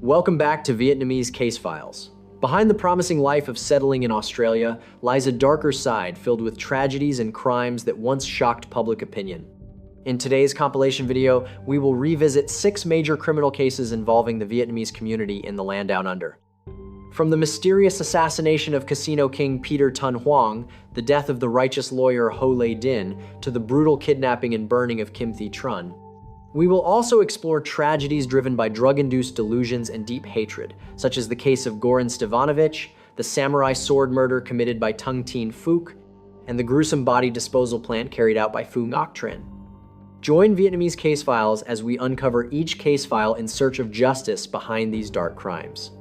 Welcome back to Vietnamese Case Files. Behind the promising life of settling in Australia lies a darker side filled with tragedies and crimes that once shocked public opinion. In today's compilation video, we will revisit 6 major criminal cases involving the Vietnamese community in the land down under. From the mysterious assassination of casino king Peter Ton Hoang, the death of the righteous lawyer Ho Le Dinh, to the brutal kidnapping and burning of Kim Thi Tran. We will also explore tragedies driven by drug-induced delusions and deep hatred, such as the case of Goran Stevanovic, the samurai sword murder committed by Tung Tien Phuc, and the gruesome body disposal plant carried out by Phu Ngoc Tran. Join Vietnamese Case Files as we uncover each case file in search of justice behind these dark crimes.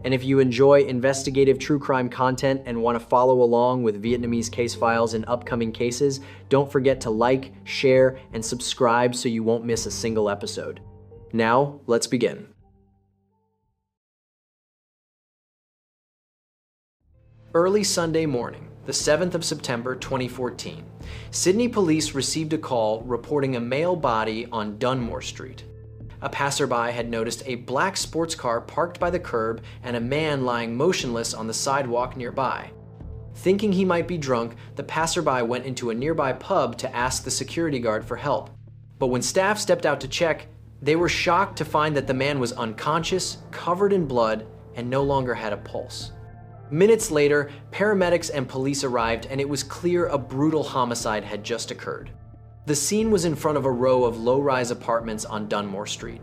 And if you enjoy investigative true crime content and want to follow along with Vietnamese Case Files in upcoming cases, don't forget to like, share, and subscribe so you won't miss a single episode. Now, let's begin. Early Sunday morning, the 7th of September 2014, Sydney police received a call reporting a male body on Dunmore Street. A passerby had noticed a black sports car parked by the curb and a man lying motionless on the sidewalk nearby. Thinking he might be drunk, the passerby went into a nearby pub to ask the security guard for help. But when staff stepped out to check, they were shocked to find that the man was unconscious, covered in blood, and no longer had a pulse. Minutes later, paramedics and police arrived, and it was clear a brutal homicide had just occurred. The scene was in front of a row of low-rise apartments on Dunmore Street.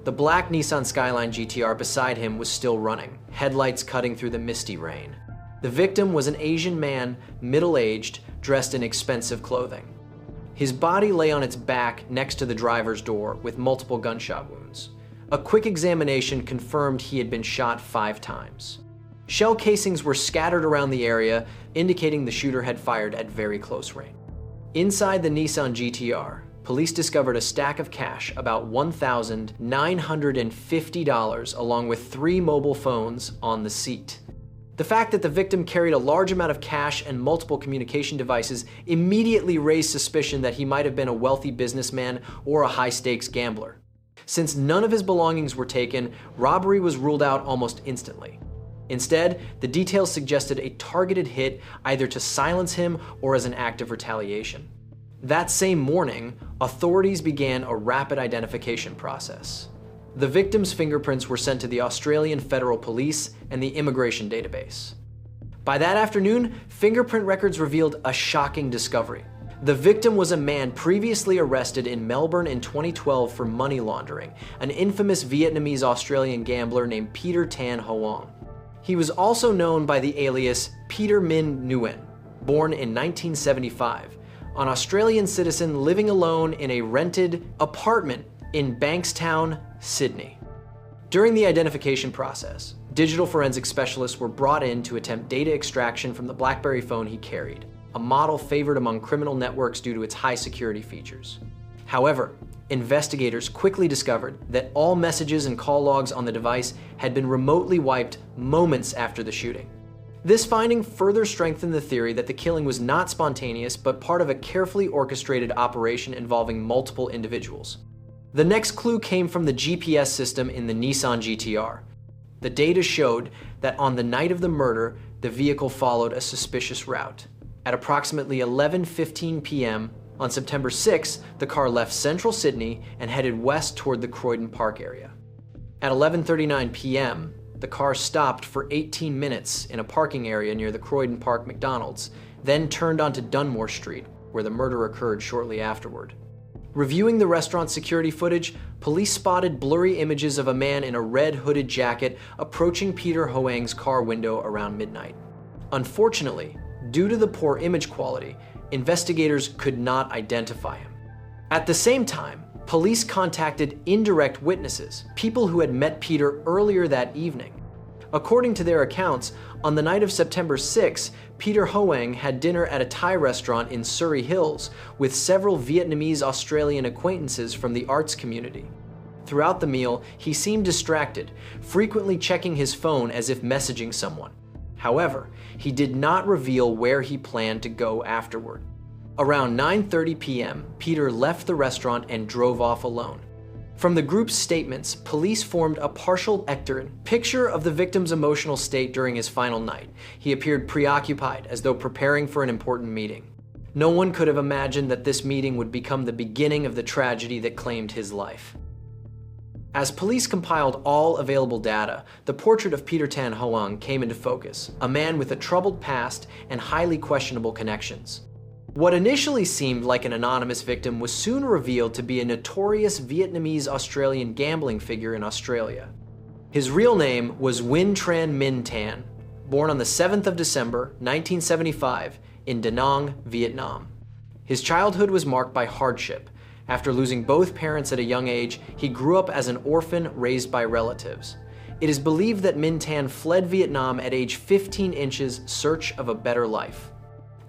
The black Nissan Skyline GTR beside him was still running, headlights cutting through the misty rain. The victim was an Asian man, middle-aged, dressed in expensive clothing. His body lay on its back next to the driver's door with multiple gunshot wounds. A quick examination confirmed he had been shot 5 times. Shell casings were scattered around the area, indicating the shooter had fired at very close range. Inside the Nissan GTR, police discovered a stack of cash, about $1,950, along with 3 mobile phones on the seat. The fact that the victim carried a large amount of cash and multiple communication devices immediately raised suspicion that he might have been a wealthy businessman or a high-stakes gambler. Since none of his belongings were taken, robbery was ruled out almost instantly. Instead, the details suggested a targeted hit either to silence him or as an act of retaliation. That same morning, authorities began a rapid identification process. The victim's fingerprints were sent to the Australian Federal Police and the Immigration database. By that afternoon, fingerprint records revealed a shocking discovery. The victim was a man previously arrested in Melbourne in 2012 for money laundering, an infamous Vietnamese Australian gambler named Peter Tan Hoang. He was also known by the alias Peter Min Nguyen, born in 1975, an Australian citizen living alone in a rented apartment in Bankstown, Sydney. During the identification process, digital forensic specialists were brought in to attempt data extraction from the BlackBerry phone he carried, a model favored among criminal networks due to its high security features. However, investigators quickly discovered that all messages and call logs on the device had been remotely wiped moments after the shooting. This finding further strengthened the theory that the killing was not spontaneous but part of a carefully orchestrated operation involving multiple individuals. The next clue came from the GPS system in the Nissan GTR. The data showed that on the night of the murder, the vehicle followed a suspicious route. At approximately 11:15 p.m., on September 6, the car left central Sydney and headed west toward the Croydon Park area. At 11:39 p.m., the car stopped for 18 minutes in a parking area near the Croydon Park McDonald's, then turned onto Dunmore Street, where the murder occurred shortly afterward. Reviewing the restaurant's security footage, police spotted blurry images of a man in a red hooded jacket approaching Peter Hoang's car window around midnight. Unfortunately, due to the poor image quality, investigators could not identify him. At the same time, police contacted indirect witnesses, people who had met Peter earlier that evening. According to their accounts, on the night of September 6, Peter Hoang had dinner at a Thai restaurant in Surrey Hills with several Vietnamese Australian acquaintances from the arts community. Throughout the meal, he seemed distracted, frequently checking his phone as if messaging someone. However, he did not reveal where he planned to go afterward. Around 9:30 p.m., Peter left the restaurant and drove off alone. From the group's statements, police formed a partial picture of the victim's emotional state during his final night. He appeared preoccupied, as though preparing for an important meeting. No one could have imagined that this meeting would become the beginning of the tragedy that claimed his life. As police compiled all available data, the portrait of Peter Tan Hoang came into focus, a man with a troubled past and highly questionable connections. What initially seemed like an anonymous victim was soon revealed to be a notorious Vietnamese-Australian gambling figure in Australia. His real name was Nguyen Tran Minh Tan, born on the 7th of December, 1975, in Da Nang, Vietnam. His childhood was marked by hardship. After losing both parents at a young age, he grew up as an orphan raised by relatives. It is believed that Minh Tan fled Vietnam at age 15 inches in search of a better life.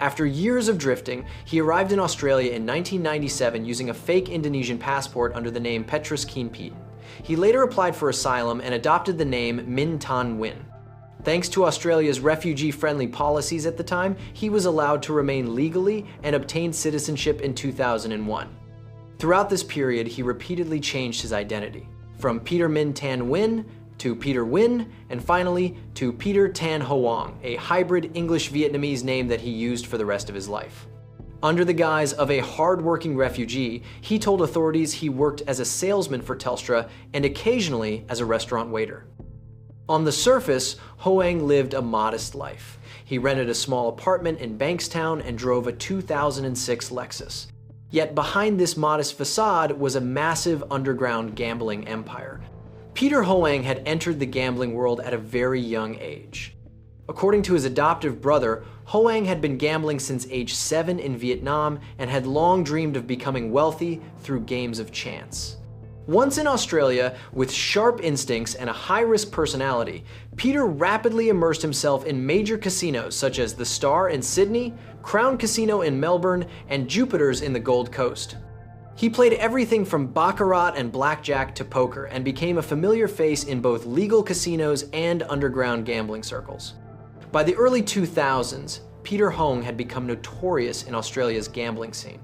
After years of drifting, he arrived in Australia in 1997 using a fake Indonesian passport under the name Petrus Kienpiet. He later applied for asylum and adopted the name Minh Tan Nguyen. Thanks to Australia's refugee-friendly policies at the time, he was allowed to remain legally and obtained citizenship in 2001. Throughout this period, he repeatedly changed his identity, from Peter Minh Tan Nguyen to Peter Nguyen, and finally to Peter Tan Hoang, a hybrid English-Vietnamese name that he used for the rest of his life. Under the guise of a hard-working refugee, he told authorities he worked as a salesman for Telstra and occasionally as a restaurant waiter. On the surface, Hoang lived a modest life. He rented a small apartment in Bankstown and drove a 2006 Lexus. Yet behind this modest facade was a massive underground gambling empire. Peter Hoang had entered the gambling world at a very young age. According to his adoptive brother, Hoang had been gambling since age 7 in Vietnam and had long dreamed of becoming wealthy through games of chance. Once in Australia, with sharp instincts and a high-risk personality, Peter rapidly immersed himself in major casinos such as the Star in Sydney, Crown Casino in Melbourne, and Jupiter's in the Gold Coast. He played everything from baccarat and blackjack to poker and became a familiar face in both legal casinos and underground gambling circles. By the early 2000s, Peter Hoang had become notorious in Australia's gambling scene.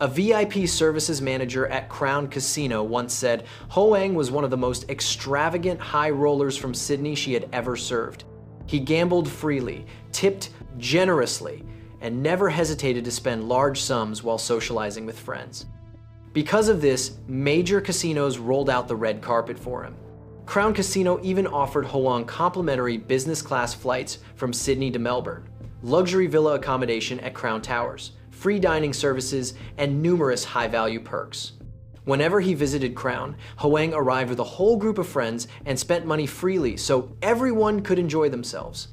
A VIP services manager at Crown Casino once said Hoang was one of the most extravagant high rollers from Sydney she had ever served. He gambled freely, tipped generously, and never hesitated to spend large sums while socializing with friends. Because of this, major casinos rolled out the red carpet for him. Crown Casino even offered Hoang complimentary business-class flights from Sydney to Melbourne, luxury villa accommodation at Crown Towers, free dining services, and numerous high-value perks. Whenever he visited Crown, Hoang arrived with a whole group of friends and spent money freely so everyone could enjoy themselves.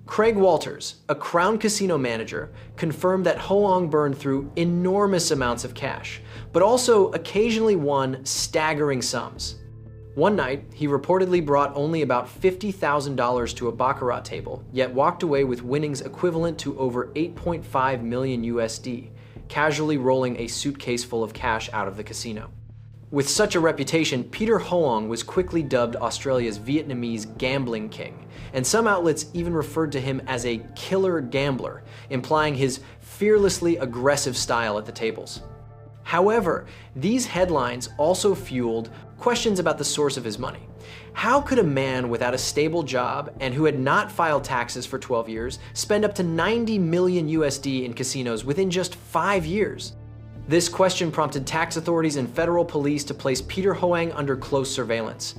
Craig Walters, a Crown Casino manager, confirmed that Hoang burned through enormous amounts of cash, but also occasionally won staggering sums. One night, he reportedly brought only about $50,000 to a baccarat table, yet walked away with winnings equivalent to over 8.5 million USD, casually rolling a suitcase full of cash out of the casino. With such a reputation, Peter Hoang was quickly dubbed Australia's Vietnamese gambling king, and some outlets even referred to him as a killer gambler, implying his fearlessly aggressive style at the tables. However, these headlines also fueled questions about the source of his money. How could a man without a stable job and who had not filed taxes for 12 years spend up to 90 million USD in casinos within just 5 years? This question prompted tax authorities and federal police to place Peter Hoang under close surveillance.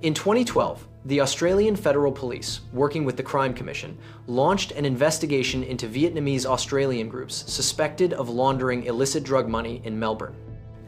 In 2012, the Australian Federal Police, working with the Crime Commission, launched an investigation into Vietnamese Australian groups suspected of laundering illicit drug money in Melbourne.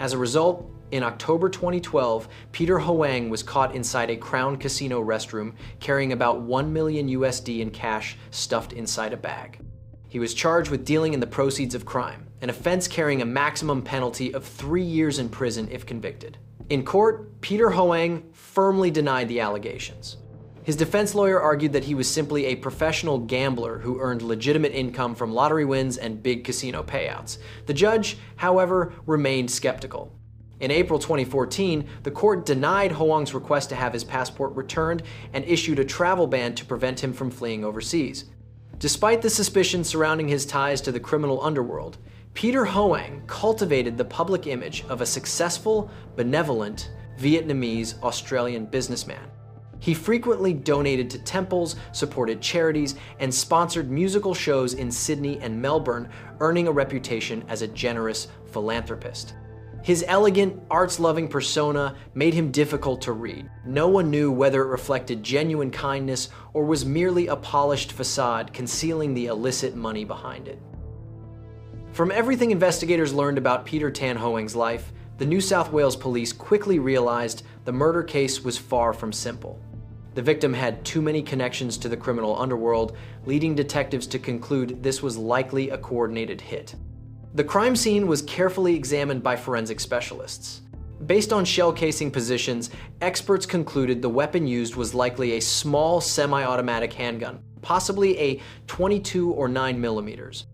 As a result, in October 2012, Peter Hoang was caught inside a Crown Casino restroom carrying about 1 million USD in cash stuffed inside a bag. He was charged with dealing in the proceeds of crime, an offense carrying a maximum penalty of 3 years in prison if convicted. In court, Peter Hoang firmly denied the allegations. His defense lawyer argued that he was simply a professional gambler who earned legitimate income from lottery wins and big casino payouts. The judge, however, remained skeptical. In April 2014, the court denied Hoang's request to have his passport returned and issued a travel ban to prevent him from fleeing overseas. Despite the suspicion surrounding his ties to the criminal underworld, Peter Hoang cultivated the public image of a successful, benevolent, Vietnamese Australian businessman. He frequently donated to temples, supported charities, and sponsored musical shows in Sydney and Melbourne, earning a reputation as a generous philanthropist. His elegant, arts-loving persona made him difficult to read. No one knew whether it reflected genuine kindness or was merely a polished facade concealing the illicit money behind it. From everything investigators learned about Peter Tan Hoang's life, the New South Wales police quickly realized the murder case was far from simple. The victim had too many connections to the criminal underworld, leading detectives to conclude this was likely a coordinated hit. The crime scene was carefully examined by forensic specialists. Based on shell casing positions, experts concluded the weapon used was likely a small semi-automatic handgun, possibly a .22 or 9mm.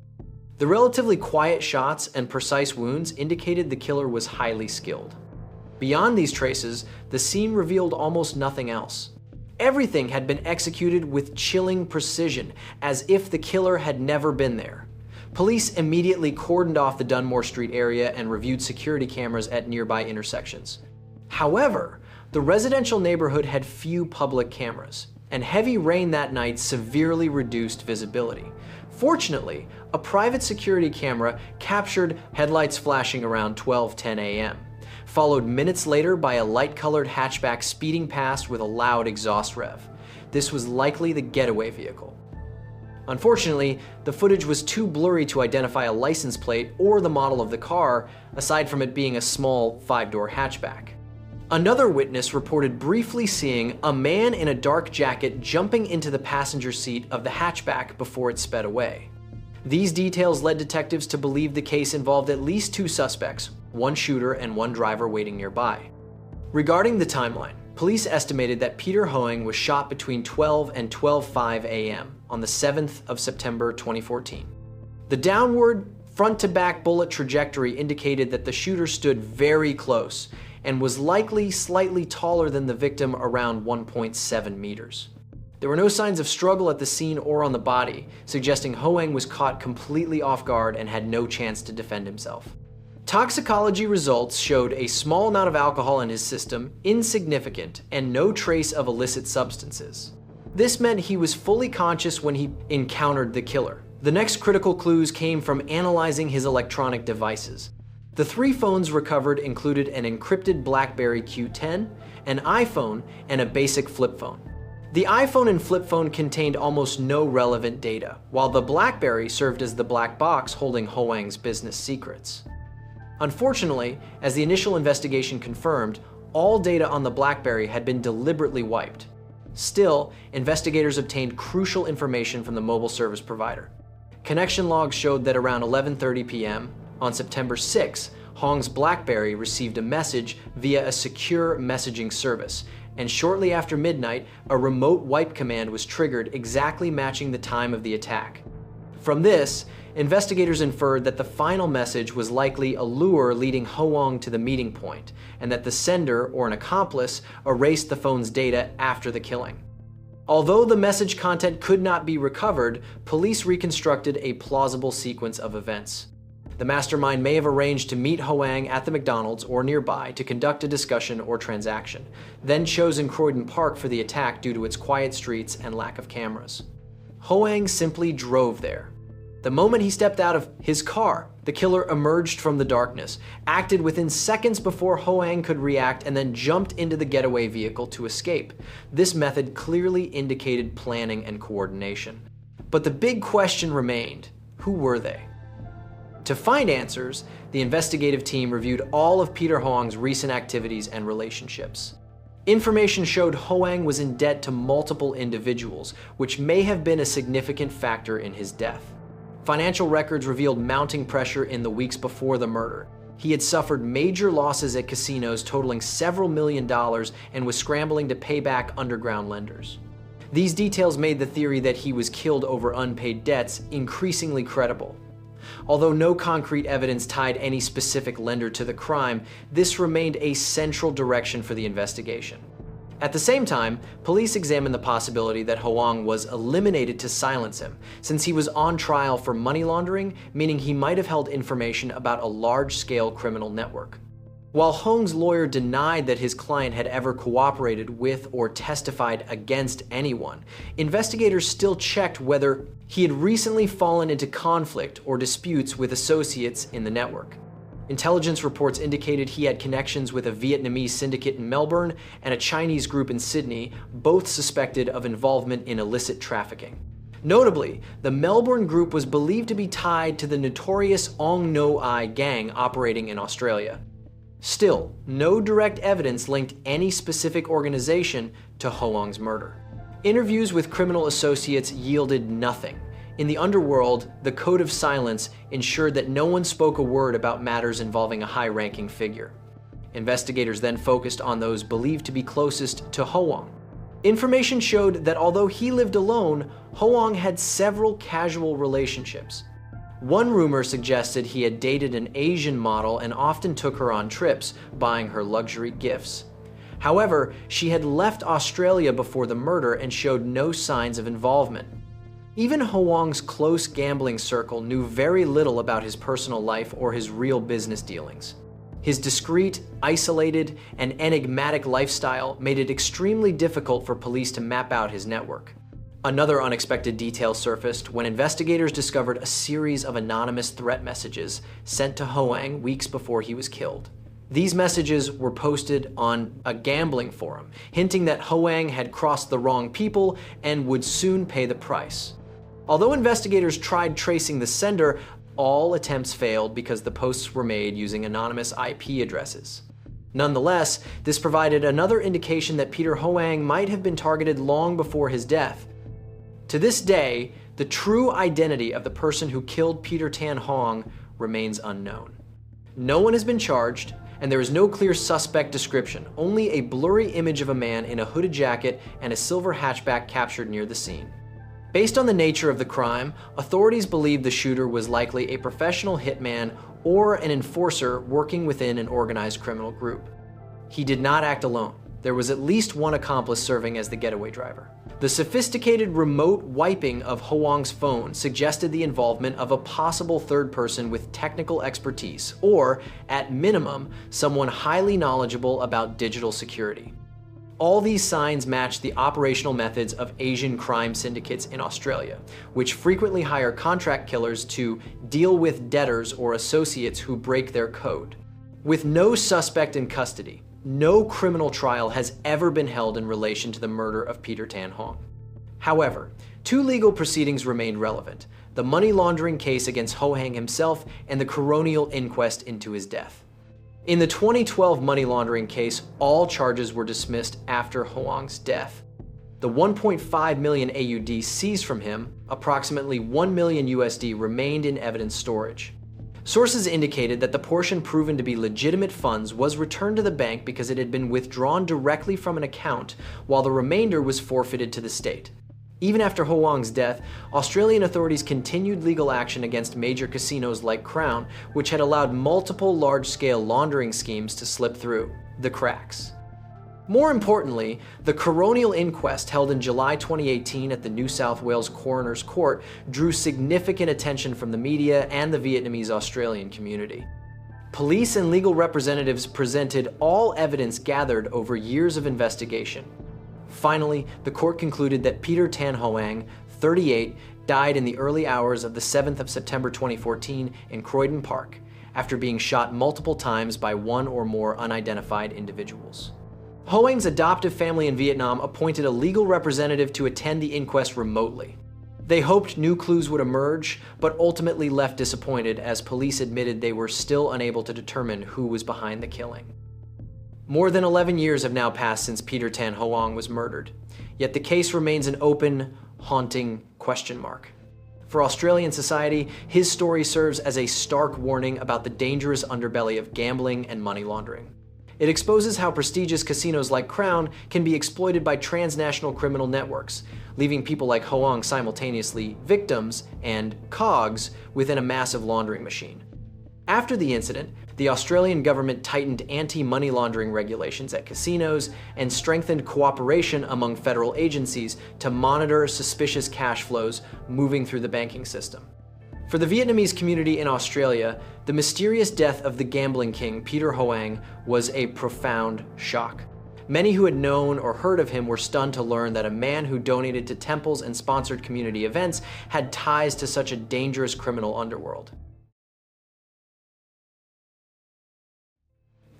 The relatively quiet shots and precise wounds indicated the killer was highly skilled. Beyond these traces, the scene revealed almost nothing else. Everything had been executed with chilling precision, as if the killer had never been there. Police immediately cordoned off the Dunmore Street area and reviewed security cameras at nearby intersections. However, the residential neighborhood had few public cameras, and heavy rain that night severely reduced visibility. Fortunately, a private security camera captured headlights flashing around 12:10 a.m., followed minutes later by a light-colored hatchback speeding past with a loud exhaust rev. This was likely the getaway vehicle. Unfortunately, the footage was too blurry to identify a license plate or the model of the car, aside from it being a small 5-door hatchback. Another witness reported briefly seeing a man in a dark jacket jumping into the passenger seat of the hatchback before it sped away. These details led detectives to believe the case involved at least 2 suspects, one shooter and one driver waiting nearby. Regarding the timeline, police estimated that Peter Hoang was shot between 12 and 12:05 a.m. on the 7th of September 2014. The downward, front-to-back bullet trajectory indicated that the shooter stood very close and was likely slightly taller than the victim, around 1.7 meters. There were no signs of struggle at the scene or on the body, suggesting Hoang was caught completely off guard and had no chance to defend himself. Toxicology results showed a small amount of alcohol in his system, insignificant, and no trace of illicit substances. This meant he was fully conscious when he encountered the killer. The next critical clues came from analyzing his electronic devices. The 3 phones recovered included an encrypted BlackBerry Q10, an iPhone, and a basic flip phone. The iPhone and flip phone contained almost no relevant data, while the BlackBerry served as the black box holding Hoang's business secrets. Unfortunately, as the initial investigation confirmed, all data on the BlackBerry had been deliberately wiped. Still, investigators obtained crucial information from the mobile service provider. Connection logs showed that around 11:30 p.m. on September 6, Hoang's BlackBerry received a message via a secure messaging service, and shortly after midnight, a remote wipe command was triggered, exactly matching the time of the attack. From this, investigators inferred that the final message was likely a lure leading Hoang to the meeting point, and that the sender, or an accomplice, erased the phone's data after the killing. Although the message content could not be recovered, police reconstructed a plausible sequence of events. The mastermind may have arranged to meet Hoang at the McDonald's or nearby to conduct a discussion or transaction, then chosen Croydon Park for the attack due to its quiet streets and lack of cameras. Hoang simply drove there. The moment he stepped out of his car, the killer emerged from the darkness, acted within seconds before Hoang could react, and then jumped into the getaway vehicle to escape. This method clearly indicated planning and coordination. But the big question remained: who were they? To find answers, the investigative team reviewed all of Peter Hoang's recent activities and relationships. Information showed Hoang was in debt to multiple individuals, which may have been a significant factor in his death. Financial records revealed mounting pressure in the weeks before the murder. He had suffered major losses at casinos totaling several $1,000,000 and was scrambling to pay back underground lenders. These details made the theory that he was killed over unpaid debts increasingly credible. Although no concrete evidence tied any specific lender to the crime, this remained a central direction for the investigation. At the same time, police examined the possibility that Hoang was eliminated to silence him, since he was on trial for money laundering, meaning he might have held information about a large-scale criminal network. While Hoang's lawyer denied that his client had ever cooperated with or testified against anyone, investigators still checked whether he had recently fallen into conflict or disputes with associates in the network. Intelligence reports indicated he had connections with a Vietnamese syndicate in Melbourne and a Chinese group in Sydney, both suspected of involvement in illicit trafficking. Notably, the Melbourne group was believed to be tied to the notorious Ong No Ai gang operating in Australia. Still, no direct evidence linked any specific organization to Hoang's murder. Interviews with criminal associates yielded nothing. In the underworld, the code of silence ensured that no one spoke a word about matters involving a high-ranking figure. Investigators then focused on those believed to be closest to Hoang. Information showed that although he lived alone, Hoang had several casual relationships. One rumor suggested he had dated an Asian model and often took her on trips, buying her luxury gifts. However, she had left Australia before the murder and showed no signs of involvement. Even Hoang's close gambling circle knew very little about his personal life or his real business dealings. His discreet, isolated, and enigmatic lifestyle made it extremely difficult for police to map out his network. Another unexpected detail surfaced when investigators discovered a series of anonymous threat messages sent to Hoang weeks before he was killed. These messages were posted on a gambling forum, hinting that Hoang had crossed the wrong people and would soon pay the price. Although investigators tried tracing the sender, all attempts failed because the posts were made using anonymous IP addresses. Nonetheless, this provided another indication that Peter Hoang might have been targeted long before his death. To this day, the true identity of the person who killed Peter Tan Hoang remains unknown. No one has been charged, and there is no clear suspect description, only a blurry image of a man in a hooded jacket and a silver hatchback captured near the scene. Based on the nature of the crime, authorities believe the shooter was likely a professional hitman or an enforcer working within an organized criminal group. He did not act alone. There was at least one accomplice serving as the getaway driver. The sophisticated remote wiping of Hoang's phone suggested the involvement of a possible third person with technical expertise, or, at minimum, someone highly knowledgeable about digital security. All these signs match the operational methods of Asian crime syndicates in Australia, which frequently hire contract killers to deal with debtors or associates who break their code. With no suspect in custody, no criminal trial has ever been held in relation to the murder of Peter Tan Hoang. However, two legal proceedings remained relevant: the money laundering case against Hoang himself and the coronial inquest into his death. In the 2012 money laundering case, all charges were dismissed after Hoang's death. The 1.5 million AUD seized from him, approximately 1 million USD, remained in evidence storage. Sources indicated that the portion proven to be legitimate funds was returned to the bank because it had been withdrawn directly from an account, while the remainder was forfeited to the state. Even after Hoang's death, Australian authorities continued legal action against major casinos like Crown, which had allowed multiple large-scale laundering schemes to slip through the cracks. More importantly, the coronial inquest held in July 2018 at the New South Wales Coroner's Court drew significant attention from the media and the Vietnamese Australian community. Police and legal representatives presented all evidence gathered over years of investigation. Finally, the court concluded that Peter Tan Hoang, 38, died in the early hours of the 7th of September 2014 in Croydon Park after being shot multiple times by one or more unidentified individuals. Hoang's adoptive family in Vietnam appointed a legal representative to attend the inquest remotely. They hoped new clues would emerge, but ultimately left disappointed as police admitted they were still unable to determine who was behind the killing. More than 11 years have now passed since Peter Tan Hoang was murdered, yet the case remains an open, haunting question mark. For Australian society, his story serves as a stark warning about the dangerous underbelly of gambling and money laundering. It exposes how prestigious casinos like Crown can be exploited by transnational criminal networks, leaving people like Hoang simultaneously victims and cogs within a massive laundering machine. After the incident, the Australian government tightened anti-money laundering regulations at casinos and strengthened cooperation among federal agencies to monitor suspicious cash flows moving through the banking system. For the Vietnamese community in Australia, the mysterious death of the gambling king Peter Hoang was a profound shock. Many who had known or heard of him were stunned to learn that a man who donated to temples and sponsored community events had ties to such a dangerous criminal underworld.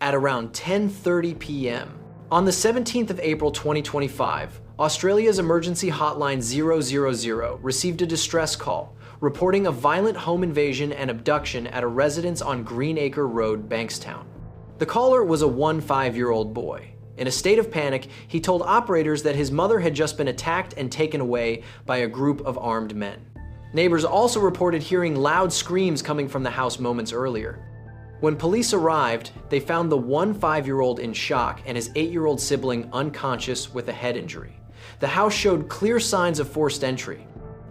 At around 10:30 p.m. on the 17th of April 2025, Australia's emergency hotline 000 received a distress call reporting a violent home invasion and abduction at a residence on Greenacre Road, Bankstown. The caller was a 15-year-old boy. In a state of panic, he told operators that his mother had just been attacked and taken away by a group of armed men. Neighbors also reported hearing loud screams coming from the house moments earlier. When police arrived, they found the 15-year-old in shock and his 8-year-old sibling unconscious with a head injury. The house showed clear signs of forced entry.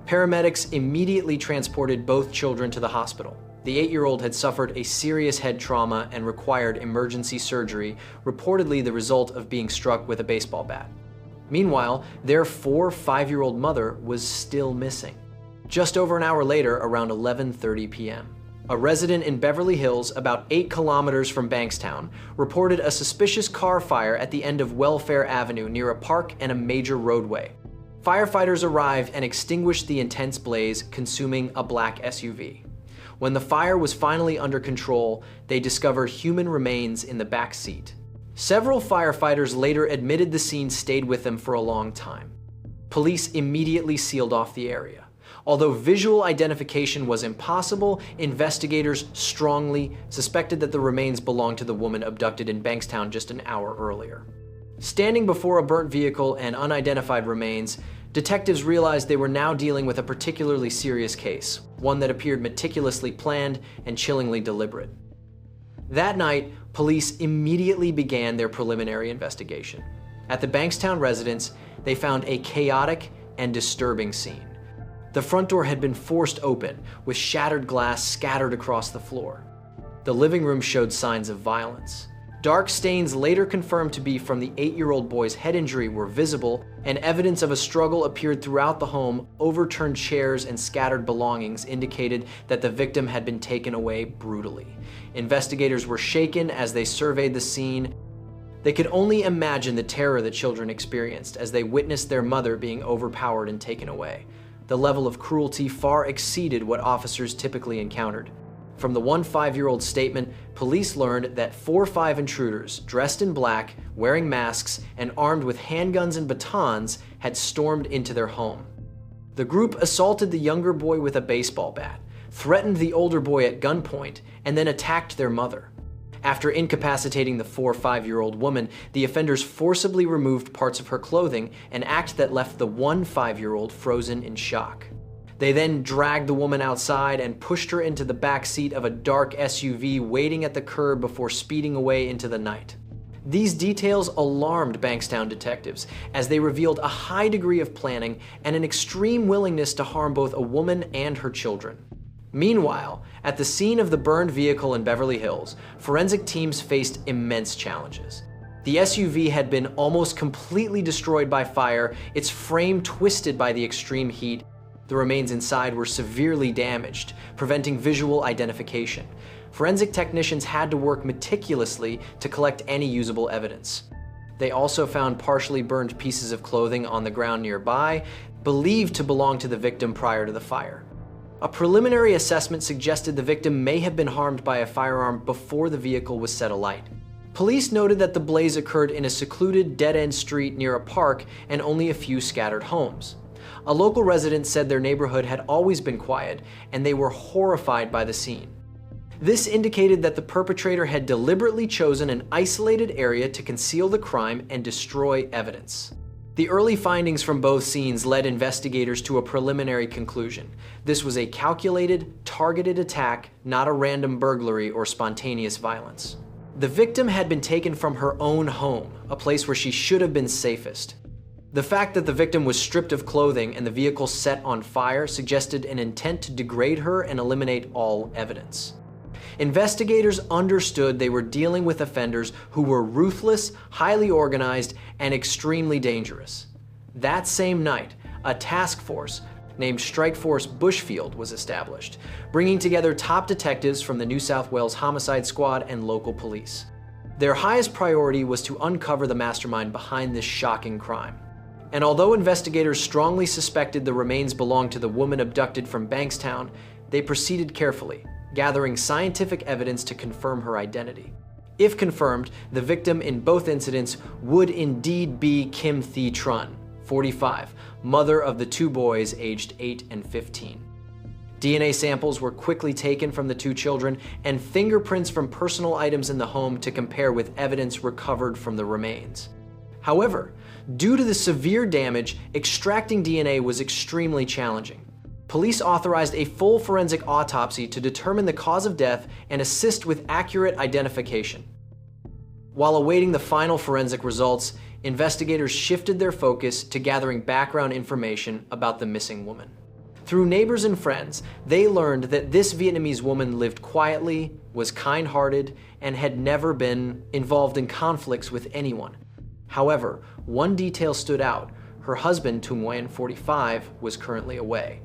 Paramedics immediately transported both children to the hospital. The 8-year-old had suffered a serious head trauma and required emergency surgery, reportedly the result of being struck with a baseball bat. Meanwhile, their 5-year-old mother was still missing. Just over an hour later, around 11:30 p.m., a resident in Beverly Hills, about 8 kilometers from Bankstown, reported a suspicious car fire at the end of Welfare Avenue near a park and a major roadway. Firefighters arrived and extinguished the intense blaze, consuming a black SUV. When the fire was finally under control, they discovered human remains in the back seat. Several firefighters later admitted the scene stayed with them for a long time. Police immediately sealed off the area. Although visual identification was impossible, investigators strongly suspected that the remains belonged to the woman abducted in Bankstown just an hour earlier. Standing before a burnt vehicle and unidentified remains, detectives realized they were now dealing with a particularly serious case, one that appeared meticulously planned and chillingly deliberate. That night, police immediately began their preliminary investigation. At the Bankstown residence, they found a chaotic and disturbing scene. The front door had been forced open, with shattered glass scattered across the floor. The living room showed signs of violence. Dark stains later confirmed to be from the 8-year-old boy's head injury were visible, and evidence of a struggle appeared throughout the home. Overturned chairs and scattered belongings indicated that the victim had been taken away brutally. Investigators were shaken as they surveyed the scene. They could only imagine the terror the children experienced as they witnessed their mother being overpowered and taken away. The level of cruelty far exceeded what officers typically encountered. From the 15-year-old statement, police learned that 4 or 5 intruders, dressed in black, wearing masks, and armed with handguns and batons, had stormed into their home. The group assaulted the younger boy with a baseball bat, threatened the older boy at gunpoint, and then attacked their mother. After incapacitating the 4 or 5-year-old woman, the offenders forcibly removed parts of her clothing, an act that left the 15-year-old frozen in shock. They then dragged the woman outside and pushed her into the back seat of a dark SUV waiting at the curb before speeding away into the night. These details alarmed Bankstown detectives as they revealed a high degree of planning and an extreme willingness to harm both a woman and her children. Meanwhile, at the scene of the burned vehicle in Beverly Hills, forensic teams faced immense challenges. The SUV had been almost completely destroyed by fire, its frame twisted by the extreme heat. The remains inside were severely damaged, preventing visual identification. Forensic technicians had to work meticulously to collect any usable evidence. They also found partially burned pieces of clothing on the ground nearby, believed to belong to the victim prior to the fire. A preliminary assessment suggested the victim may have been harmed by a firearm before the vehicle was set alight. Police noted that the blaze occurred in a secluded dead-end street near a park and only a few scattered homes. A local resident said their neighborhood had always been quiet, and they were horrified by the scene. This indicated that the perpetrator had deliberately chosen an isolated area to conceal the crime and destroy evidence. The early findings from both scenes led investigators to a preliminary conclusion. This was a calculated, targeted attack, not a random burglary or spontaneous violence. The victim had been taken from her own home, a place where she should have been safest. The fact that the victim was stripped of clothing and the vehicle set on fire suggested an intent to degrade her and eliminate all evidence. Investigators understood they were dealing with offenders who were ruthless, highly organized, and extremely dangerous. That same night, a task force, named Strike Force Bushfield was established, bringing together top detectives from the New South Wales Homicide Squad and local police. Their highest priority was to uncover the mastermind behind this shocking crime. And although investigators strongly suspected the remains belonged to the woman abducted from Bankstown, they proceeded carefully, gathering scientific evidence to confirm her identity. If confirmed, the victim in both incidents would indeed be Kim Thi Tran, 45, mother of the two boys aged 8 and 15. DNA samples were quickly taken from the two children and fingerprints from personal items in the home to compare with evidence recovered from the remains. However, due to the severe damage, extracting DNA was extremely challenging. Police authorized a full forensic autopsy to determine the cause of death and assist with accurate identification. While awaiting the final forensic results, investigators shifted their focus to gathering background information about the missing woman. Through neighbors and friends, they learned that this Vietnamese woman lived quietly, was kind-hearted, and had never been involved in conflicts with anyone. However, one detail stood out: her husband, Nguyen, 45, was currently away.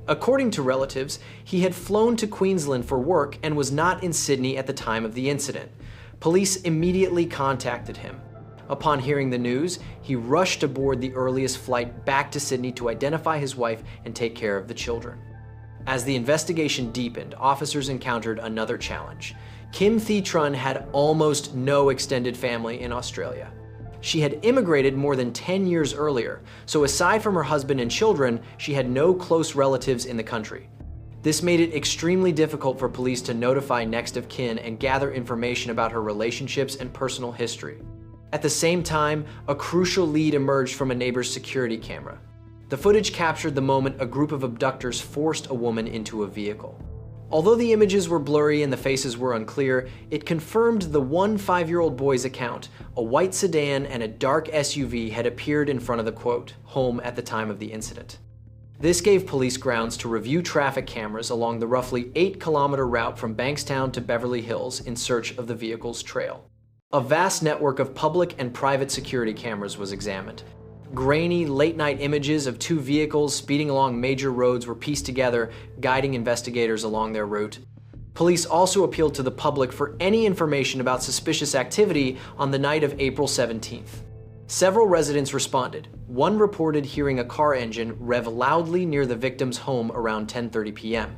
According to relatives, he had flown to Queensland for work and was not in Sydney at the time of the incident. Police immediately contacted him. Upon hearing the news, he rushed aboard the earliest flight back to Sydney to identify his wife and take care of the children. As the investigation deepened, officers encountered another challenge. Kim Thi Tran had almost no extended family in Australia. She had immigrated more than 10 years earlier, so aside from her husband and children, she had no close relatives in the country. This made it extremely difficult for police to notify next of kin and gather information about her relationships and personal history. At the same time, a crucial lead emerged from a neighbor's security camera. The footage captured the moment a group of abductors forced a woman into a vehicle. Although the images were blurry and the faces were unclear, it confirmed the one 5-year-old boy's account. A white sedan and a dark SUV had appeared in front of the, quote, home at the time of the incident. This gave police grounds to review traffic cameras along the roughly 8-kilometer route from Bankstown to Beverly Hills in search of the vehicle's trail. A vast network of public and private security cameras was examined. Grainy, late-night images of two vehicles speeding along major roads were pieced together, guiding investigators along their route. Police also appealed to the public for any information about suspicious activity on the night of April 17th. Several residents responded. One reported hearing a car engine rev loudly near the victim's home around 10:30 p.m.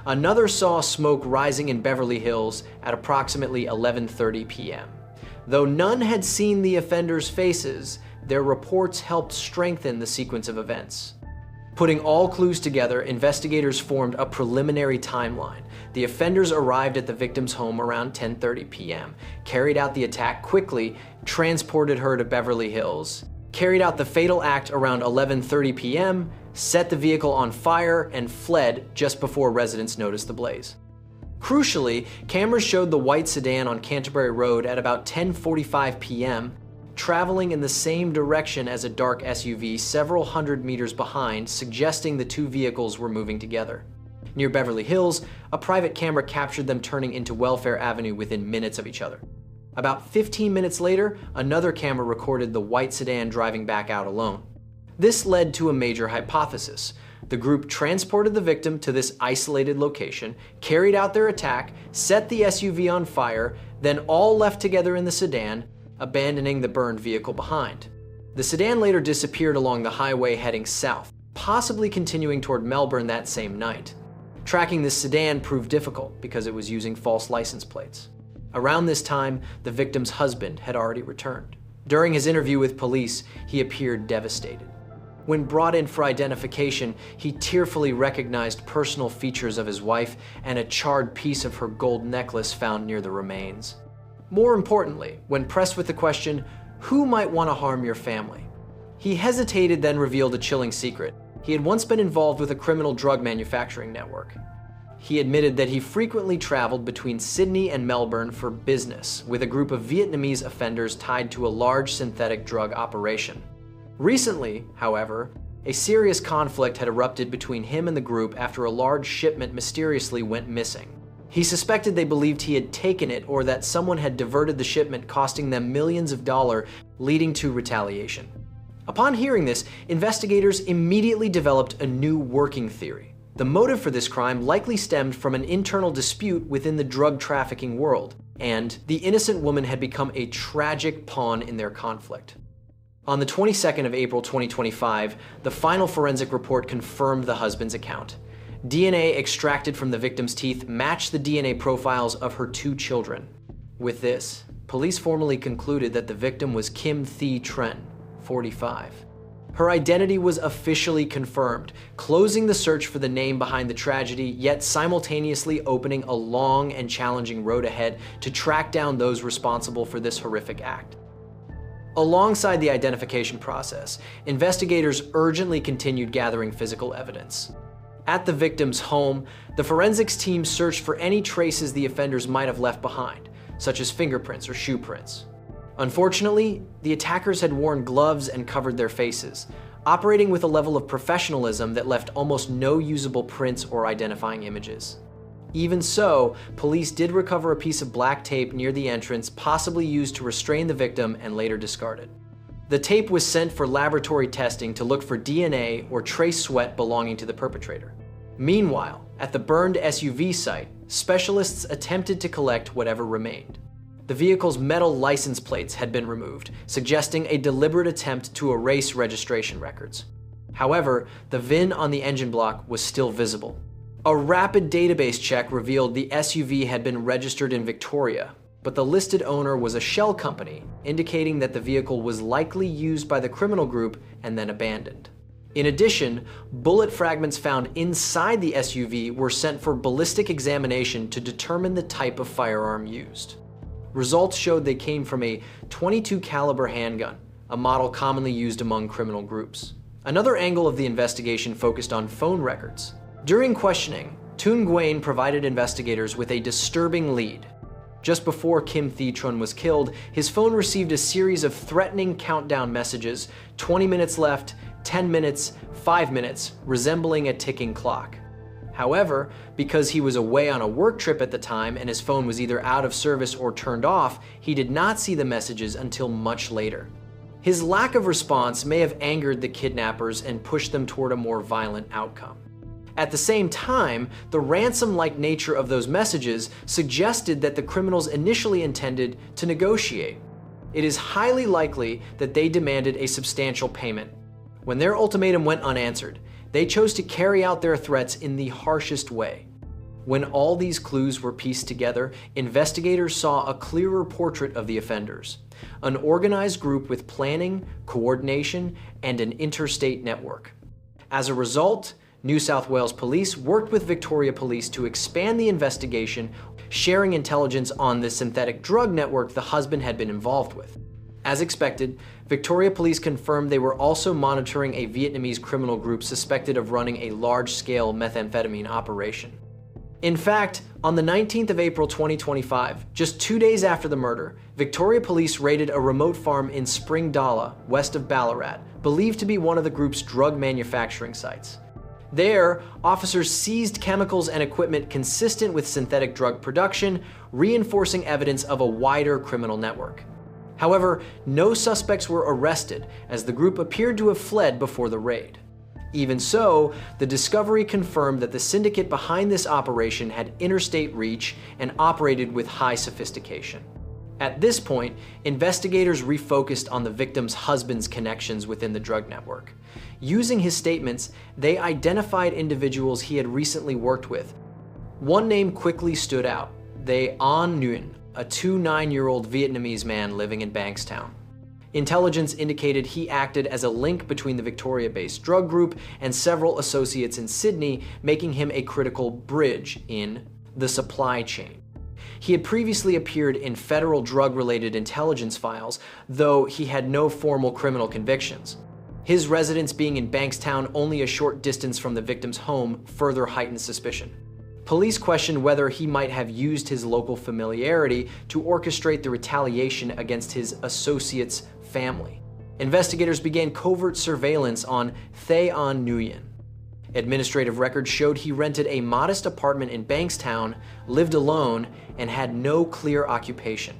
Another saw smoke rising in Beverly Hills at approximately 11:30 p.m. Though none had seen the offenders' faces, their reports helped strengthen the sequence of events. Putting all clues together, investigators formed a preliminary timeline. The offenders arrived at the victim's home around 10:30 p.m., carried out the attack quickly, transported her to Beverly Hills, carried out the fatal act around 11:30 p.m., set the vehicle on fire, and fled just before residents noticed the blaze. Crucially, cameras showed the white sedan on Canterbury Road at about 10:45 p.m., traveling in the same direction as a dark SUV several hundred meters behind, suggesting the two vehicles were moving together. Near Beverly Hills, a private camera captured them turning into Welfare Avenue within minutes of each other. About 15 minutes later, another camera recorded the white sedan driving back out alone. This led to a major hypothesis. The group transported the victim to this isolated location, carried out their attack, set the SUV on fire, then all left together in the sedan, abandoning the burned vehicle behind. The sedan later disappeared along the highway heading south, possibly continuing toward Melbourne that same night. Tracking this sedan proved difficult because it was using false license plates. Around this time, the victim's husband had already returned. During his interview with police, he appeared devastated. When brought in for identification, he tearfully recognized personal features of his wife and a charred piece of her gold necklace found near the remains. More importantly, when pressed with the question, "Who might want to harm your family?" he hesitated, then revealed a chilling secret. He had once been involved with a criminal drug manufacturing network. He admitted that he frequently traveled between Sydney and Melbourne for business with a group of Vietnamese offenders tied to a large synthetic drug operation. Recently, however, a serious conflict had erupted between him and the group after a large shipment mysteriously went missing. He suspected they believed he had taken it or that someone had diverted the shipment, costing them millions of dollars, leading to retaliation. Upon hearing this, investigators immediately developed a new working theory. The motive for this crime likely stemmed from an internal dispute within the drug trafficking world, and the innocent woman had become a tragic pawn in their conflict. On the 22nd of April 2025, the final forensic report confirmed the husband's account. DNA extracted from the victim's teeth matched the DNA profiles of her 2 children. With this, police formally concluded that the victim was Kim Thi Tran, 45. Her identity was officially confirmed, closing the search for the name behind the tragedy, yet simultaneously opening a long and challenging road ahead to track down those responsible for this horrific act. Alongside the identification process, investigators urgently continued gathering physical evidence. At the victim's home, the forensics team searched for any traces the offenders might have left behind, such as fingerprints or shoe prints. Unfortunately, the attackers had worn gloves and covered their faces, operating with a level of professionalism that left almost no usable prints or identifying images. Even so, police did recover a piece of black tape near the entrance, possibly used to restrain the victim and later discarded. The tape was sent for laboratory testing to look for DNA or trace sweat belonging to the perpetrator. Meanwhile, at the burned SUV site, specialists attempted to collect whatever remained. The vehicle's metal license plates had been removed, suggesting a deliberate attempt to erase registration records. However, the VIN on the engine block was still visible. A rapid database check revealed the SUV had been registered in Victoria, but the listed owner was a shell company, indicating that the vehicle was likely used by the criminal group and then abandoned. In addition, bullet fragments found inside the SUV were sent for ballistic examination to determine the type of firearm used. Results showed they came from a .22 caliber handgun, a model commonly used among criminal groups. Another angle of the investigation focused on phone records. During questioning, Tuan Nguyen provided investigators with a disturbing lead. Just before Kim Thi Tran was killed, his phone received a series of threatening countdown messages, 20 minutes left, 10 minutes, 5 minutes, resembling a ticking clock. However, because he was away on a work trip at the time and his phone was either out of service or turned off, he did not see the messages until much later. His lack of response may have angered the kidnappers and pushed them toward a more violent outcome. At the same time, the ransom-like nature of those messages suggested that the criminals initially intended to negotiate. It is highly likely that they demanded a substantial payment. When their ultimatum went unanswered, they chose to carry out their threats in the harshest way. When all these clues were pieced together, investigators saw a clearer portrait of the offenders, an organized group with planning, coordination, and an interstate network. As a result, New South Wales Police worked with Victoria Police to expand the investigation, sharing intelligence on the synthetic drug network the husband had been involved with. As expected, Victoria Police confirmed they were also monitoring a Vietnamese criminal group suspected of running a large-scale methamphetamine operation. In fact, on the 19th of April 2025, just 2 days after the murder, Victoria Police raided a remote farm in Spring Dala, west of Ballarat, believed to be one of the group's drug manufacturing sites. There, officers seized chemicals and equipment consistent with synthetic drug production, reinforcing evidence of a wider criminal network. However, no suspects were arrested, as the group appeared to have fled before the raid. Even so, the discovery confirmed that the syndicate behind this operation had interstate reach and operated with high sophistication. At this point, investigators refocused on the victim's husband's connections within the drug network. Using his statements, they identified individuals he had recently worked with. One name quickly stood out: An Nguyen, a 29-year-old Vietnamese man living in Bankstown. Intelligence indicated he acted as a link between the Victoria-based drug group and several associates in Sydney, making him a critical bridge in the supply chain. He had previously appeared in federal drug-related intelligence files, though he had no formal criminal convictions. His residence being in Bankstown, only a short distance from the victim's home, further heightened suspicion. Police questioned whether he might have used his local familiarity to orchestrate the retaliation against his associate's family. Investigators began covert surveillance on Thien Nguyen. Administrative records showed he rented a modest apartment in Bankstown, lived alone, and had no clear occupation.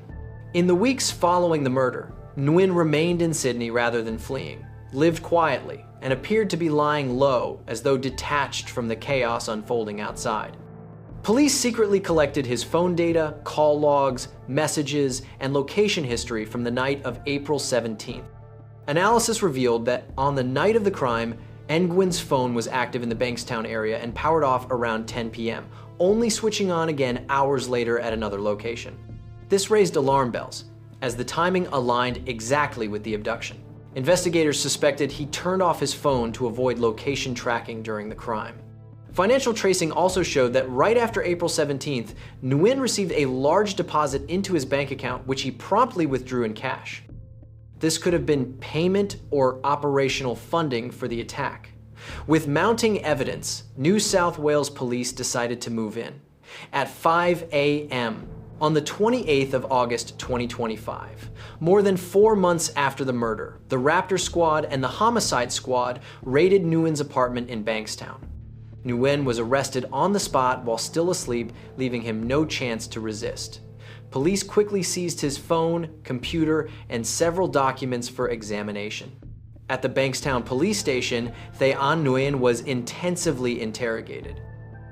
In the weeks following the murder, Nguyen remained in Sydney rather than fleeing. lived quietly, and appeared to be lying low as though detached from the chaos unfolding outside. Police secretly collected his phone data, call logs, messages, and location history from the night of April 17th. Analysis revealed that on the night of the crime, Nguyen's phone was active in the Bankstown area and powered off around 10 p.m., only switching on again hours later at another location. This raised alarm bells, as the timing aligned exactly with the abduction. Investigators suspected he turned off his phone to avoid location tracking during the crime. Financial tracing also showed that right after April 17th, Nguyen received a large deposit into his bank account, which he promptly withdrew in cash. This could have been payment or operational funding for the attack. With mounting evidence, New South Wales police decided to move in. At 5 a.m. on the 28th of August 2025, more than 4 months after the murder, the Raptor Squad and the Homicide Squad raided Nguyen's apartment in Bankstown. Nguyen was arrested on the spot while still asleep, leaving him no chance to resist. Police quickly seized his phone, computer, and several documents for examination. At the Bankstown police station, Thien Nguyen was intensively interrogated.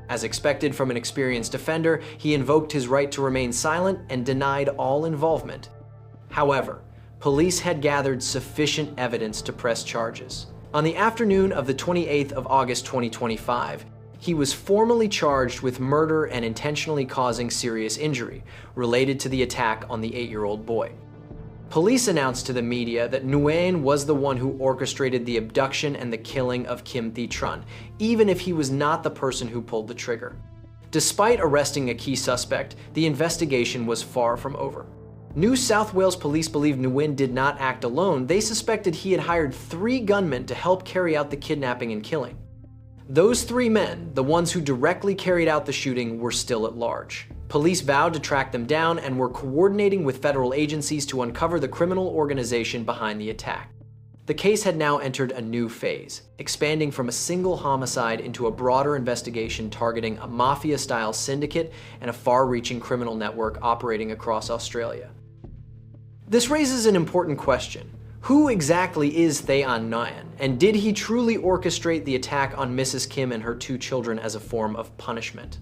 As expected from an experienced offender, he invoked his right to remain silent and denied all involvement. However, police had gathered sufficient evidence to press charges. On the afternoon of the 28th of August 2025, he was formally charged with murder and intentionally causing serious injury related to the attack on the 8-year-old boy. Police announced to the media that Nguyen was the one who orchestrated the abduction and the killing of Kim Tran, even if he was not the person who pulled the trigger. Despite arresting a key suspect, the investigation was far from over. New South Wales police believed Nguyen did not act alone. They suspected he had hired 3 gunmen to help carry out the kidnapping and killing. Those 3 men, the ones who directly carried out the shooting, were still at large. Police vowed to track them down and were coordinating with federal agencies to uncover the criminal organization behind the attack. The case had now entered a new phase, expanding from a single homicide into a broader investigation targeting a mafia-style syndicate and a far-reaching criminal network operating across Australia. This raises an important question. Who exactly is Thien Nguyen, and did he truly orchestrate the attack on Mrs. Kim and her 2 children as a form of punishment?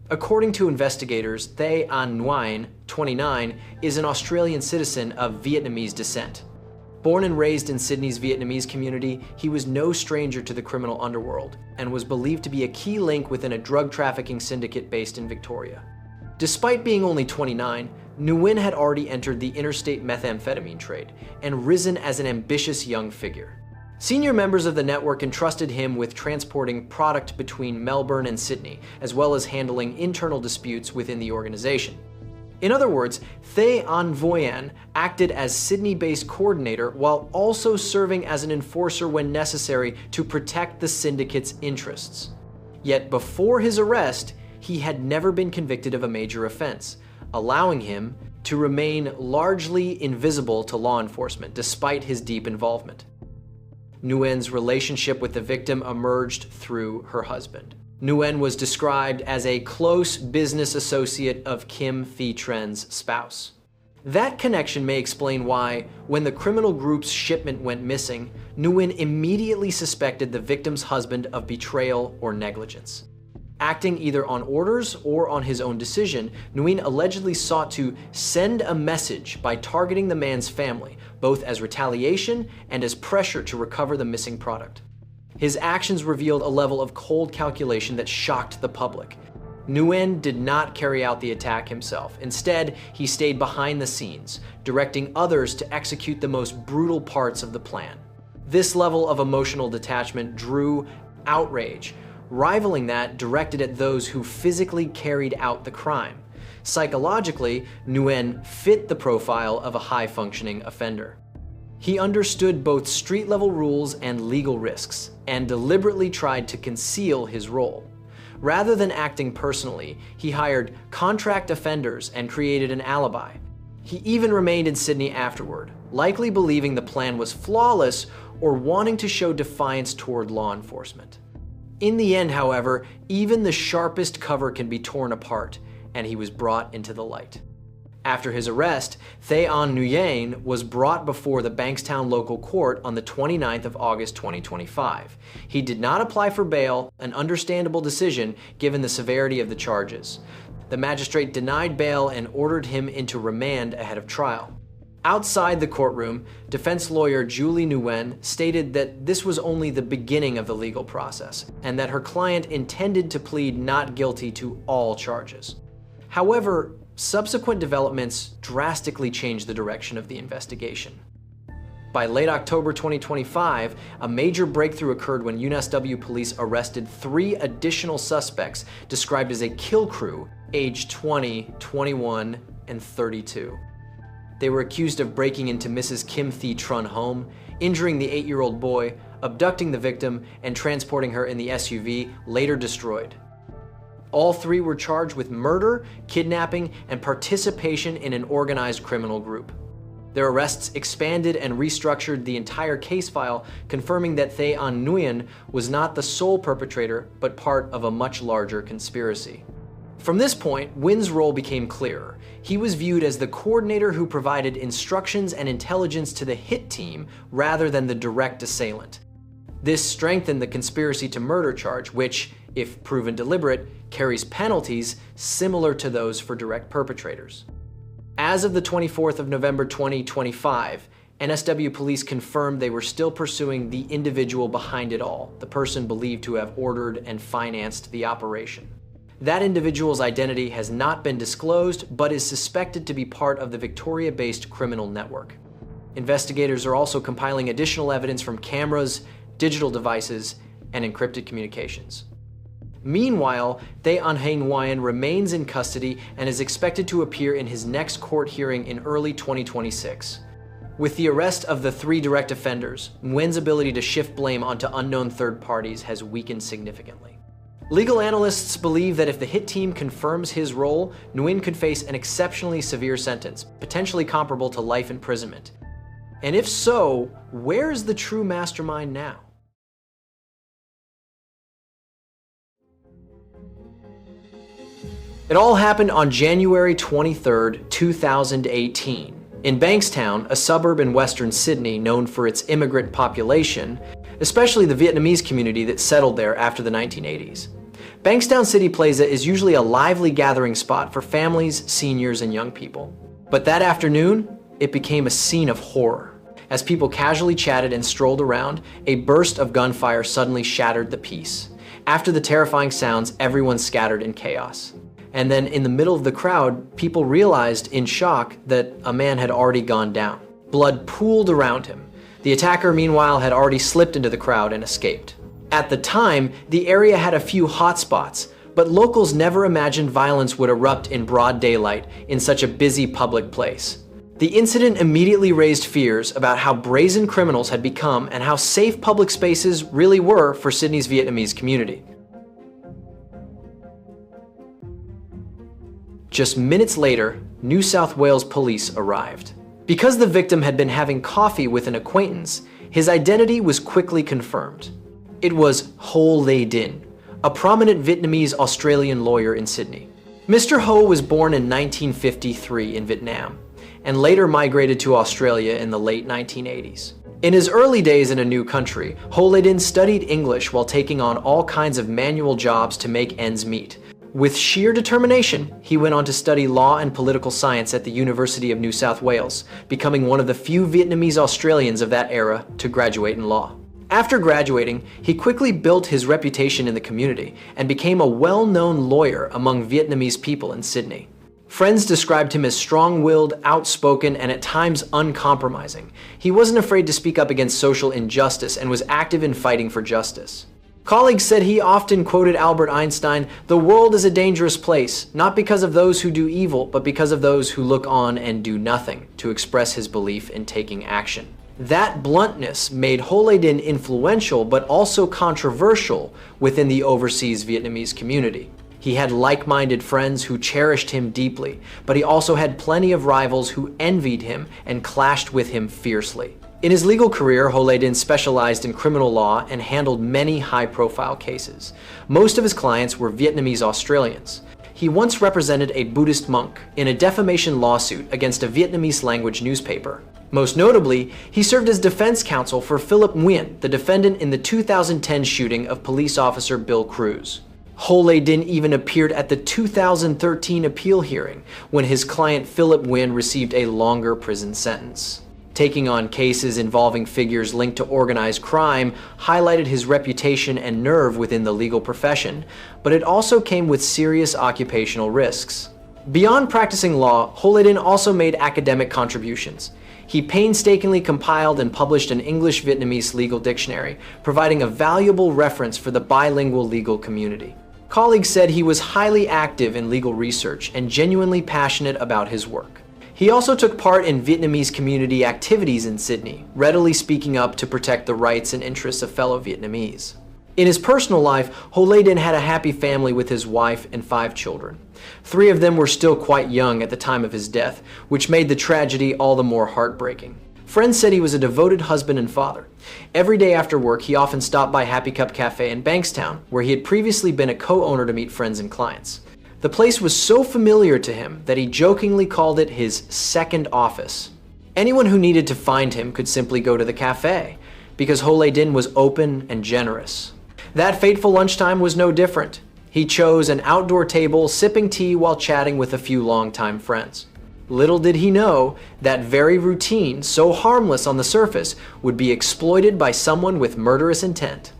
According to investigators, Thien Nguyen, 29, is an Australian citizen of Vietnamese descent. Born and raised in Sydney's Vietnamese community, he was no stranger to the criminal underworld and was believed to be a key link within a drug trafficking syndicate based in Victoria. Despite being only 29, Nguyen had already entered the interstate methamphetamine trade and risen as an ambitious young figure. Senior members of the network entrusted him with transporting product between Melbourne and Sydney, as well as handling internal disputes within the organization. In other words, Thien Nguyen acted as Sydney-based coordinator while also serving as an enforcer when necessary to protect the syndicate's interests. Yet before his arrest, he had never been convicted of a major offense, allowing him to remain largely invisible to law enforcement despite his deep involvement. Nguyen's relationship with the victim emerged through her husband. Nguyen was described as a close business associate of Kim Tran's spouse. That connection may explain why, when the criminal group's shipment went missing, Nguyen immediately suspected the victim's husband of betrayal or negligence. Acting either on orders or on his own decision, Nguyen allegedly sought to send a message by targeting the man's family, both as retaliation and as pressure to recover the missing product. His actions revealed a level of cold calculation that shocked the public. Nguyen did not carry out the attack himself. Instead, he stayed behind the scenes, directing others to execute the most brutal parts of the plan. This level of emotional detachment drew outrage, rivaling that directed at those who physically carried out the crime. Psychologically, Nguyen fit the profile of a high-functioning offender. He understood both street-level rules and legal risks, and deliberately tried to conceal his role. Rather than acting personally, he hired contract offenders and created an alibi. He even remained in Sydney afterward, likely believing the plan was flawless or wanting to show defiance toward law enforcement. In the end, however, even the sharpest cover can be torn apart, and he was brought into the light. After his arrest, Thien Nguyen was brought before the Bankstown local court on the 29th of August 2025. He did not apply for bail, an understandable decision given the severity of the charges. The magistrate denied bail and ordered him into remand ahead of trial. Outside the courtroom, defense lawyer Julie Nguyen stated that this was only the beginning of the legal process and that her client intended to plead not guilty to all charges. However, subsequent developments drastically changed the direction of the investigation. By late October 2025, a major breakthrough occurred when UNSW police arrested 3 additional suspects described as a kill crew, aged 20, 21, and 32. They were accused of breaking into Mrs. Kim Thi Trun home, injuring the 8-year-old boy, abducting the victim, and transporting her in the SUV, later destroyed. All 3 were charged with murder, kidnapping, and participation in an organized criminal group. Their arrests expanded and restructured the entire case file, confirming that Thien Nguyen was not the sole perpetrator, but part of a much larger conspiracy. From this point, Nguyen's role became clearer. He was viewed as the coordinator who provided instructions and intelligence to the hit team rather than the direct assailant. This strengthened the conspiracy to murder charge, which, if proven deliberate, carries penalties similar to those for direct perpetrators. As of the 24th of November 2025, NSW police confirmed they were still pursuing the individual behind it all, the person believed to have ordered and financed the operation. That individual's identity has not been disclosed, but is suspected to be part of the Victoria-based criminal network. Investigators are also compiling additional evidence from cameras, digital devices, and encrypted communications. Meanwhile, Thien Nguyen remains in custody and is expected to appear in his next court hearing in early 2026. With the arrest of the 3 direct offenders, Nguyen's ability to shift blame onto unknown third parties has weakened significantly. Legal analysts believe that if the hit team confirms his role, Nguyen could face an exceptionally severe sentence, potentially comparable to life imprisonment. And if so, where is the true mastermind now? It all happened on January 23, 2018. In Bankstown, a suburb in western Sydney known for its immigrant population, especially the Vietnamese community that settled there after the 1980s. Bankstown City Plaza is usually a lively gathering spot for families, seniors, and young people. But that afternoon, it became a scene of horror. As people casually chatted and strolled around, a burst of gunfire suddenly shattered the peace. After the terrifying sounds, everyone scattered in chaos. And then in the middle of the crowd, people realized in shock that a man had already gone down. Blood pooled around him. The attacker, meanwhile, had already slipped into the crowd and escaped. At the time, the area had a few hotspots, but locals never imagined violence would erupt in broad daylight in such a busy public place. The incident immediately raised fears about how brazen criminals had become and how safe public spaces really were for Sydney's Vietnamese community. Just minutes later, New South Wales police arrived. Because the victim had been having coffee with an acquaintance, his identity was quickly confirmed. It was Ho Dinh, a prominent Vietnamese Australian lawyer in Sydney. Mr. Ho was born in 1953 in Vietnam, and later migrated to Australia in the late 1980s. In his early days in a new country, Ho Dinh studied English while taking on all kinds of manual jobs to make ends meet. With sheer determination, he went on to study law and political science at the University of New South Wales, becoming one of the few Vietnamese Australians of that era to graduate in law. After graduating, he quickly built his reputation in the community and became a well-known lawyer among Vietnamese people in Sydney. Friends described him as strong-willed, outspoken, and at times uncompromising. He wasn't afraid to speak up against social injustice and was active in fighting for justice. Colleagues said he often quoted Albert Einstein, "The world is a dangerous place, not because of those who do evil, but because of those who look on and do nothing," to express his belief in taking action. That bluntness made Ho Dinh influential but also controversial within the overseas Vietnamese community. He had like-minded friends who cherished him deeply, but he also had plenty of rivals who envied him and clashed with him fiercely. In his legal career, Ho Dinh specialized in criminal law and handled many high-profile cases. Most of his clients were Vietnamese Australians. he once represented a Buddhist monk in a defamation lawsuit against a Vietnamese language newspaper. Most notably, he served as defense counsel for Philip Nguyen, the defendant in the 2010 shooting of police officer Bill Cruz. Ho Dinh even appeared at the 2013 appeal hearing, when his client Philip Nguyen received a longer prison sentence. Taking on cases involving figures linked to organized crime highlighted his reputation and nerve within the legal profession, but it also came with serious occupational risks. Beyond practicing law, Ho Dinh also made academic contributions. He painstakingly compiled and published an English-Vietnamese legal dictionary, providing a valuable reference for the bilingual legal community. Colleagues said he was highly active in legal research and genuinely passionate about his work. He also took part in Vietnamese community activities in Sydney, readily speaking up to protect the rights and interests of fellow Vietnamese. In his personal life, Ho Dinh had a happy family with his wife and 5 children. 3 of them were still quite young at the time of his death, which made the tragedy all the more heartbreaking. Friends said he was a devoted husband and father. Every day after work, he often stopped by Happy Cup Cafe in Bankstown, where he had previously been a co-owner to meet friends and clients. The place was so familiar to him that he jokingly called it his second office. Anyone who needed to find him could simply go to the cafe, because Ho Dinh was open and generous. That fateful lunchtime was no different. He chose an outdoor table, sipping tea while chatting with a few longtime friends. Little did he know that very routine, so harmless on the surface, would be exploited by someone with murderous intent.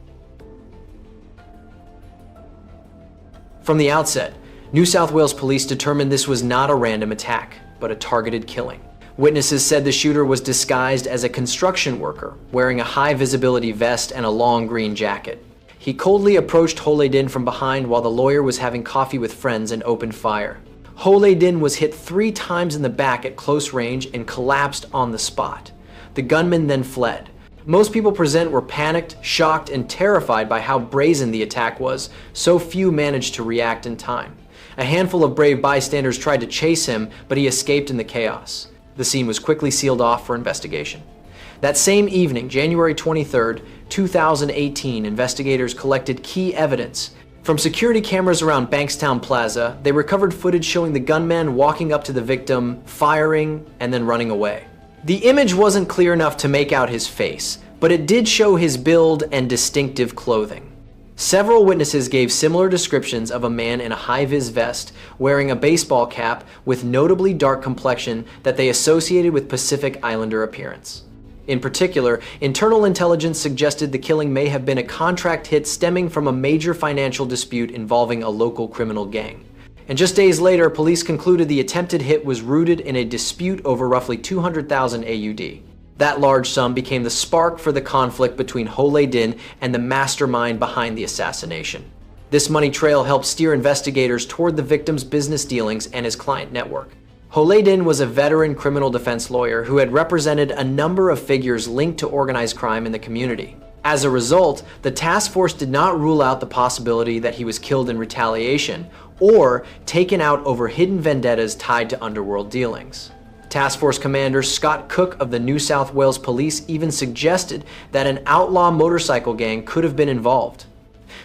From the outset, New South Wales police determined this was not a random attack, but a targeted killing. Witnesses said the shooter was disguised as a construction worker, wearing a high-visibility vest and a long green jacket. He coldly approached Ho Dinh from behind while the lawyer was having coffee with friends and opened fire. Ho Dinh was hit 3 times in the back at close range and collapsed on the spot. The gunman then fled. Most people present were panicked, shocked, and terrified by how brazen the attack was. So few managed to react in time. A handful of brave bystanders tried to chase him, but he escaped in the chaos. The scene was quickly sealed off for investigation. That same evening, January 23, 2018, investigators collected key evidence. From security cameras around Bankstown Plaza, they recovered footage showing the gunman walking up to the victim, firing, and then running away. The image wasn't clear enough to make out his face, but it did show his build and distinctive clothing. Several witnesses gave similar descriptions of a man in a high-vis vest, wearing a baseball cap with notably dark complexion that they associated with Pacific Islander appearance. In particular, internal intelligence suggested the killing may have been a contract hit stemming from a major financial dispute involving a local criminal gang. And just days later, police concluded the attempted hit was rooted in a dispute over roughly 200,000 AUD. That large sum became the spark for the conflict between Ho Dinh and the mastermind behind the assassination. This money trail helped steer investigators toward the victim's business dealings and his client network. Ho Dinh was a veteran criminal defense lawyer who had represented a number of figures linked to organized crime in the community. As a result, the task force did not rule out the possibility that he was killed in retaliation or taken out over hidden vendettas tied to underworld dealings. Task Force Commander Scott Cook of the New South Wales Police even suggested that an outlaw motorcycle gang could have been involved.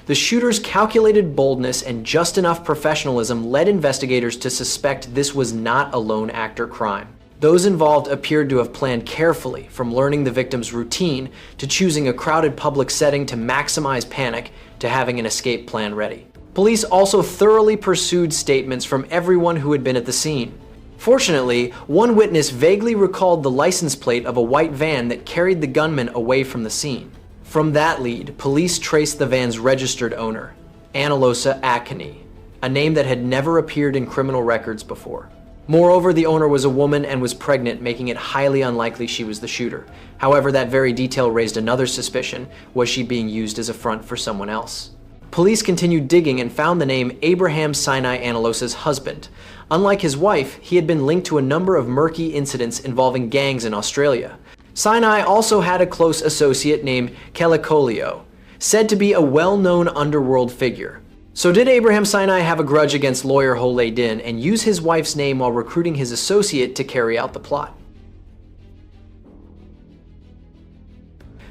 The shooter's calculated boldness and just enough professionalism led investigators to suspect this was not a lone actor crime. Those involved appeared to have planned carefully, from learning the victim's routine to choosing a crowded public setting to maximize panic to having an escape plan ready. Police also thoroughly pursued statements from everyone who had been at the scene. Fortunately, one witness vaguely recalled the license plate of a white van that carried the gunman away from the scene. From that lead, police traced the van's registered owner, Analosa Akani, a name that had never appeared in criminal records before. Moreover, the owner was a woman and was pregnant, making it highly unlikely she was the shooter. However, that very detail raised another suspicion: was she being used as a front for someone else? Police continued digging and found the name Abraham Sinai Analosa's husband. Unlike his wife, he had been linked to a number of murky incidents involving gangs in Australia. Sinai also had a close associate named Kelikolio, said to be a well-known underworld figure. So did Abraham Sinai have a grudge against lawyer Ho Dinh and use his wife's name while recruiting his associate to carry out the plot?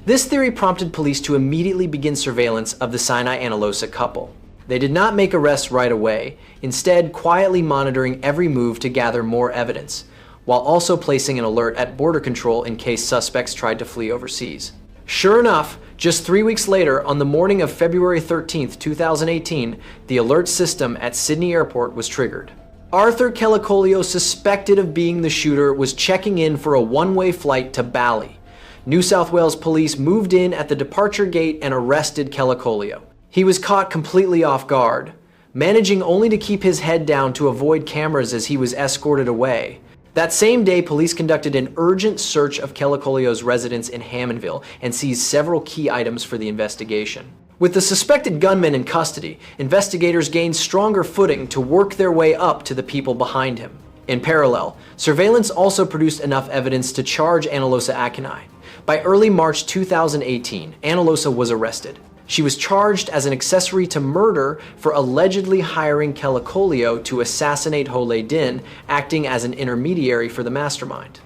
This theory prompted police to immediately begin surveillance of the Sinai Analosa couple. They did not make arrests right away, instead quietly monitoring every move to gather more evidence, while also placing an alert at border control in case suspects tried to flee overseas. Sure enough, just 3 weeks later, on the morning of February 13th, 2018, the alert system at Sydney Airport was triggered. Arthur Kelakolio, suspected of being the shooter, was checking in for a one-way flight to Bali. New South Wales police moved in at the departure gate and arrested Kelakolio. He was caught completely off guard, managing only to keep his head down to avoid cameras as he was escorted away. That same day, police conducted an urgent search of Kelakolio's residence in Hammondville and seized several key items for the investigation. With the suspected gunman in custody, investigators gained stronger footing to work their way up to the people behind him. In parallel, surveillance also produced enough evidence to charge Analosa Akinai. By early March 2018, Analosa was arrested. She was charged as an accessory to murder for allegedly hiring Kelakolio to assassinate Hoang Dinh, acting as an intermediary for the mastermind.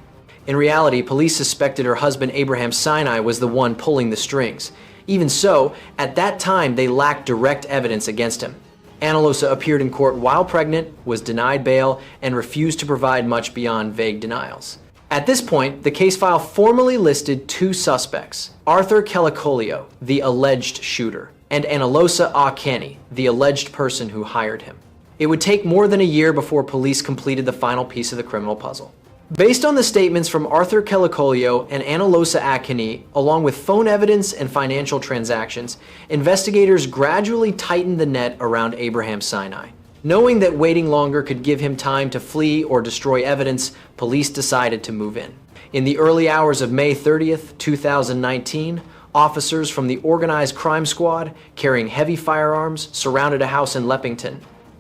In reality, police suspected her husband Abraham Sinai was the one pulling the strings. Even so, at that time they lacked direct evidence against him. Analosa appeared in court while pregnant, was denied bail, and refused to provide much beyond vague denials. At this point, the case file formally listed two suspects: Arthur Kelakolio, the alleged shooter, and Analosa Akinai, the alleged person who hired him. It would take more than a year before police completed the final piece of the criminal puzzle. Based on the statements from Arthur Kelakolio and Analosa Akinai, along with phone evidence and financial transactions, investigators gradually tightened the net around Abraham Sinai. Knowing that waiting longer could give him time to flee or destroy evidence, police decided to move in. In the early hours of May 30th, 2019, officers from the Organized Crime Squad, carrying heavy firearms, surrounded a house in Leppington.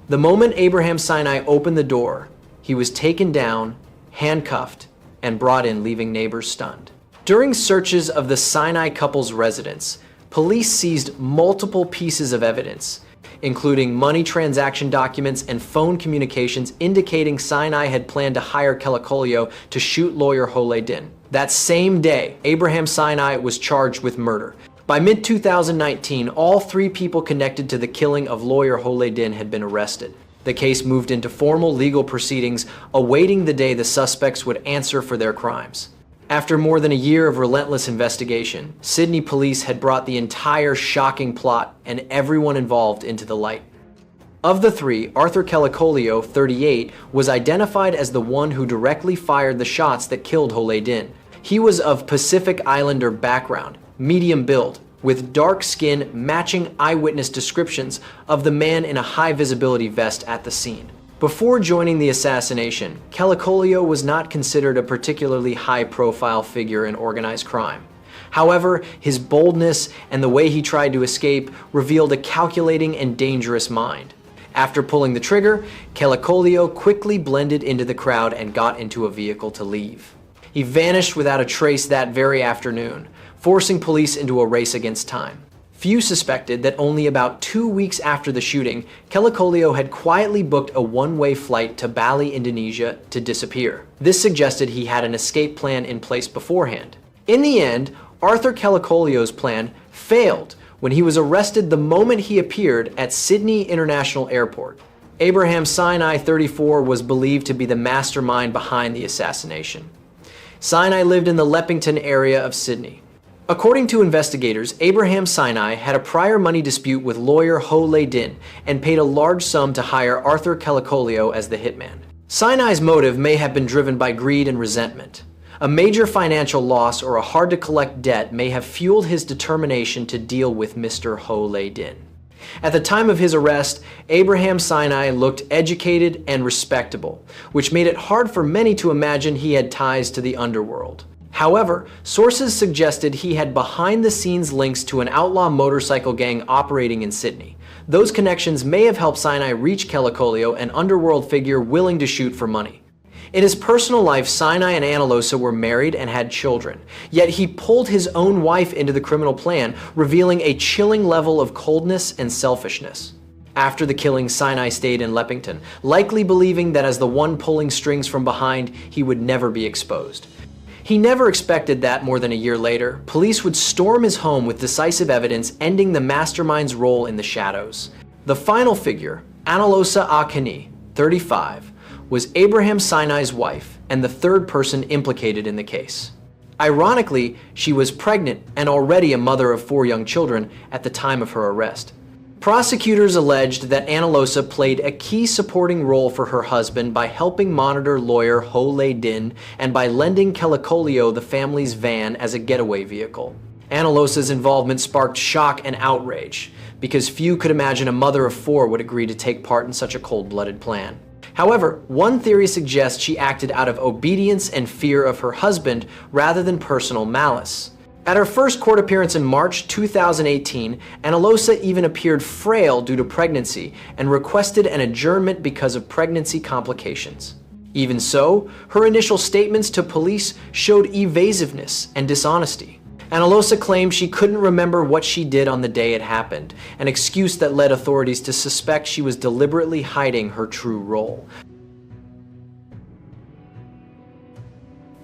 The moment Abraham Sinai opened the door, he was taken down, handcuffed, and brought in, leaving neighbors stunned. During searches of the Sinai couple's residence, police seized multiple pieces of evidence, including money transaction documents and phone communications indicating Sinai had planned to hire Kelakolio to shoot lawyer Hoang Dinh. That same day, Abraham Sinai was charged with murder. By mid-2019, all three people connected to the killing of lawyer Hoang Dinh had been arrested. The case moved into formal legal proceedings, awaiting the day the suspects would answer for their crimes. After more than a year of relentless investigation, Sydney police had brought the entire shocking plot and everyone involved into the light. Of the three, Arthur Kelakolio, 38, was identified as the one who directly fired the shots that killed Hoang Dinh. He was of Pacific Islander background, medium build, with dark skin matching eyewitness descriptions of the man in a high-visibility vest at the scene. Before joining the assassination, Kelakolio was not considered a particularly high-profile figure in organized crime. However, his boldness and the way he tried to escape revealed a calculating and dangerous mind. After pulling the trigger, Kelakolio quickly blended into the crowd and got into a vehicle to leave. He vanished without a trace that very afternoon, forcing police into a race against time. Few suspected that only about 2 weeks after the shooting, Kelakolio had quietly booked a one-way flight to Bali, Indonesia to disappear. This suggested he had an escape plan in place beforehand. In the end, Arthur Kelakolio's plan failed when he was arrested the moment he appeared at Sydney International Airport. Abraham Sinai, 34, was believed to be the mastermind behind the assassination. Sinai lived in the Leppington area of Sydney. According to investigators, Abraham Sinai had a prior money dispute with lawyer Hoang Dinh and paid a large sum to hire Arthur Kelakolio as the hitman. Sinai's motive may have been driven by greed and resentment. A major financial loss or a hard-to-collect debt may have fueled his determination to deal with Mr. Hoang Dinh. At the time of his arrest, Abraham Sinai looked educated and respectable, which made it hard for many to imagine he had ties to the underworld. However, sources suggested he had behind-the-scenes links to an outlaw motorcycle gang operating in Sydney. Those connections may have helped Sinai reach Kelakolio, an underworld figure willing to shoot for money. In his personal life, Sinai and Analosa were married and had children, yet he pulled his own wife into the criminal plan, revealing a chilling level of coldness and selfishness. After the killing, Sinai stayed in Leppington, likely believing that as the one pulling strings from behind, he would never be exposed. He never expected that more than a year later, police would storm his home with decisive evidence, ending the mastermind's role in the shadows. The final figure, Analosa Akani, 35, was Abraham Sinai's wife and the third person implicated in the case. Ironically, she was pregnant and already a mother of 4 young children at the time of her arrest. Prosecutors alleged that Analosa played a key supporting role for her husband by helping monitor lawyer Ho Le Dinh and by lending Kelakoleo the family's van as a getaway vehicle. Analosa's involvement sparked shock and outrage, because few could imagine a mother of 4 would agree to take part in such a cold-blooded plan. However, one theory suggests she acted out of obedience and fear of her husband rather than personal malice. At her first court appearance in March 2018, Analosa even appeared frail due to pregnancy and requested an adjournment because of pregnancy complications. Even so, her initial statements to police showed evasiveness and dishonesty. Analosa claimed she couldn't remember what she did on the day it happened, an excuse that led authorities to suspect she was deliberately hiding her true role.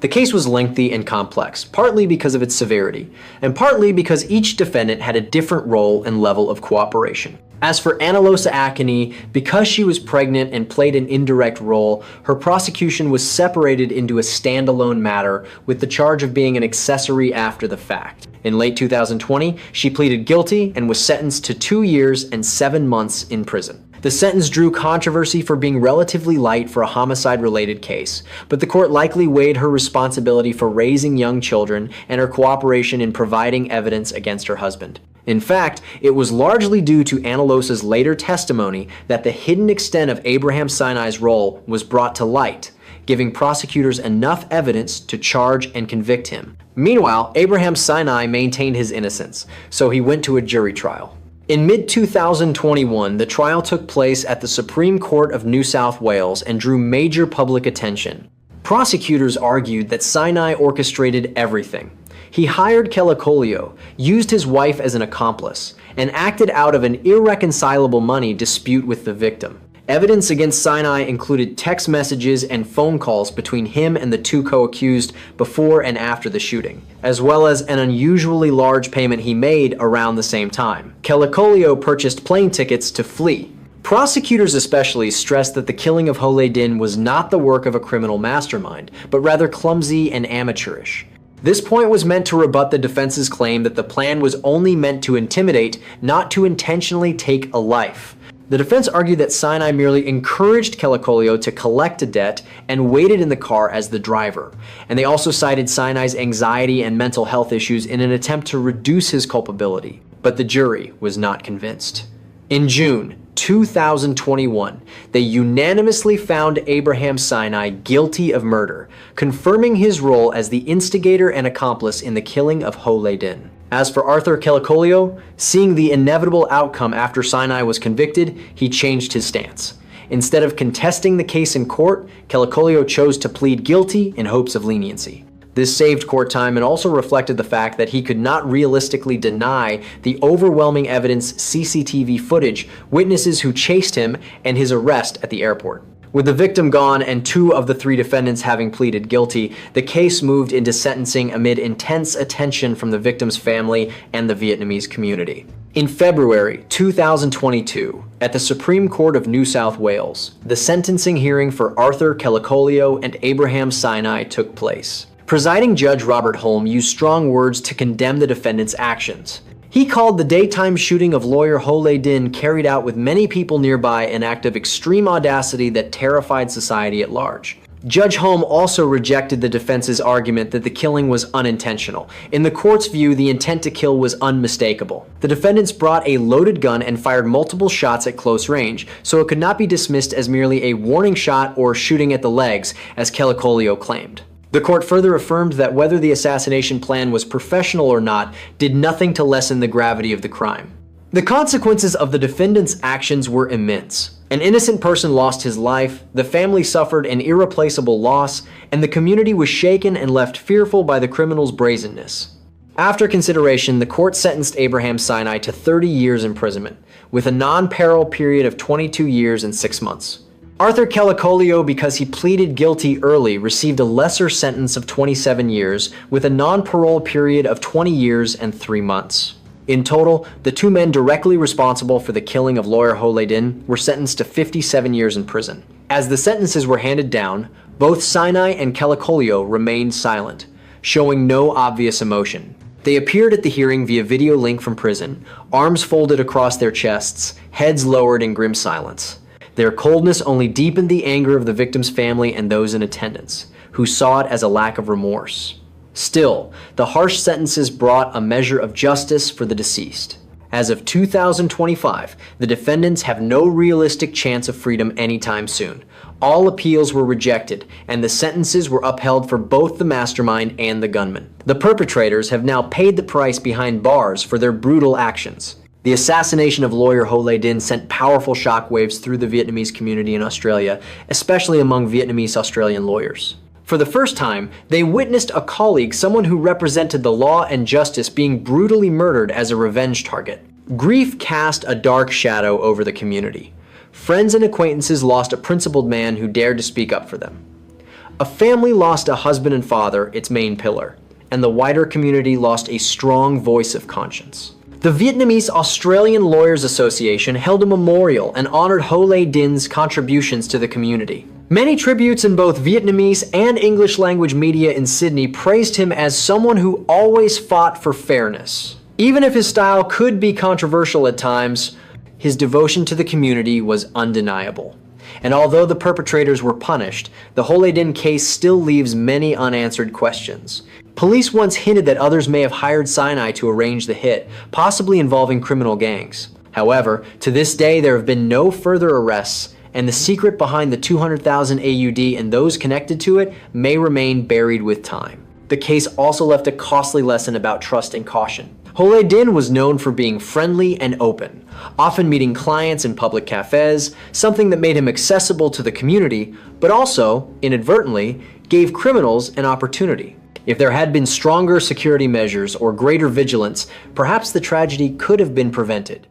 The case was lengthy and complex, partly because of its severity, and partly because each defendant had a different role and level of cooperation. As for Analosa Akani, because she was pregnant and played an indirect role, her prosecution was separated into a standalone matter with the charge of being an accessory after the fact. In late 2020, she pleaded guilty and was sentenced to 2 years and 7 months in prison. The sentence drew controversy for being relatively light for a homicide-related case, but the court likely weighed her responsibility for raising young children and her cooperation in providing evidence against her husband. In fact, it was largely due to Analosa's later testimony that the hidden extent of Abraham Sinai's role was brought to light, giving prosecutors enough evidence to charge and convict him. Meanwhile, Abraham Sinai maintained his innocence, so he went to a jury trial. In mid-2021, the trial took place at the Supreme Court of New South Wales and drew major public attention. Prosecutors argued that Sinai orchestrated everything. He hired Kelakoleo, used his wife as an accomplice, and acted out of an irreconcilable money dispute with the victim. Evidence against Sinai included text messages and phone calls between him and the 2 co-accused before and after the shooting, as well as an unusually large payment he made around the same time. Kelakoleo purchased plane tickets to flee. Prosecutors especially stressed that the killing of Ho Le Dinh was not the work of a criminal mastermind, but rather clumsy and amateurish. This point was meant to rebut the defense's claim that the plan was only meant to intimidate, not to intentionally take a life. The defense argued that Sinai merely encouraged Kelakoleo to collect a debt and waited in the car as the driver, and they also cited Sinai's anxiety and mental health issues in an attempt to reduce his culpability, but the jury was not convinced. In June 2021, they unanimously found Abraham Sinai guilty of murder, confirming his role as the instigator and accomplice in the killing of Ho Le Dinh. As for Arthur Kelakoleo, seeing the inevitable outcome after Sinai was convicted, he changed his stance. Instead of contesting the case in court, Kelakoleo chose to plead guilty in hopes of leniency. This saved court time and also reflected the fact that he could not realistically deny the overwhelming evidence CCTV footage, witnesses who chased him, and his arrest at the airport. With the victim gone and 2 of the 3 defendants having pleaded guilty, the case moved into sentencing amid intense attention from the victim's family and the Vietnamese community. In February 2022, at the Supreme Court of New South Wales, the sentencing hearing for Arthur Kelakoleo and Abraham Sinai took place. Presiding Judge Robert Holm used strong words to condemn the defendants' actions. He called the daytime shooting of lawyer Ho Le Dinh carried out with many people nearby an act of extreme audacity that terrified society at large. Judge Holm also rejected the defense's argument that the killing was unintentional. In the court's view, the intent to kill was unmistakable. The defendants brought a loaded gun and fired multiple shots at close range, so it could not be dismissed as merely a warning shot or shooting at the legs, as Kelakoleo claimed. The court further affirmed that whether the assassination plan was professional or not did nothing to lessen the gravity of the crime. The consequences of the defendant's actions were immense. An innocent person lost his life, the family suffered an irreplaceable loss, and the community was shaken and left fearful by the criminal's brazenness. After consideration, the court sentenced Abraham Sinai to 30 years imprisonment, with a non-parole period of 22 years and 6 months. Arthur Kelakoleo, because he pleaded guilty early, received a lesser sentence of 27 years with a non-parole period of 20 years and 3 months. In total, the two men directly responsible for the killing of lawyer Ho Dinh were sentenced to 57 years in prison. As the sentences were handed down, both Sinai and Kelikolio remained silent, showing no obvious emotion. They appeared at the hearing via video link from prison, arms folded across their chests, heads lowered in grim silence. Their coldness only deepened the anger of the victim's family and those in attendance, who saw it as a lack of remorse. Still, the harsh sentences brought a measure of justice for the deceased. As of 2025, the defendants have no realistic chance of freedom anytime soon. All appeals were rejected, and the sentences were upheld for both the mastermind and the gunman. The perpetrators have now paid the price behind bars for their brutal actions. The assassination of lawyer Ho Dinh sent powerful shockwaves through the Vietnamese community in Australia, especially among Vietnamese Australian lawyers. For the first time, they witnessed a colleague, someone who represented the law and justice, being brutally murdered as a revenge target. Grief cast a dark shadow over the community. Friends and acquaintances lost a principled man who dared to speak up for them. A family lost a husband and father, its main pillar, and the wider community lost a strong voice of conscience. The Vietnamese Australian Lawyers Association held a memorial and honored Ho Dinh's contributions to the community. Many tributes in both Vietnamese and English language media in Sydney praised him as someone who always fought for fairness. Even if his style could be controversial at times, his devotion to the community was undeniable. And although the perpetrators were punished, the Ho Dinh case still leaves many unanswered questions. Police once hinted that others may have hired Sinai to arrange the hit, possibly involving criminal gangs. However, to this day there have been no further arrests, and the secret behind the 200,000 AUD and those connected to it may remain buried with time. The case also left a costly lesson about trust and caution. Ho Dinh was known for being friendly and open, often meeting clients in public cafes, something that made him accessible to the community, but also, inadvertently, gave criminals an opportunity. If there had been stronger security measures or greater vigilance, perhaps the tragedy could have been prevented.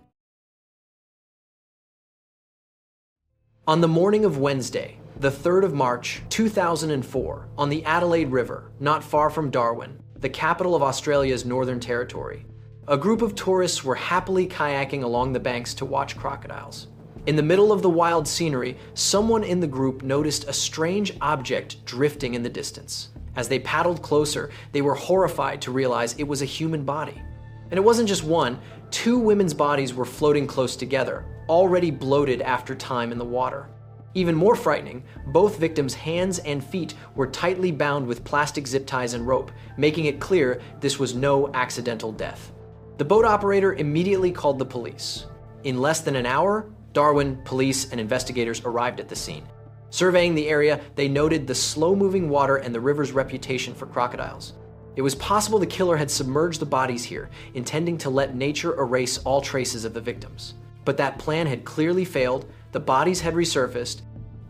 On the morning of Wednesday, the 3rd of March, 2004, on the Adelaide River, not far from Darwin, the capital of Australia's Northern Territory, a group of tourists were happily kayaking along the banks to watch crocodiles. In the middle of the wild scenery, someone in the group noticed a strange object drifting in the distance. As they paddled closer, they were horrified to realize it was a human body. And it wasn't just one, 2 women's bodies were floating close together, already bloated after time in the water. Even more frightening, both victims' hands and feet were tightly bound with plastic zip ties and rope, making it clear this was no accidental death. The boat operator immediately called the police. In less than an hour, Darwin, police, and investigators arrived at the scene. Surveying the area, they noted the slow-moving water and the river's reputation for crocodiles. It was possible the killer had submerged the bodies here, intending to let nature erase all traces of the victims. But that plan had clearly failed, the bodies had resurfaced.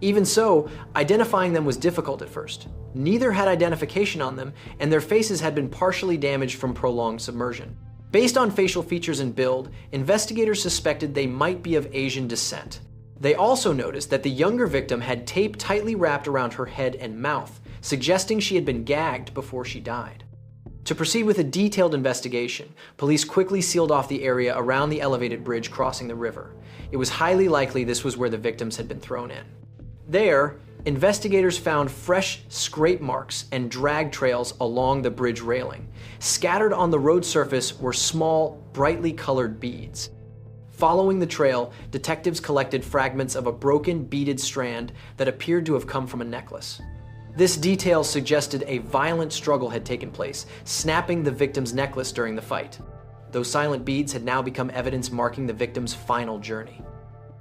Even so, identifying them was difficult at first. Neither had identification on them, and their faces had been partially damaged from prolonged submersion. Based on facial features and build, investigators suspected they might be of Asian descent. They also noticed that the younger victim had tape tightly wrapped around her head and mouth, suggesting she had been gagged before she died. To proceed with a detailed investigation, police quickly sealed off the area around the elevated bridge crossing the river. It was highly likely this was where the victims had been thrown in. There, investigators found fresh scrape marks and drag trails along the bridge railing. Scattered on the road surface were small, brightly colored beads. Following the trail, detectives collected fragments of a broken, beaded strand that appeared to have come from a necklace. This detail suggested a violent struggle had taken place, snapping the victim's necklace during the fight. Those silent beads had now become evidence marking the victim's final journey.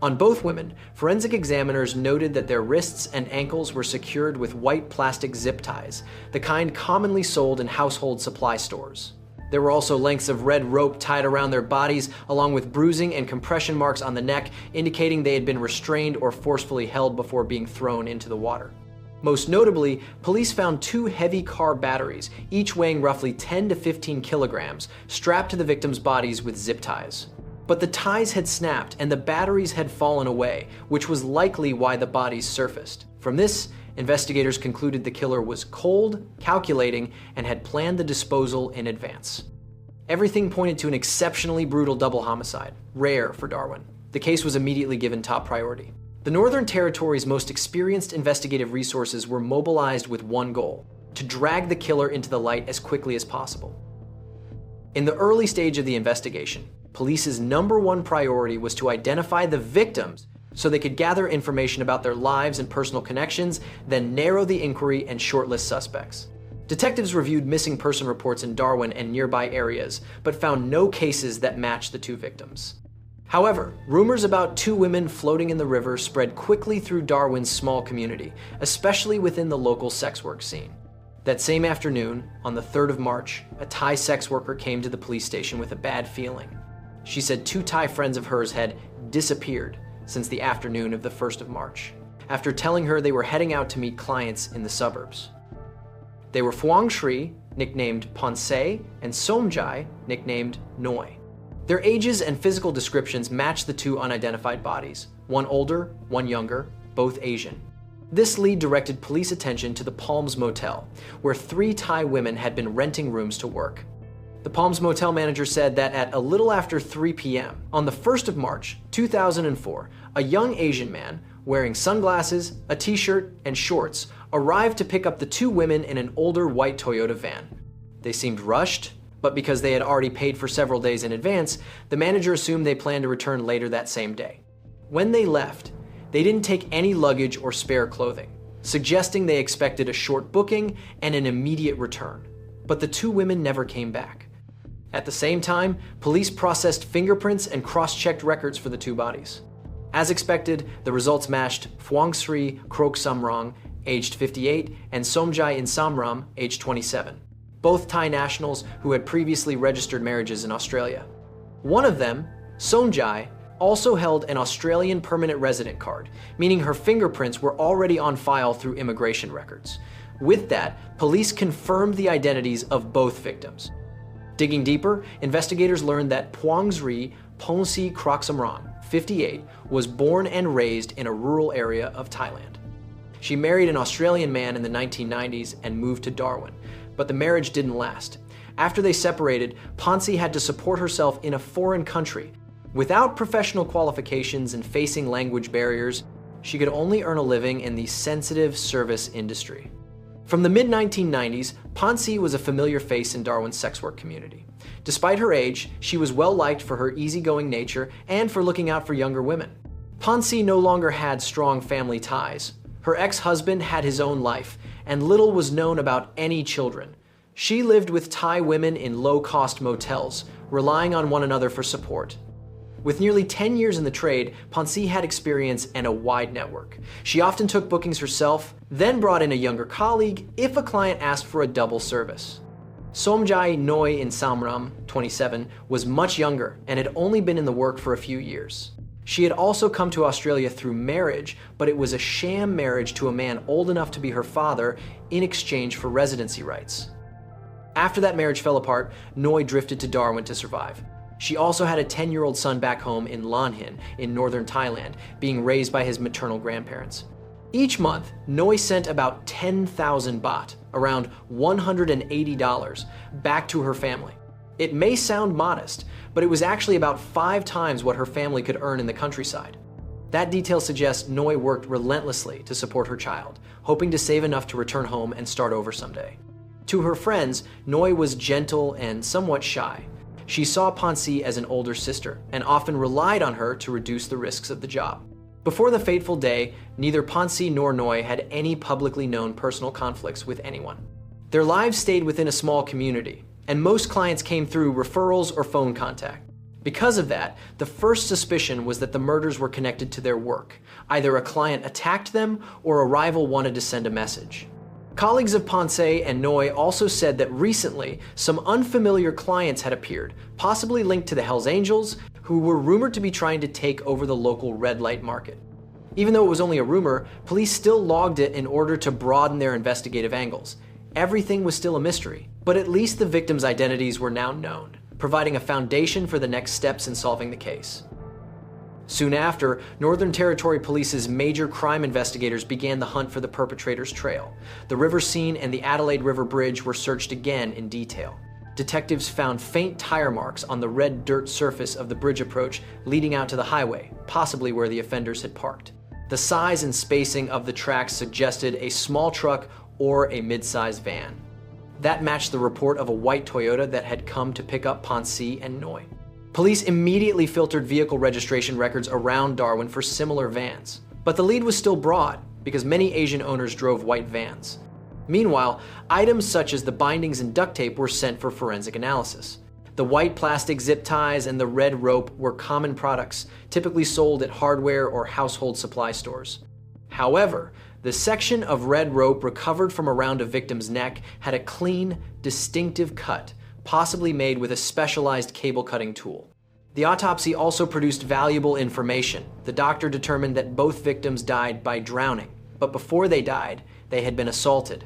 On both women, forensic examiners noted that their wrists and ankles were secured with white plastic zip ties, the kind commonly sold in household supply stores. There were also lengths of red rope tied around their bodies, along with bruising and compression marks on the neck, indicating they had been restrained or forcefully held before being thrown into the water. Most notably, police found 2 heavy car batteries, each weighing roughly 10 to 15 kilograms, strapped to the victims' bodies with zip ties. But the ties had snapped and the batteries had fallen away, which was likely why the bodies surfaced. From this, investigators concluded the killer was cold, calculating, and had planned the disposal in advance. Everything pointed to an exceptionally brutal double homicide, rare for Darwin. The case was immediately given top priority. The Northern Territory's most experienced investigative resources were mobilized with one goal: to drag the killer into the light as quickly as possible. In the early stage of the investigation, police's #1 priority was to identify the victims so they could gather information about their lives and personal connections, then narrow the inquiry and shortlist suspects. Detectives reviewed missing person reports in Darwin and nearby areas, but found no cases that matched the two victims. However, rumors about two women floating in the river spread quickly through Darwin's small community, especially within the local sex work scene. That same afternoon, on the 3rd of March, a Thai sex worker came to the police station with a bad feeling. She said two Thai friends of hers had disappeared since the afternoon of the 1st of March, after telling her they were heading out to meet clients in the suburbs. They were Phuong Sri, nicknamed Ponce, and Somjai, nicknamed Noi. Their ages and physical descriptions matched the two unidentified bodies, one older, one younger, both Asian. This lead directed police attention to the Palms Motel, where 3 Thai women had been renting rooms to work. The Palms Motel manager said that at a little after 3 p.m., on the 1st of March, 2004, a young Asian man, wearing sunglasses, a t-shirt, and shorts, arrived to pick up the 2 women in an older white Toyota van. They seemed rushed, but because they had already paid for several days in advance, the manager assumed they planned to return later that same day. When they left, they didn't take any luggage or spare clothing, suggesting they expected a short booking and an immediate return. But the 2 women never came back. At the same time, police processed fingerprints and cross-checked records for the 2 bodies. As expected, the results matched Phuong Sri Krok Samrong, aged 58, and Somjai Insamram, aged 27, both Thai nationals who had previously registered marriages in Australia. One of them, Somjai, also held an Australian permanent resident card, meaning her fingerprints were already on file through immigration records. With that, police confirmed the identities of both victims. Digging deeper, investigators learned that Phuong Sri Ponsi Kroksamrang, 58, was born and raised in a rural area of Thailand. She married an Australian man in the 1990s and moved to Darwin, but the marriage didn't last. After they separated, Ponsi had to support herself in a foreign country. Without professional qualifications and facing language barriers, she could only earn a living in the sensitive service industry. From the mid-1990s, Ponsi was a familiar face in Darwin's sex work community. Despite her age, she was well liked for her easygoing nature and for looking out for younger women. Ponsi no longer had strong family ties. Her ex-husband had his own life, and little was known about any children. She lived with Thai women in low-cost motels, relying on one another for support. With nearly 10 years in the trade, Ponsi had experience and a wide network. She often took bookings herself, then brought in a younger colleague if a client asked for a double service. Somjai Noi Insamram, 27, was much younger and had only been in the work for a few years. She had also come to Australia through marriage, but it was a sham marriage to a man old enough to be her father in exchange for residency rights. After that marriage fell apart, Noi drifted to Darwin to survive. She also had a 10-year-old son back home in Lan Hin in northern Thailand, being raised by his maternal grandparents. Each month, Noi sent about 10,000 baht, around $180, back to her family. It may sound modest, but it was actually about 5 times what her family could earn in the countryside. That detail suggests Noi worked relentlessly to support her child, hoping to save enough to return home and start over someday. To her friends, Noi was gentle and somewhat shy. She saw Ponsi as an older sister and often relied on her to reduce the risks of the job. Before the fateful day, neither Ponsi nor Noi had any publicly known personal conflicts with anyone. Their lives stayed within a small community, and most clients came through referrals or phone contact. Because of that, the first suspicion was that the murders were connected to their work. Either a client attacked them or a rival wanted to send a message. Colleagues of Ponce and Noi also said that recently, some unfamiliar clients had appeared, possibly linked to the Hells Angels, who were rumored to be trying to take over the local red light market. Even though it was only a rumor, police still logged it in order to broaden their investigative angles. Everything was still a mystery, but at least the victims' identities were now known, providing a foundation for the next steps in solving the case. Soon after, Northern Territory Police's major crime investigators began the hunt for the perpetrator's trail. The river scene and the Adelaide River Bridge were searched again in detail. Detectives found faint tire marks on the red dirt surface of the bridge approach leading out to the highway, possibly where the offenders had parked. The size and spacing of the tracks suggested a small truck or a mid-sized van. That matched the report of a white Toyota that had come to pick up Ponce and Ngoc. Police immediately filtered vehicle registration records around Darwin for similar vans. But the lead was still broad, because many Asian owners drove white vans. Meanwhile, items such as the bindings and duct tape were sent for forensic analysis. The white plastic zip ties and the red rope were common products, typically sold at hardware or household supply stores. However, the section of red rope recovered from around a victim's neck had a clean, distinctive cut, possibly made with a specialized cable-cutting tool. The autopsy also produced valuable information. The doctor determined that both victims died by drowning, but before they died, they had been assaulted.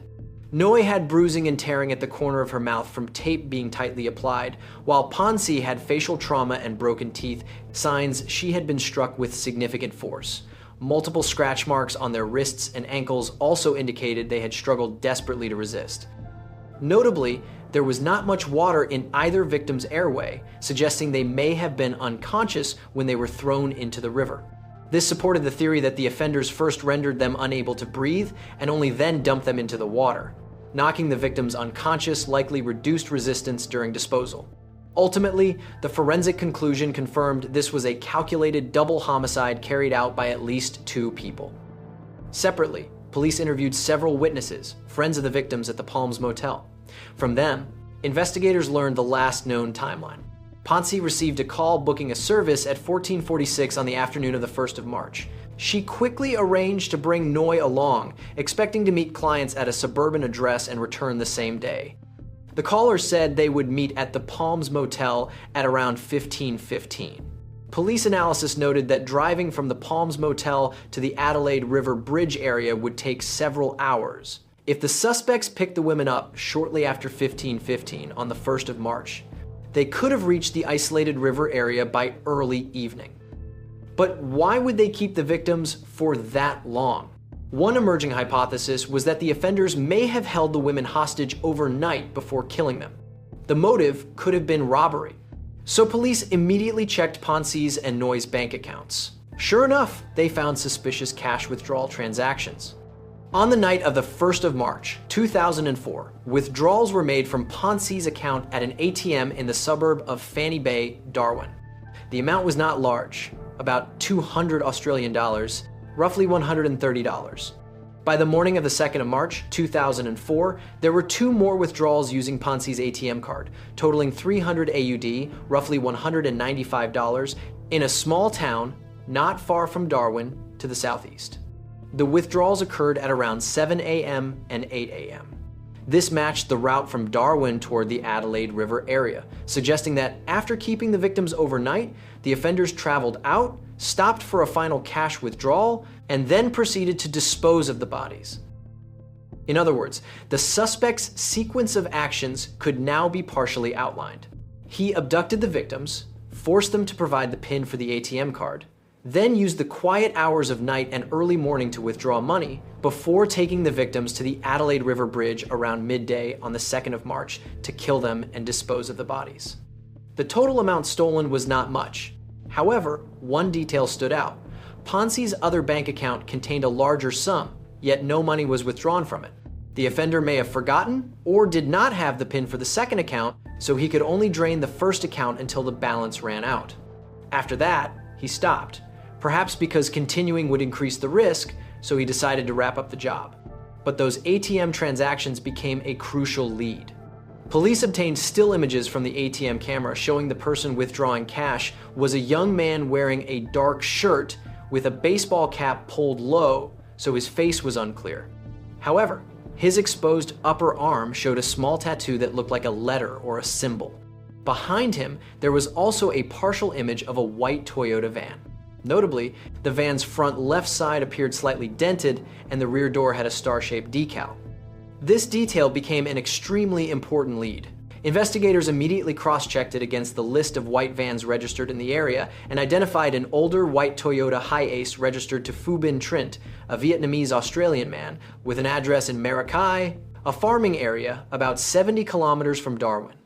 Ngoc had bruising and tearing at the corner of her mouth from tape being tightly applied, while Ponce had facial trauma and broken teeth, signs she had been struck with significant force. Multiple scratch marks on their wrists and ankles also indicated they had struggled desperately to resist. Notably, there was not much water in either victim's airway, suggesting they may have been unconscious when they were thrown into the river. This supported the theory that the offenders first rendered them unable to breathe and only then dumped them into the water. Knocking the victims unconscious likely reduced resistance during disposal. Ultimately, the forensic conclusion confirmed this was a calculated double homicide carried out by at least 2 people. Separately, police interviewed several witnesses, friends of the victims at the Palms Motel. From them, investigators learned the last known timeline. Ponce received a call booking a service at 14:46 on the afternoon of the 1st of March. She quickly arranged to bring Ngoc along, expecting to meet clients at a suburban address and return the same day. The caller said they would meet at the Palms Motel at around 15:15. Police analysis noted that driving from the Palms Motel to the Adelaide River Bridge area would take several hours. If the suspects picked the women up shortly after 15:15 on the 1st of March, they could have reached the isolated river area by early evening. But why would they keep the victims for that long? One emerging hypothesis was that the offenders may have held the women hostage overnight before killing them. The motive could have been robbery. So police immediately checked Ponce's and Ngoc's bank accounts. Sure enough, they found suspicious cash withdrawal transactions. On the night of the 1st of March, 2004, withdrawals were made from Ponce's account at an ATM in the suburb of Fanny Bay, Darwin. The amount was not large, about 200 Australian dollars, roughly $130. By the morning of the 2nd of March, 2004, there were 2 more withdrawals using Ponce's ATM card, totaling 300 AUD, roughly $195, in a small town not far from Darwin to the southeast. The withdrawals occurred at around 7 a.m. and 8 a.m. This matched the route from Darwin toward the Adelaide River area, suggesting that after keeping the victims overnight, the offenders traveled out, stopped for a final cash withdrawal, and then proceeded to dispose of the bodies. In other words, the suspect's sequence of actions could now be partially outlined. He abducted the victims, forced them to provide the PIN for the ATM card, then used the quiet hours of night and early morning to withdraw money before taking the victims to the Adelaide River Bridge around midday on the 2nd of March to kill them and dispose of the bodies. The total amount stolen was not much. However, one detail stood out. Ponce's other bank account contained a larger sum, yet no money was withdrawn from it. The offender may have forgotten or did not have the PIN for the second account, so he could only drain the first account until the balance ran out. After that, he stopped. Perhaps because continuing would increase the risk, so he decided to wrap up the job. But those ATM transactions became a crucial lead. Police obtained still images from the ATM camera showing the person withdrawing cash was a young man wearing a dark shirt with a baseball cap pulled low, so his face was unclear. However, his exposed upper arm showed a small tattoo that looked like a letter or a symbol. Behind him, there was also a partial image of a white Toyota van. Notably, the van's front left side appeared slightly dented and the rear door had a star-shaped decal. This detail became an extremely important lead. Investigators immediately cross-checked it against the list of white vans registered in the area and identified an older white Toyota Hi-Ace registered to Phu Bin Trinh, a Vietnamese Australian man, with an address in Maracay, a farming area about 70 kilometers from Darwin.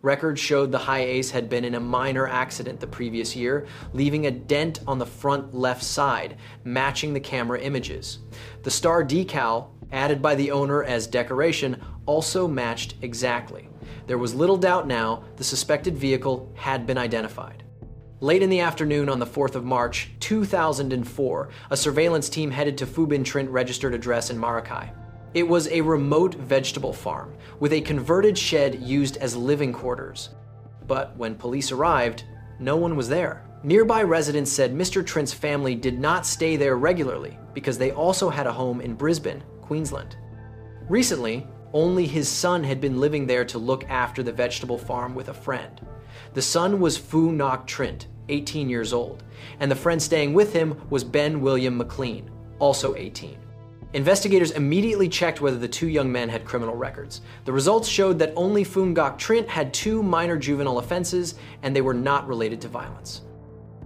Records showed the high ace had been in a minor accident the previous year, leaving a dent on the front left side, matching the camera images. The star decal, added by the owner as decoration, also matched exactly. There was little doubt now the suspected vehicle had been identified. Late in the afternoon on the 4th of March, 2004, a surveillance team headed to Phu Bin Trinh registered address in Maracay. It was a remote vegetable farm with a converted shed used as living quarters. But when police arrived, no one was there. Nearby residents said Mr. Trint's family did not stay there regularly because they also had a home in Brisbane, Queensland. Recently, only his son had been living there to look after the vegetable farm with a friend. The son was Phu Ngoc Trinh, 18 years old, and the friend staying with him was Ben William McLean, also 18. Investigators immediately checked whether the two young men had criminal records. The results showed that only Phu Ngoc Trinh had 2 minor juvenile offenses, and they were not related to violence.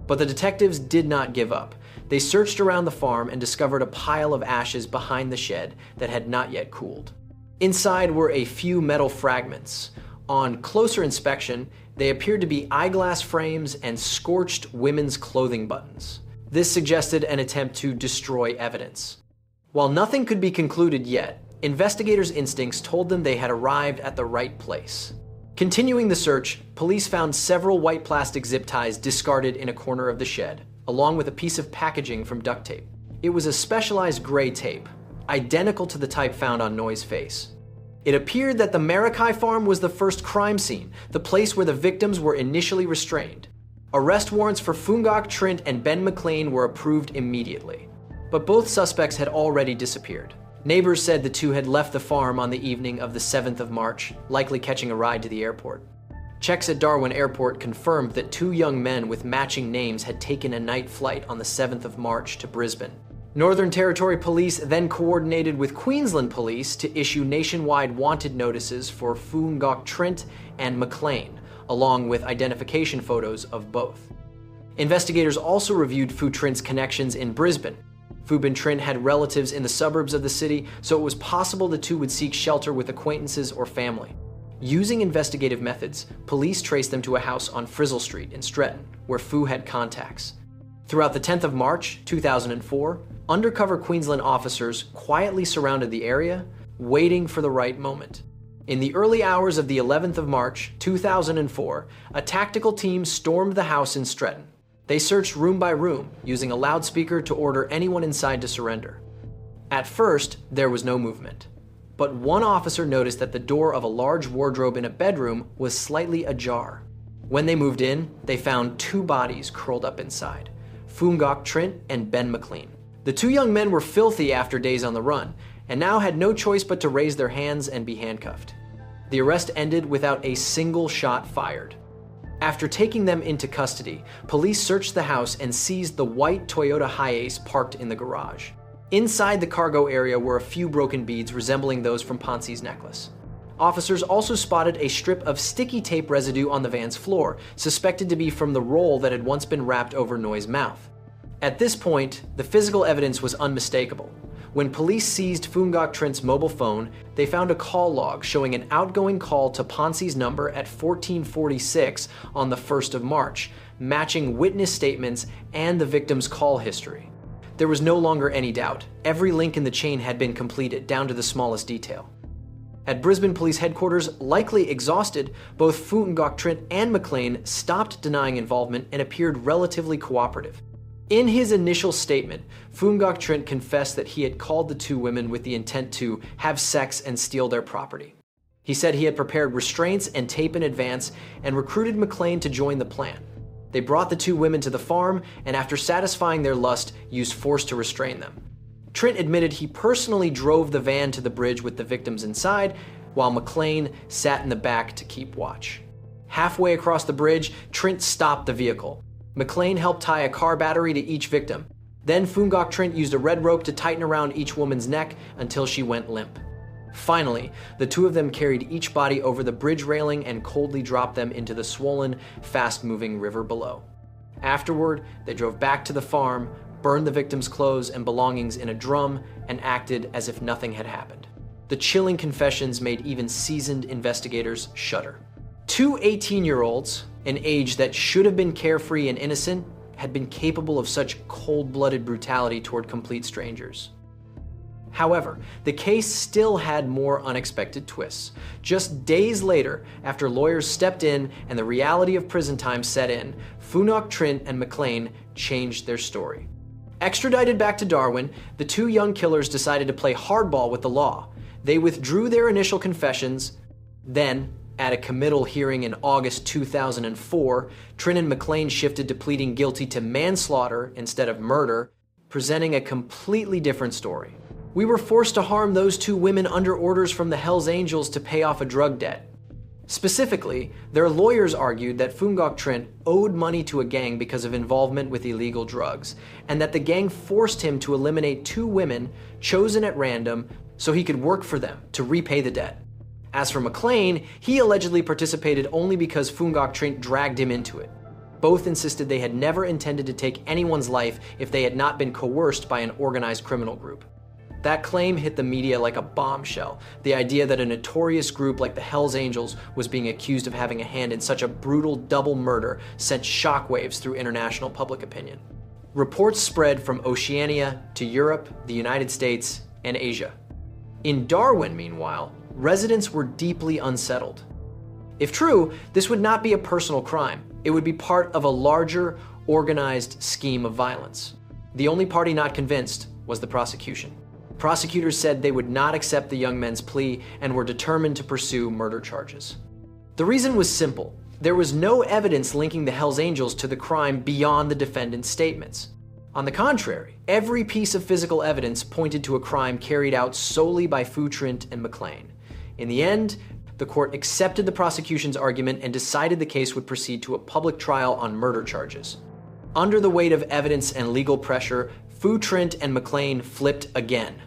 But the detectives did not give up. They searched around the farm and discovered a pile of ashes behind the shed that had not yet cooled. Inside were a few metal fragments. On closer inspection, they appeared to be eyeglass frames and scorched women's clothing buttons. This suggested an attempt to destroy evidence. While nothing could be concluded yet, investigators' instincts told them they had arrived at the right place. Continuing the search, police found several white plastic zip ties discarded in a corner of the shed, along with a piece of packaging from duct tape. It was a specialized gray tape, identical to the type found on Noi's face. It appeared that the Maracay farm was the first crime scene, the place where the victims were initially restrained. Arrest warrants for Phu Ngoc Trinh and Ben McLean were approved immediately. But both suspects had already disappeared. Neighbors said the two had left the farm on the evening of the 7th of March, likely catching a ride to the airport. Checks at Darwin Airport confirmed that 2 young men with matching names had taken a night flight on the 7th of March to Brisbane. Northern Territory Police then coordinated with Queensland Police to issue nationwide wanted notices for Phu Ngoc Trinh and McLean, along with identification photos of both. Investigators also reviewed Phu Trint's connections in Brisbane. Phu Bin Trinh had relatives in the suburbs of the city, so it was possible the two would seek shelter with acquaintances or family. Using investigative methods, police traced them to a house on Frizzle Street in Stretton, where Phu had contacts. Throughout the 10th of March, 2004, undercover Queensland officers quietly surrounded the area, waiting for the right moment. In the early hours of the 11th of March, 2004, a tactical team stormed the house in Stretton. They searched room by room, using a loudspeaker to order anyone inside to surrender. At first, there was no movement. But one officer noticed that the door of a large wardrobe in a bedroom was slightly ajar. When they moved in, they found 2 bodies curled up inside, Phu Ngoc Trinh and Ben McLean. The 2 young men were filthy after days on the run, and now had no choice but to raise their hands and be handcuffed. The arrest ended without a single shot fired. After taking them into custody, police searched the house and seized the white Toyota Hiace parked in the garage. Inside the cargo area were a few broken beads resembling those from Ponzi's necklace. Officers also spotted a strip of sticky tape residue on the van's floor, suspected to be from the roll that had once been wrapped over Noi's mouth. At this point, the physical evidence was unmistakable. When police seized Phu Ngoc Trint's mobile phone, they found a call log showing an outgoing call to Ponzi's number at 1446 on the 1st of March, matching witness statements and the victim's call history. There was no longer any doubt. Every link in the chain had been completed, down to the smallest detail. At Brisbane Police Headquarters, likely exhausted, both Phu Ngoc Trinh and McLean stopped denying involvement and appeared relatively cooperative. In his initial statement, Phu Ngoc Trinh confessed that he had called the 2 women with the intent to have sex and steal their property. He said he had prepared restraints and tape in advance and recruited McLean to join the plan. They brought the 2 women to the farm and, after satisfying their lust, used force to restrain them. Trinh admitted he personally drove the van to the bridge with the victims inside, while McLean sat in the back to keep watch. Halfway across the bridge, Trinh stopped the vehicle. McLean helped tie a car battery to each victim. Then Phu Ngoc Trinh used a red rope to tighten around each woman's neck until she went limp. Finally, the 2 of them carried each body over the bridge railing and coldly dropped them into the swollen, fast-moving river below. Afterward, they drove back to the farm, burned the victims' clothes and belongings in a drum, and acted as if nothing had happened. The chilling confessions made even seasoned investigators shudder. Two 18-year-olds, an age that should have been carefree and innocent, had been capable of such cold-blooded brutality toward complete strangers. However, the case still had more unexpected twists. Just days later, after lawyers stepped in and the reality of prison time set in, Ngoc, Trinh, and McLean changed their story. Extradited back to Darwin, the two young killers decided to play hardball with the law. They withdrew their initial confessions. Then, at a committal hearing in August 2004, Trinh and McLean shifted to pleading guilty to manslaughter instead of murder, presenting a completely different story. We were forced to harm those two women under orders from the Hells Angels to pay off a drug debt. Specifically, their lawyers argued that Ngoc Trinh owed money to a gang because of involvement with illegal drugs, and that the gang forced him to eliminate two women chosen at random so he could work for them to repay the debt. As for McLean, he allegedly participated only because Ngoc Trinh dragged him into it. Both insisted they had never intended to take anyone's life if they had not been coerced by an organized criminal group. That claim hit the media like a bombshell. The idea that a notorious group like the Hells Angels was being accused of having a hand in such a brutal double murder sent shockwaves through international public opinion. Reports spread from Oceania to Europe, the United States, and Asia. In Darwin, meanwhile, residents were deeply unsettled. If true, this would not be a personal crime. It would be part of a larger, organized scheme of violence. The only party not convinced was the prosecution. Prosecutors said they would not accept the young men's plea and were determined to pursue murder charges. The reason was simple. There was no evidence linking the Hells Angels to the crime beyond the defendant's statements. On the contrary, every piece of physical evidence pointed to a crime carried out solely by Phu Trinh and McLean. In the end, the court accepted the prosecution's argument and decided the case would proceed to a public trial on murder charges. Under the weight of evidence and legal pressure, Phu Trinh and McLean flipped again.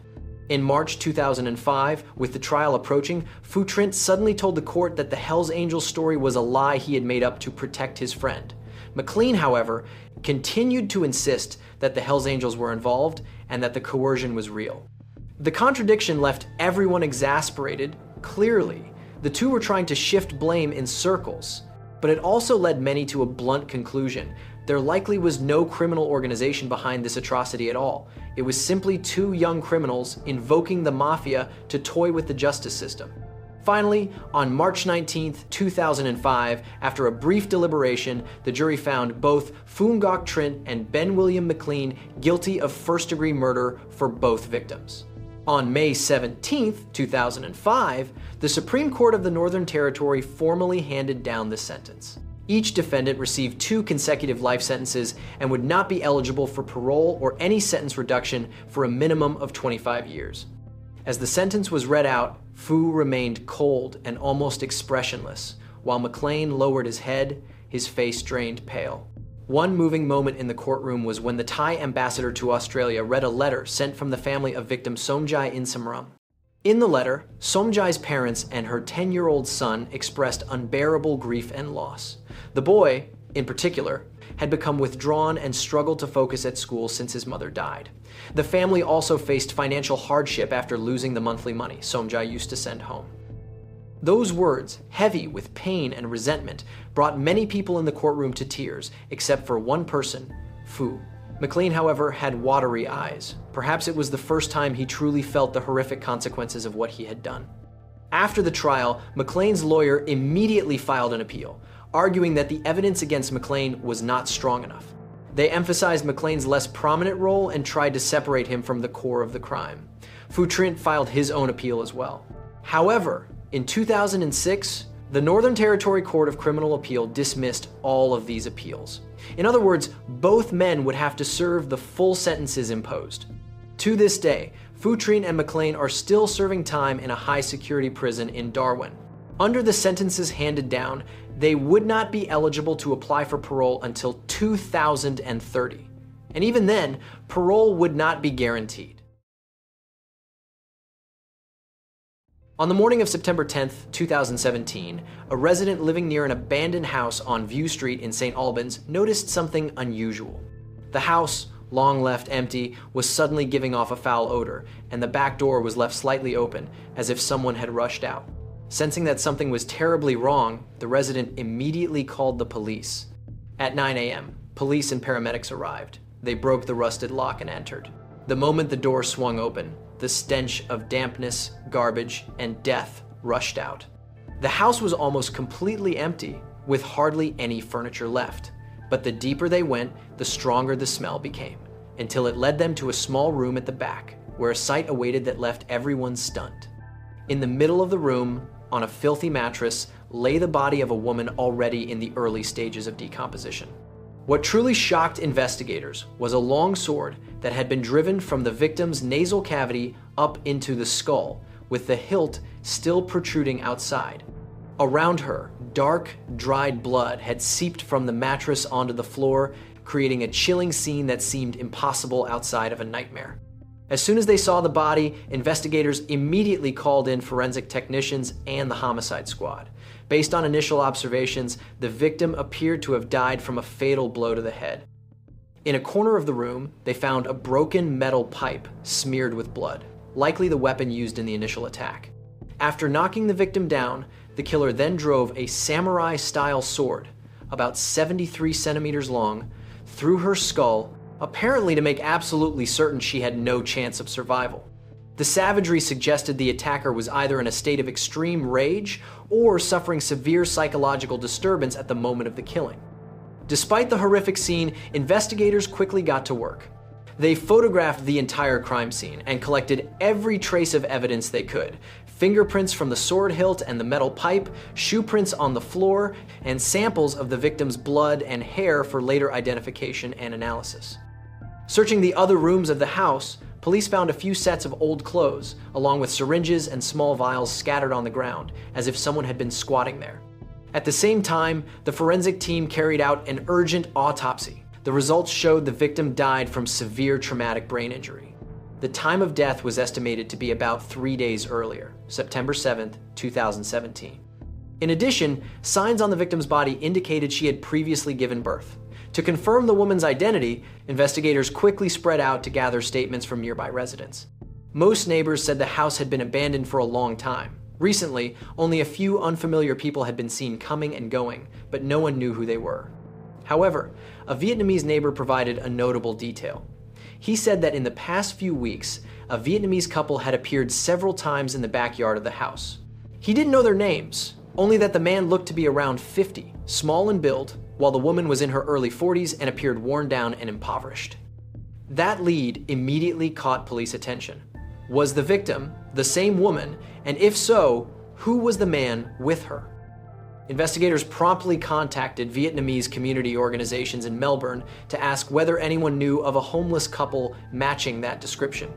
In March 2005, with the trial approaching, Phu Trinh suddenly told the court that the Hells Angels story was a lie he had made up to protect his friend. McLean, however, continued to insist that the Hells Angels were involved and that the coercion was real. The contradiction left everyone exasperated. Clearly, the two were trying to shift blame in circles, but it also led many to a blunt conclusion. There likely was no criminal organization behind this atrocity at all. It was simply two young criminals invoking the mafia to toy with the justice system. Finally, on March 19, 2005, after a brief deliberation, the jury found both Ngoc Trinh and Ben William McLean guilty of first-degree murder for both victims. On May 17, 2005, the Supreme Court of the Northern Territory formally handed down the sentence. Each defendant received 2 consecutive life sentences and would not be eligible for parole or any sentence reduction for a minimum of 25 years. As the sentence was read out, Phu remained cold and almost expressionless, while McLean lowered his head, his face drained pale. One moving moment in the courtroom was when the Thai ambassador to Australia read a letter sent from the family of victim Somjai Insamram. In the letter, Somjai's parents and her 10-year-old son expressed unbearable grief and loss. The boy, in particular, had become withdrawn and struggled to focus at school since his mother died. The family also faced financial hardship after losing the monthly money Somjai used to send home. Those words, heavy with pain and resentment, brought many people in the courtroom to tears, except for one person, Phu. McLean, however, had watery eyes. Perhaps it was the first time he truly felt the horrific consequences of what he had done. After the trial, McLean's lawyer immediately filed an appeal, arguing that the evidence against McLean was not strong enough. They emphasized McLean's less prominent role and tried to separate him from the core of the crime. Phu Trinh filed his own appeal as well. However, in 2006, the Northern Territory Court of Criminal Appeal dismissed all of these appeals. In other words, both men would have to serve the full sentences imposed. To this day, Phu Trinh and McLean are still serving time in a high-security prison in Darwin. Under the sentences handed down, they would not be eligible to apply for parole until 2030. And even then, parole would not be guaranteed. On the morning of September 10, 2017, a resident living near an abandoned house on View Street in St. Albans noticed something unusual. The house, long left empty, was suddenly giving off a foul odor, and the back door was left slightly open, as if someone had rushed out. Sensing that something was terribly wrong, the resident immediately called the police. At 9 a.m., police and paramedics arrived. They broke the rusted lock and entered. The moment the door swung open, the stench of dampness, garbage, and death rushed out. The house was almost completely empty, with hardly any furniture left. But the deeper they went, the stronger the smell became, until it led them to a small room at the back, where a sight awaited that left everyone stunned. In the middle of the room, on a filthy mattress, lay the body of a woman already in the early stages of decomposition. What truly shocked investigators was a long sword that had been driven from the victim's nasal cavity up into the skull, with the hilt still protruding outside. Around her, dark, dried blood had seeped from the mattress onto the floor, creating a chilling scene that seemed impossible outside of a nightmare. As soon as they saw the body, investigators immediately called in forensic technicians and the homicide squad. Based on initial observations, the victim appeared to have died from a fatal blow to the head. In a corner of the room, they found a broken metal pipe smeared with blood, likely the weapon used in the initial attack. After knocking the victim down, the killer then drove a samurai-style sword, about 73 centimeters long, through her skull, apparently to make absolutely certain she had no chance of survival. The savagery suggested the attacker was either in a state of extreme rage or suffering severe psychological disturbance at the moment of the killing. Despite the horrific scene, investigators quickly got to work. They photographed the entire crime scene and collected every trace of evidence they could. Fingerprints from the sword hilt and the metal pipe, shoe prints on the floor, and samples of the victim's blood and hair for later identification and analysis. Searching the other rooms of the house, police found a few sets of old clothes, along with syringes and small vials scattered on the ground, as if someone had been squatting there. At the same time, the forensic team carried out an urgent autopsy. The results showed the victim died from severe traumatic brain injury. The time of death was estimated to be about 3 days earlier, September 7, 2017. In addition, signs on the victim's body indicated she had previously given birth. To confirm the woman's identity, investigators quickly spread out to gather statements from nearby residents. Most neighbors said the house had been abandoned for a long time. Recently, only a few unfamiliar people had been seen coming and going, but no one knew who they were. However, a Vietnamese neighbor provided a notable detail. He said that in the past few weeks, a Vietnamese couple had appeared several times in the backyard of the house. He didn't know their names, only that the man looked to be around 50, small in build, while the woman was in her early 40s and appeared worn down and impoverished. That lead immediately caught police attention. Was the victim the same woman, and if so, who was the man with her? Investigators promptly contacted Vietnamese community organizations in Melbourne to ask whether anyone knew of a homeless couple matching that description.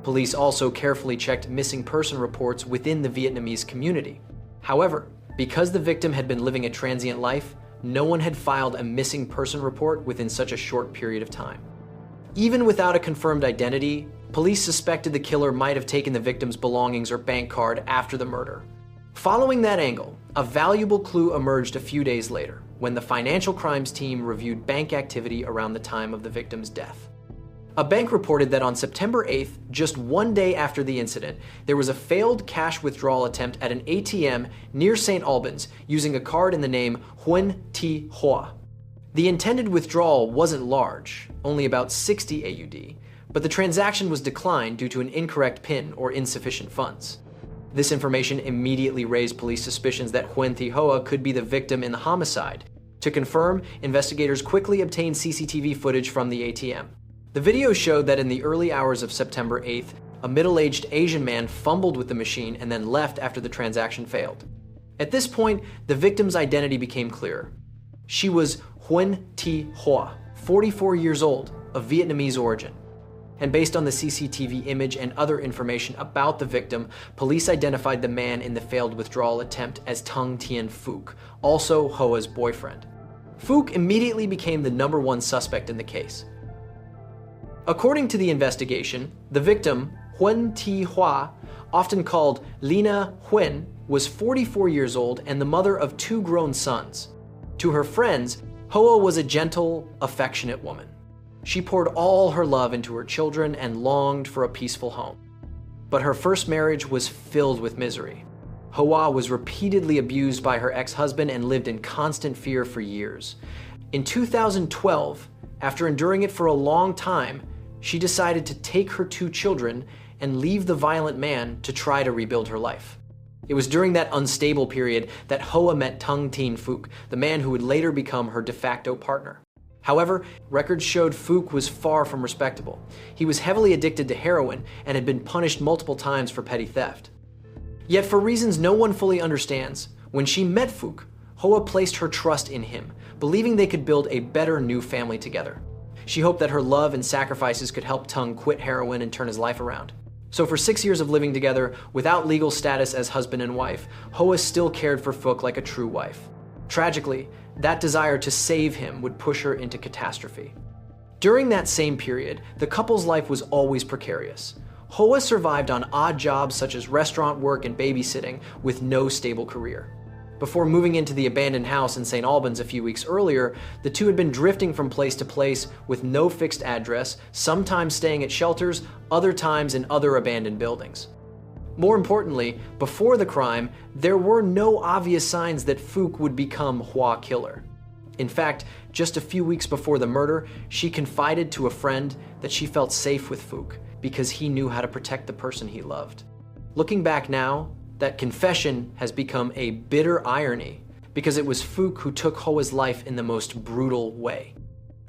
Police also carefully checked missing person reports within the Vietnamese community. However, because the victim had been living a transient life, no one had filed a missing person report within such a short period of time. Even without a confirmed identity, police suspected the killer might have taken the victim's belongings or bank card after the murder. Following that angle, a valuable clue emerged a few days later, when the financial crimes team reviewed bank activity around the time of the victim's death. A bank reported that on September 8th, just 1 day after the incident, there was a failed cash withdrawal attempt at an ATM near St. Albans using a card in the name Huân Thi Hoa. The intended withdrawal wasn't large, only about 60 AUD, but the transaction was declined due to an incorrect PIN or insufficient funds. This information immediately raised police suspicions that Huân Thi Hoa could be the victim in the homicide. To confirm, investigators quickly obtained CCTV footage from the ATM. The video showed that in the early hours of September 8th, a middle-aged Asian man fumbled with the machine and then left after the transaction failed. At this point, the victim's identity became clearer. She was Huân Thi Hoa, 44 years old, of Vietnamese origin. And based on the CCTV image and other information about the victim, police identified the man in the failed withdrawal attempt as Tung Tien Phuc, also Hoa's boyfriend. Phuc immediately became the #1 suspect in the case. According to the investigation, the victim, Huân Thi Hoa, often called Lina Huyen, was 44 years old and the mother of 2 grown sons. To her friends, Hoa was a gentle, affectionate woman. She poured all her love into her children and longed for a peaceful home. But her first marriage was filled with misery. Hoa was repeatedly abused by her ex-husband and lived in constant fear for years. In 2012, after enduring it for a long time, she decided to take her 2 children and leave the violent man to try to rebuild her life. It was during that unstable period that Hoa met Thien Phuc, the man who would later become her de facto partner. However, records showed Phuc was far from respectable. He was heavily addicted to heroin and had been punished multiple times for petty theft. Yet for reasons no one fully understands, when she met Phuc, Hoa placed her trust in him, believing they could build a better new family together. She hoped that her love and sacrifices could help Thang quit heroin and turn his life around. So for 6 years of living together, without legal status as husband and wife, Hoa still cared for Phuc like a true wife. Tragically, that desire to save him would push her into catastrophe. During that same period, the couple's life was always precarious. Hoa survived on odd jobs such as restaurant work and babysitting with no stable career. Before moving into the abandoned house in St. Albans a few weeks earlier, the two had been drifting from place to place with no fixed address, sometimes staying at shelters, other times in other abandoned buildings. More importantly, before the crime, there were no obvious signs that Phuc would become Hoa killer. In fact, just a few weeks before the murder, she confided to a friend that she felt safe with Phuc because he knew how to protect the person he loved. Looking back now, that confession has become a bitter irony because it was Phuc who took Hoa's life in the most brutal way.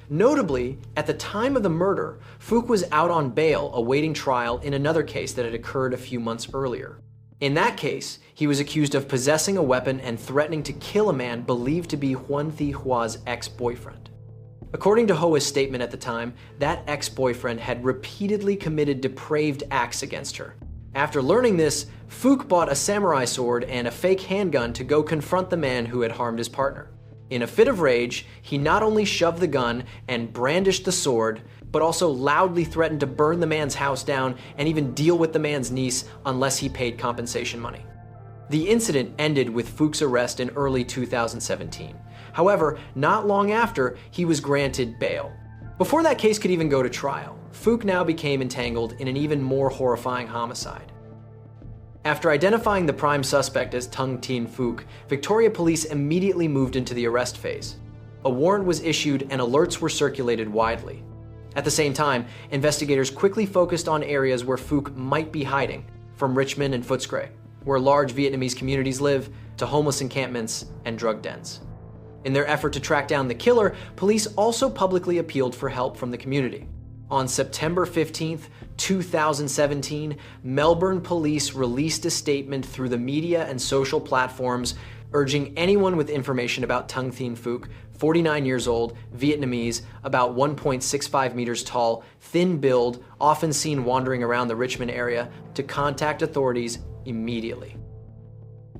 Notably, at the time of the murder, Phuc was out on bail awaiting trial in another case that had occurred a few months earlier. In that case, he was accused of possessing a weapon and threatening to kill a man believed to be Huan Thi Hua's ex-boyfriend. According to Hoa's statement at the time, that ex-boyfriend had repeatedly committed depraved acts against her. After learning this, Phuc bought a samurai sword and a fake handgun to go confront the man who had harmed his partner. In a fit of rage, he not only shoved the gun and brandished the sword, but also loudly threatened to burn the man's house down and even deal with the man's niece unless he paid compensation money. The incident ended with Phuc's arrest in early 2017. However, not long after, he was granted bail. Before that case could even go to trial, Phuc now became entangled in an even more horrifying homicide. After identifying the prime suspect as Thien Phuc, Victoria police immediately moved into the arrest phase. A warrant was issued and alerts were circulated widely. At the same time, investigators quickly focused on areas where Phuc might be hiding, from Richmond and Footscray, where large Vietnamese communities live, to homeless encampments and drug dens. In their effort to track down the killer, police also publicly appealed for help from the community. On September 15, 2017, Melbourne police released a statement through the media and social platforms urging anyone with information about Thien Phuc, 49 years old, Vietnamese, about 1.65 meters tall, thin build, often seen wandering around the Richmond area, to contact authorities immediately.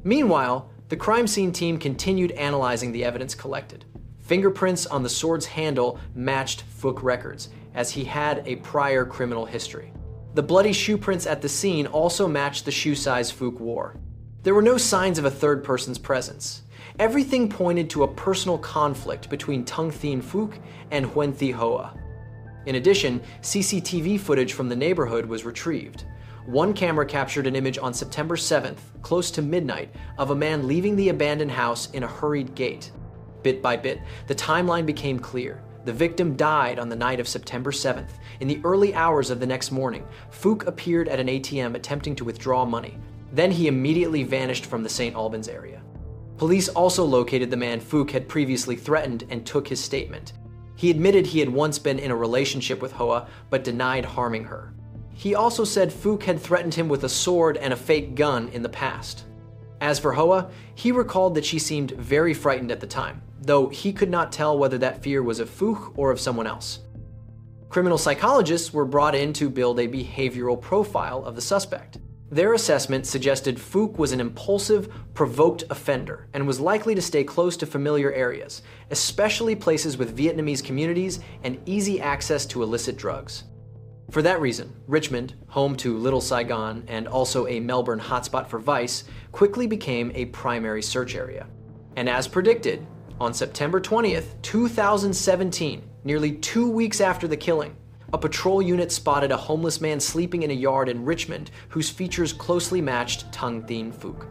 Meanwhile, the crime scene team continued analyzing the evidence collected. Fingerprints on the sword's handle matched Phuc records, as he had a prior criminal history. The bloody shoe prints at the scene also matched the shoe size Phuc wore. There were no signs of a third person's presence. Everything pointed to a personal conflict between Thien Phuc and Huan Thi Hoa. In addition, CCTV footage from the neighborhood was retrieved. One camera captured an image on September 7th, close to midnight, of a man leaving the abandoned house in a hurried gait. Bit by bit, the timeline became clear. The victim died on the night of September 7th. In the early hours of the next morning, Phuc appeared at an ATM attempting to withdraw money. Then he immediately vanished from the St. Albans area. Police also located the man Phuc had previously threatened and took his statement. He admitted he had once been in a relationship with Hoa, but denied harming her. He also said Phuc had threatened him with a sword and a fake gun in the past. As for Hoa, he recalled that she seemed very frightened at the time, though he could not tell whether that fear was of Phuc or of someone else. Criminal psychologists were brought in to build a behavioral profile of the suspect. Their assessment suggested Phuc was an impulsive, provoked offender and was likely to stay close to familiar areas, especially places with Vietnamese communities and easy access to illicit drugs. For that reason, Richmond, home to Little Saigon and also a Melbourne hotspot for vice, quickly became a primary search area. And as predicted, on September 20th, 2017, nearly 2 weeks after the killing, a patrol unit spotted a homeless man sleeping in a yard in Richmond whose features closely matched Thien Phuc.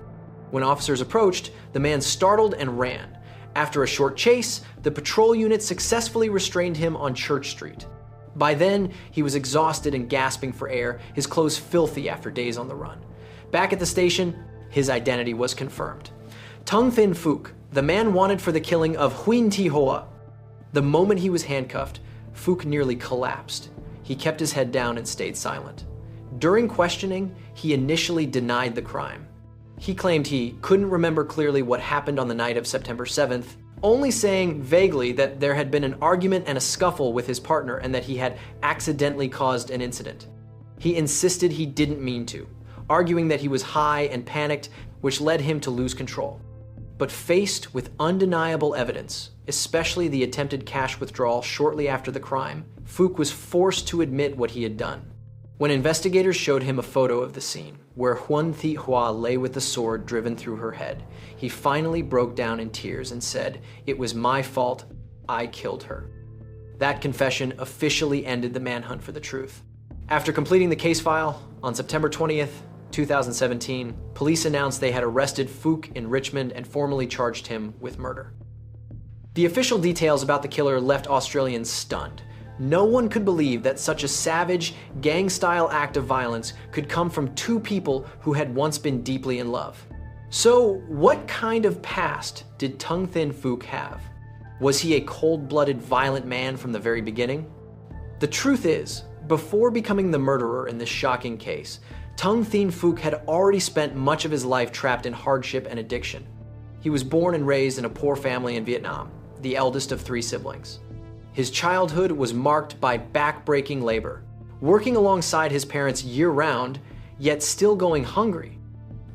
When officers approached, the man startled and ran. After a short chase, the patrol unit successfully restrained him on Church Street. By then, he was exhausted and gasping for air, his clothes filthy after days on the run. Back at the station, his identity was confirmed. Tang Thien Phuc, the man wanted for the killing of Huyen Thi Hoa. The moment he was handcuffed, Phuc nearly collapsed. He kept his head down and stayed silent. During questioning, he initially denied the crime. He claimed he couldn't remember clearly what happened on the night of September 7th, only saying vaguely that there had been an argument and a scuffle with his partner and that he had accidentally caused an incident. He insisted he didn't mean to, arguing that he was high and panicked, which led him to lose control. But faced with undeniable evidence, especially the attempted cash withdrawal shortly after the crime, Phuc was forced to admit what he had done. When investigators showed him a photo of the scene, where Huyen Thi Hoa lay with the sword driven through her head, he finally broke down in tears and said, "It was my fault, I killed her." That confession officially ended the manhunt for the truth. After completing the case file, on September 20th, 2017, police announced they had arrested Phuc in Richmond and formally charged him with murder. The official details about the killer left Australians stunned. No one could believe that such a savage, gang-style act of violence could come from two people who had once been deeply in love. So, what kind of past did Tang Thien Phuc have? Was he a cold-blooded, violent man from the very beginning? The truth is, before becoming the murderer in this shocking case, Tang Thien Phuc had already spent much of his life trapped in hardship and addiction. He was born and raised in a poor family in Vietnam, the eldest of 3 siblings. His childhood was marked by back-breaking labor, working alongside his parents year-round, yet still going hungry.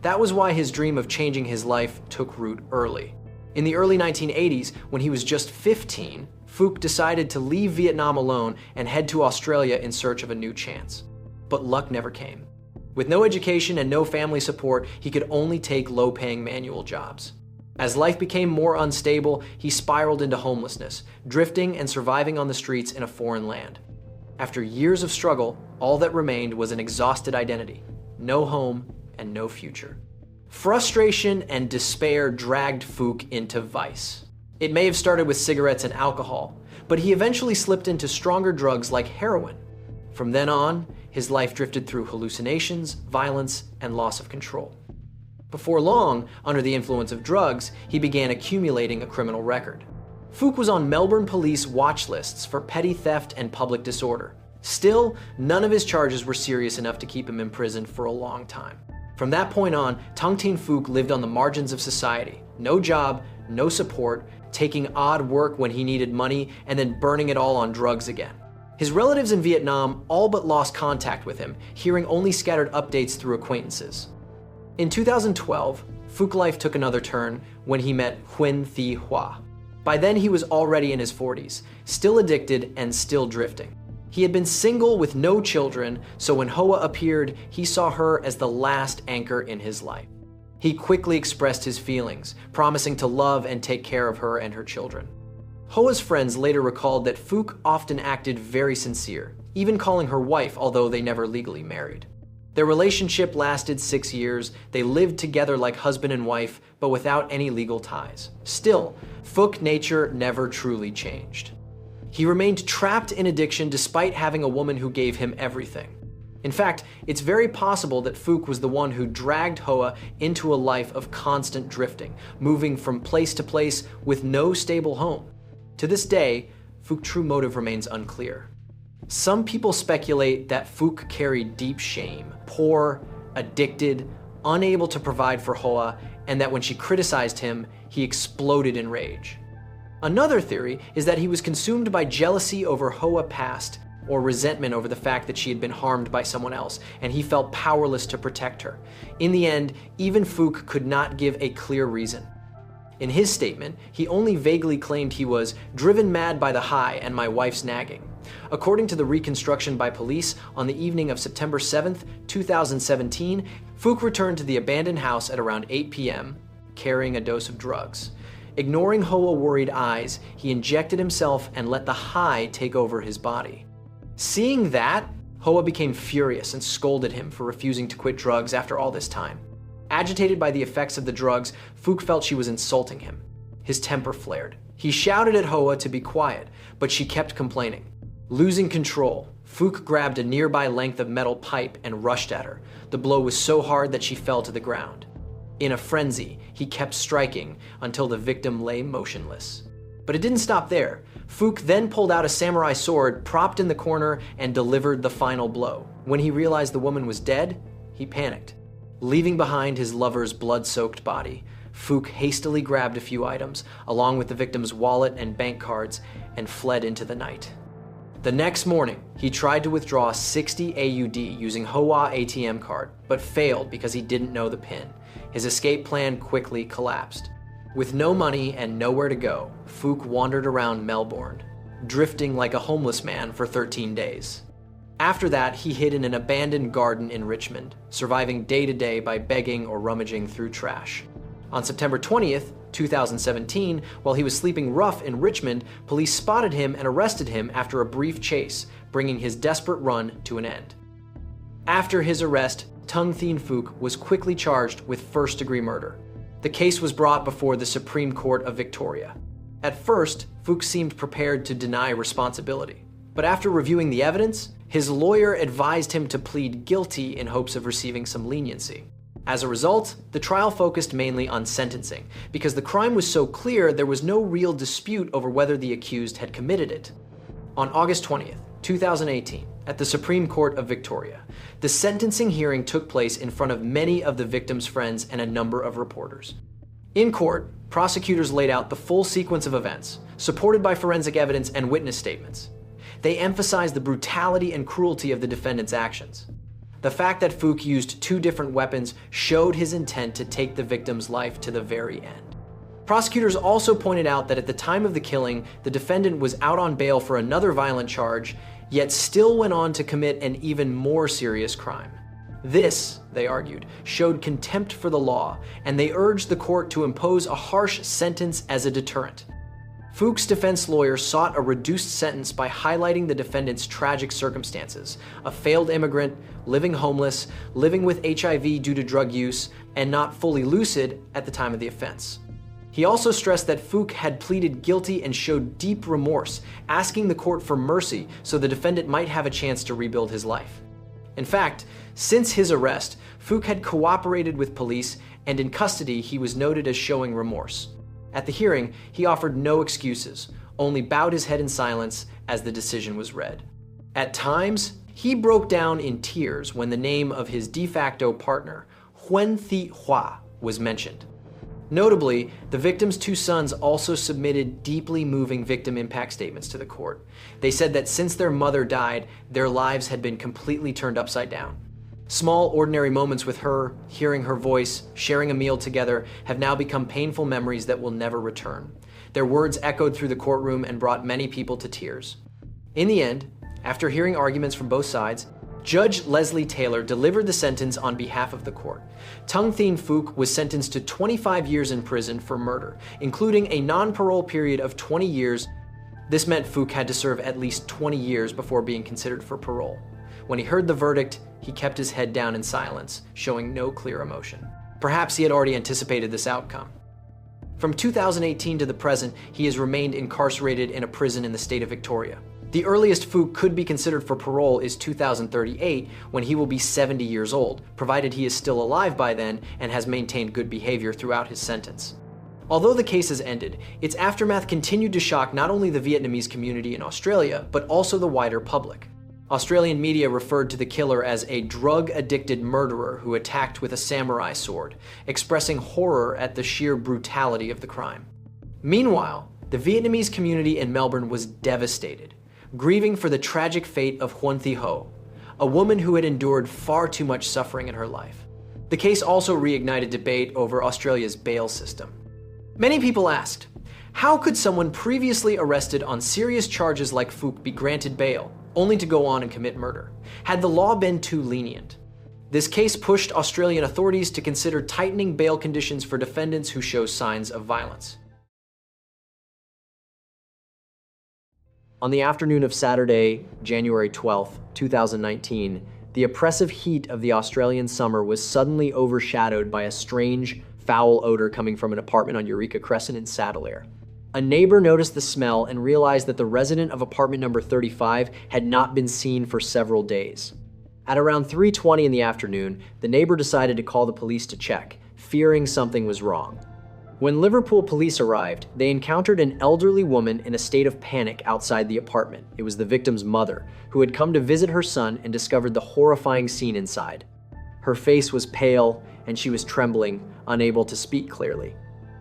That was why his dream of changing his life took root early. In the early 1980s, when he was just 15, Phuc decided to leave Vietnam alone and head to Australia in search of a new chance. But luck never came. With no education and no family support, he could only take low-paying manual jobs. As life became more unstable, he spiraled into homelessness, drifting and surviving on the streets in a foreign land. After years of struggle, all that remained was an exhausted identity, no home and no future. Frustration and despair dragged Phuc into vice. It may have started with cigarettes and alcohol, but he eventually slipped into stronger drugs like heroin. From then on, his life drifted through hallucinations, violence, and loss of control. Before long, under the influence of drugs, he began accumulating a criminal record. Phuc was on Melbourne police watch lists for petty theft and public disorder. Still, none of his charges were serious enough to keep him imprisoned for a long time. From that point on, Tang Thien Phuc lived on the margins of society. No job, no support, taking odd work when he needed money, and then burning it all on drugs again. His relatives in Vietnam all but lost contact with him, hearing only scattered updates through acquaintances. In 2012, Phuc life took another turn when he met Huyen Thi Hoa. By then he was already in his 40s, still addicted and still drifting. He had been single with no children, so when Hoa appeared, he saw her as the last anchor in his life. He quickly expressed his feelings, promising to love and take care of her and her children. Hoa's friends later recalled that Phuc often acted very sincere, even calling her wife, although they never legally married. Their relationship lasted 6 years. They lived together like husband and wife, but without any legal ties. Still, Phuc nature never truly changed. He remained trapped in addiction despite having a woman who gave him everything. In fact, it's very possible that Phuc was the one who dragged Hoa into a life of constant drifting, moving from place to place with no stable home. To this day, Phuc's true motive remains unclear. Some people speculate that Phuc carried deep shame, poor, addicted, unable to provide for Hoa, and that when she criticized him, he exploded in rage. Another theory is that he was consumed by jealousy over Hoa past, or resentment over the fact that she had been harmed by someone else, and he felt powerless to protect her. In the end, even Phuc could not give a clear reason. In his statement, he only vaguely claimed he was driven mad by the high and my wife's nagging. According to the reconstruction by police, on the evening of September 7th, 2017, Phuc returned to the abandoned house at around 8 p.m., carrying a dose of drugs. Ignoring Hoa's worried eyes, he injected himself and let the high take over his body. Seeing that, Hoa became furious and scolded him for refusing to quit drugs after all this time. Agitated by the effects of the drugs, Phuc felt she was insulting him. His temper flared. He shouted at Hoa to be quiet, but she kept complaining. Losing control, Phuc grabbed a nearby length of metal pipe and rushed at her. The blow was so hard that she fell to the ground. In a frenzy, he kept striking until the victim lay motionless. But it didn't stop there. Phuc then pulled out a samurai sword, propped in the corner, and delivered the final blow. When he realized the woman was dead, he panicked. Leaving behind his lover's blood-soaked body, Phuc hastily grabbed a few items, along with the victim's wallet and bank cards, and fled into the night. The next morning, he tried to withdraw 60 AUD using Hoa ATM card, but failed because he didn't know the PIN. His escape plan quickly collapsed. With no money and nowhere to go, Phuc wandered around Melbourne, drifting like a homeless man for 13 days. After that, he hid in an abandoned garden in Richmond, surviving day to day by begging or rummaging through trash. On September 20th, 2017, while he was sleeping rough in Richmond, police spotted him and arrested him after a brief chase, bringing his desperate run to an end. After his arrest, Tung Thien Phuc was quickly charged with first-degree murder. The case was brought before the Supreme Court of Victoria. At first, Phuc seemed prepared to deny responsibility, but after reviewing the evidence, his lawyer advised him to plead guilty in hopes of receiving some leniency. As a result, the trial focused mainly on sentencing, because the crime was so clear there was no real dispute over whether the accused had committed it. On August 20th, 2018, at the Supreme Court of Victoria, the sentencing hearing took place in front of many of the victims' friends and a number of reporters. In court, prosecutors laid out the full sequence of events, supported by forensic evidence and witness statements. They emphasized the brutality and cruelty of the defendant's actions. The fact that Phuc used 2 different weapons showed his intent to take the victim's life to the very end. Prosecutors also pointed out that at the time of the killing, the defendant was out on bail for another violent charge, yet still went on to commit an even more serious crime. This, they argued, showed contempt for the law, and they urged the court to impose a harsh sentence as a deterrent. Phuc's defense lawyer sought a reduced sentence by highlighting the defendant's tragic circumstances: a failed immigrant, living homeless, living with HIV due to drug use, and not fully lucid at the time of the offense. He also stressed that Phuc had pleaded guilty and showed deep remorse, asking the court for mercy so the defendant might have a chance to rebuild his life. In fact, since his arrest, Phuc had cooperated with police, and in custody he was noted as showing remorse. At the hearing, he offered no excuses, only bowed his head in silence as the decision was read. At times, he broke down in tears when the name of his de facto partner, Hoang was mentioned. Notably, the victim's 2 sons also submitted deeply moving victim impact statements to the court. They said that since their mother died, their lives had been completely turned upside down. Small, ordinary moments with her, hearing her voice, sharing a meal together, have now become painful memories that will never return. Their words echoed through the courtroom and brought many people to tears. In the end, after hearing arguments from both sides, Judge Leslie Taylor delivered the sentence on behalf of the court. Tung Thien Phuc was sentenced to 25 years in prison for murder, including a non-parole period of 20 years. This meant Phuc had to serve at least 20 years before being considered for parole. When he heard the verdict, he kept his head down in silence, showing no clear emotion. Perhaps he had already anticipated this outcome. From 2018 to the present, he has remained incarcerated in a prison in the state of Victoria. The earliest Phuc could be considered for parole is 2038, when he will be 70 years old, provided he is still alive by then and has maintained good behavior throughout his sentence. Although the case has ended, its aftermath continued to shock not only the Vietnamese community in Australia, but also the wider public. Australian media referred to the killer as a drug-addicted murderer who attacked with a samurai sword, expressing horror at the sheer brutality of the crime. Meanwhile, the Vietnamese community in Melbourne was devastated, grieving for the tragic fate of Hoang Thi Ho, a woman who had endured far too much suffering in her life. The case also reignited debate over Australia's bail system. Many people asked, how could someone previously arrested on serious charges like Phuc be granted bail, only to go on and commit murder? Had the law been too lenient? This case pushed Australian authorities to consider tightening bail conditions for defendants who show signs of violence. On the afternoon of Saturday, January 12, 2019, The oppressive heat of the Australian summer was suddenly overshadowed by a strange, foul odor coming from an apartment on Eureka Crescent in Saddle-Air. A neighbor noticed the smell and realized that the resident of apartment number 35 had not been seen for several days. At around 3:20 in the afternoon, the neighbor decided to call the police to check, fearing something was wrong. When Liverpool police arrived, they encountered an elderly woman in a state of panic outside the apartment. It was the victim's mother, who had come to visit her son and discovered the horrifying scene inside. Her face was pale, and she was trembling, unable to speak clearly.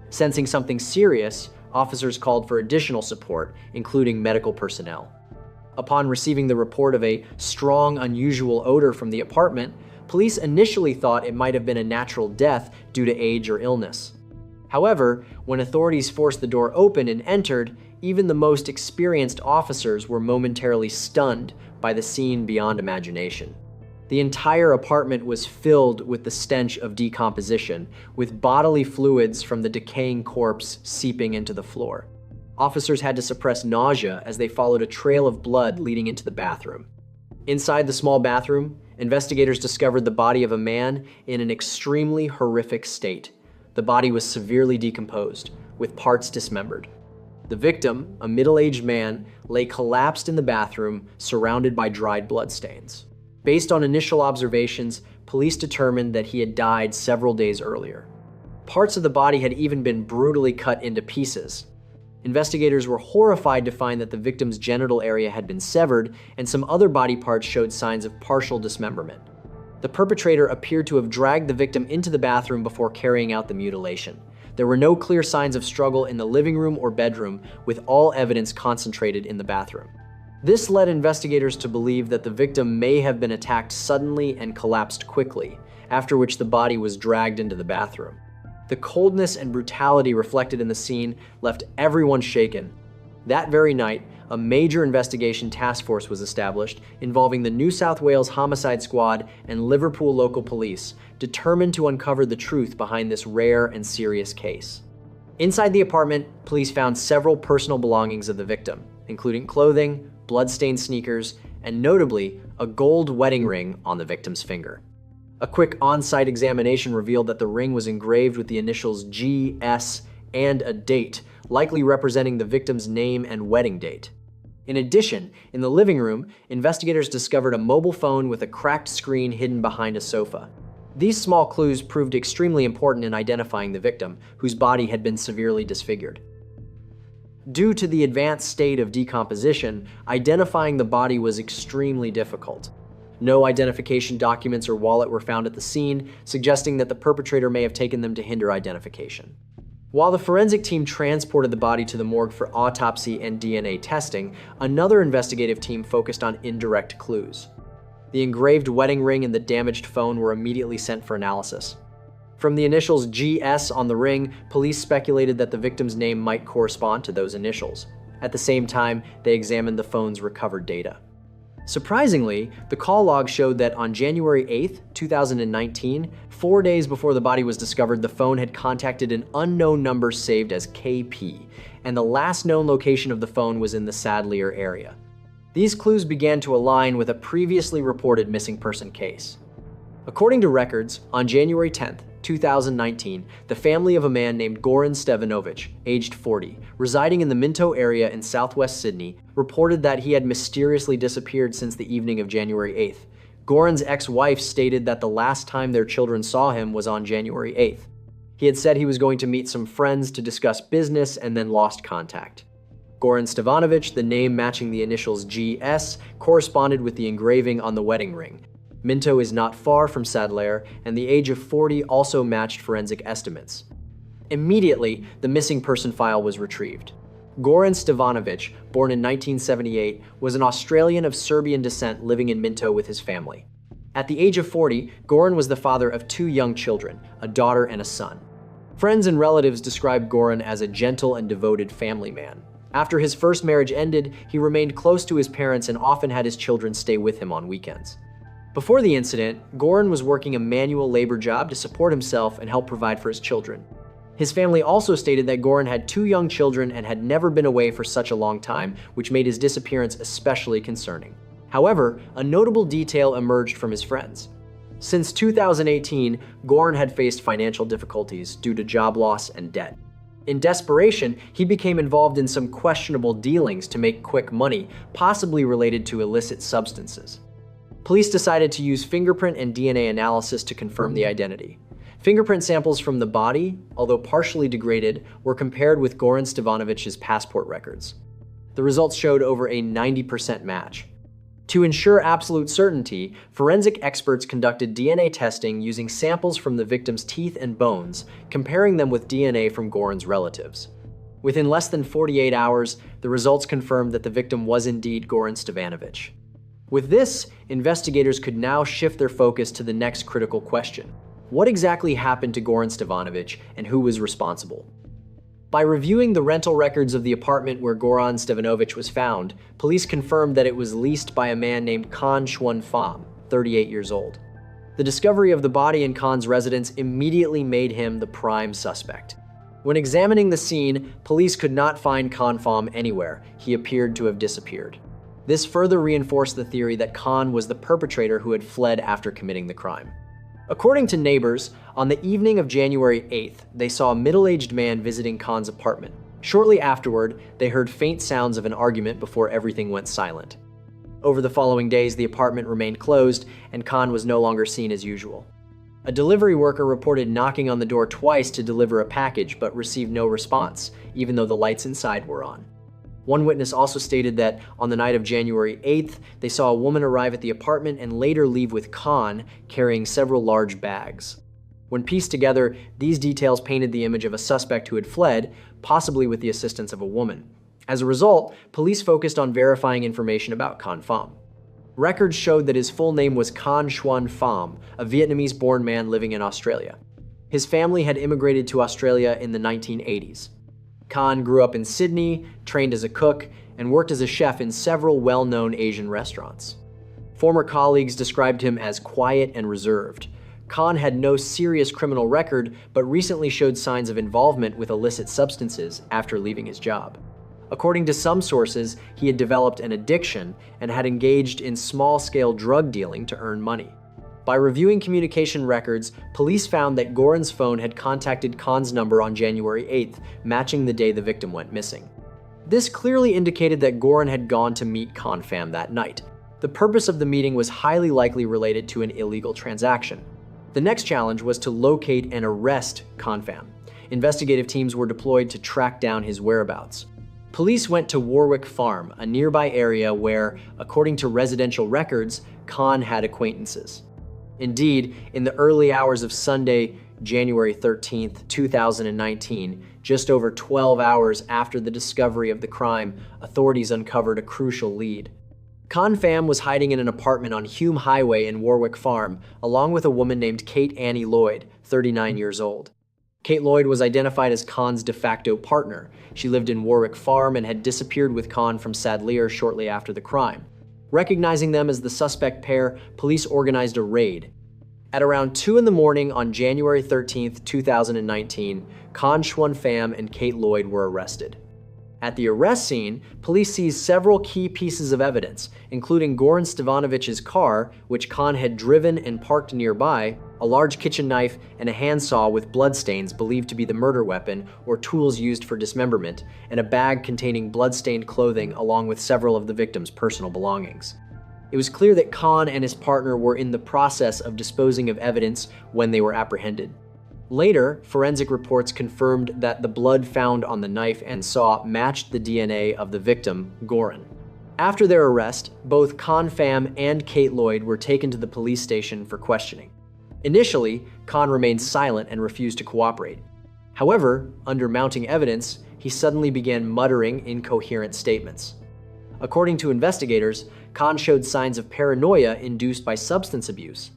Sensing something serious, officers called for additional support, including medical personnel. Upon receiving the report of a strong, unusual odor from the apartment, police initially thought it might have been a natural death due to age or illness. However, when authorities forced the door open and entered, even the most experienced officers were momentarily stunned by the scene beyond imagination. The entire apartment was filled with the stench of decomposition, with bodily fluids from the decaying corpse seeping into the floor. Officers had to suppress nausea as they followed a trail of blood leading into the bathroom. Inside the small bathroom, investigators discovered the body of a man in an extremely horrific state. The body was severely decomposed, with parts dismembered. The victim, a middle-aged man, lay collapsed in the bathroom, surrounded by dried bloodstains. Based on initial observations, police determined that he had died several days earlier. Parts of the body had even been brutally cut into pieces. Investigators were horrified to find that the victim's genital area had been severed, and some other body parts showed signs of partial dismemberment. The perpetrator appeared to have dragged the victim into the bathroom before carrying out the mutilation. There were no clear signs of struggle in the living room or bedroom, with all evidence concentrated in the bathroom. This led investigators to believe that the victim may have been attacked suddenly and collapsed quickly, after which the body was dragged into the bathroom. The coldness and brutality reflected in the scene left everyone shaken. That very night, a major investigation task force was established involving the New South Wales Homicide Squad and Liverpool local police, determined to uncover the truth behind this rare and serious case. Inside the apartment, police found several personal belongings of the victim, including clothing, blood-stained sneakers, and notably, a gold wedding ring on the victim's finger. A quick on-site examination revealed that the ring was engraved with the initials G, S, and a date, likely representing the victim's name and wedding date. In addition, in the living room, investigators discovered a mobile phone with a cracked screen hidden behind a sofa. These small clues proved extremely important in identifying the victim, whose body had been severely disfigured. Due to the advanced state of decomposition, identifying the body was extremely difficult. No identification documents or wallet were found at the scene, suggesting that the perpetrator may have taken them to hinder identification. While the forensic team transported the body to the morgue for autopsy and DNA testing, another investigative team focused on indirect clues. The engraved wedding ring and the damaged phone were immediately sent for analysis. From the initials GS on the ring, police speculated that the victim's name might correspond to those initials. At the same time, they examined the phone's recovered data. Surprisingly, the call log showed that on January 8, 2019, 4 days before the body was discovered, the phone had contacted an unknown number saved as KP, and the last known location of the phone was in the Saddle-Air area. These clues began to align with a previously reported missing person case. According to records, on January 10, 2019, the family of a man named Goran Stevanovich, aged 40, residing in the Minto area in southwest Sydney, reported that he had mysteriously disappeared since the evening of January 8th. Goran's ex-wife stated that the last time their children saw him was on January 8th. He had said he was going to meet some friends to discuss business and then lost contact. Goran Stevanovich, the name matching the initials GS, corresponded with the engraving on the wedding ring. Minto is not far from Saddle-Air, and the age of 40 also matched forensic estimates. Immediately, the missing person file was retrieved. Goran Stevanovich, born in 1978, was an Australian of Serbian descent living in Minto with his family. At the age of 40, Goran was the father of 2 young children, a daughter and a son. Friends and relatives described Goran as a gentle and devoted family man. After his first marriage ended, he remained close to his parents and often had his children stay with him on weekends. Before the incident, Goran was working a manual labor job to support himself and help provide for his children. His family also stated that Goran had 2 young children and had never been away for such a long time, which made his disappearance especially concerning. However, a notable detail emerged from his friends. Since 2018, Goran had faced financial difficulties due to job loss and debt. In desperation, he became involved in some questionable dealings to make quick money, possibly related to illicit substances. Police decided to use fingerprint and DNA analysis to confirm the identity. Fingerprint samples from the body, although partially degraded, were compared with Goran Stevanović's passport records. The results showed over a 90% match. To ensure absolute certainty, forensic experts conducted DNA testing using samples from the victim's teeth and bones, comparing them with DNA from Goran's relatives. Within less than 48 hours, the results confirmed that the victim was indeed Goran Stevanović. With this, investigators could now shift their focus to the next critical question. What exactly happened to Goran Stevanović, and who was responsible? By reviewing the rental records of the apartment where Goran Stevanović was found, police confirmed that it was leased by a man named Xuan Pham, 38 years old. The discovery of the body in Khan's residence immediately made him the prime suspect. When examining the scene, police could not find Xuan Pham anywhere. He appeared to have disappeared. This further reinforced the theory that Khan was the perpetrator who had fled after committing the crime. According to neighbors, on the evening of January 8th, they saw a middle-aged man visiting Khan's apartment. Shortly afterward, they heard faint sounds of an argument before everything went silent. Over the following days, the apartment remained closed, and Khan was no longer seen as usual. A delivery worker reported knocking on the door twice to deliver a package, but received no response, even though the lights inside were on. One witness also stated that on the night of January 8th, they saw a woman arrive at the apartment and later leave with Khan, carrying several large bags. When pieced together, these details painted the image of a suspect who had fled, possibly with the assistance of a woman. As a result, police focused on verifying information about Xuan Pham. Records showed that his full name was Xuan Pham, a Vietnamese-born man living in Australia. His family had immigrated to Australia in the 1980s. Khan grew up in Sydney, trained as a cook, and worked as a chef in several well-known Asian restaurants. Former colleagues described him as quiet and reserved. Khan had no serious criminal record, but recently showed signs of involvement with illicit substances after leaving his job. According to some sources, he had developed an addiction and had engaged in small-scale drug dealing to earn money. By reviewing communication records, police found that Goran's phone had contacted Khan's number on January 8th, matching the day the victim went missing. This clearly indicated that Goran had gone to meet Xuan Pham that night. The purpose of the meeting was highly likely related to an illegal transaction. The next challenge was to locate and arrest Xuan Pham. Investigative teams were deployed to track down his whereabouts. Police went to Warwick Farm, a nearby area where, according to residential records, Khan had acquaintances. Indeed, in the early hours of Sunday, January 13th, 2019, just over 12 hours after the discovery of the crime, authorities uncovered a crucial lead. Xuan Pham was hiding in an apartment on Hume Highway in Warwick Farm, along with a woman named Kate Annie Lloyd, 39 years old. Kate Lloyd was identified as Khan's de facto partner. She lived in Warwick Farm and had disappeared with Khan from Sadleir shortly after the crime. Recognizing them as the suspect pair, police organized a raid. At around 2 in the morning on January 13th, 2019, Xuan Pham and Kate Lloyd were arrested. At the arrest scene, police seized several key pieces of evidence, including Goran Stevanović's car, which Khan had driven and parked nearby, a large kitchen knife, and a handsaw with bloodstains believed to be the murder weapon or tools used for dismemberment, and a bag containing blood-stained clothing along with several of the victim's personal belongings. It was clear that Khan and his partner were in the process of disposing of evidence when they were apprehended. Later, forensic reports confirmed that the blood found on the knife and saw matched the DNA of the victim, Goran. After their arrest, both Xuan Pham and Kate Lloyd were taken to the police station for questioning. Initially, Khan remained silent and refused to cooperate. However, under mounting evidence, he suddenly began muttering incoherent statements. According to investigators, Khan showed signs of paranoia induced by substance abuse.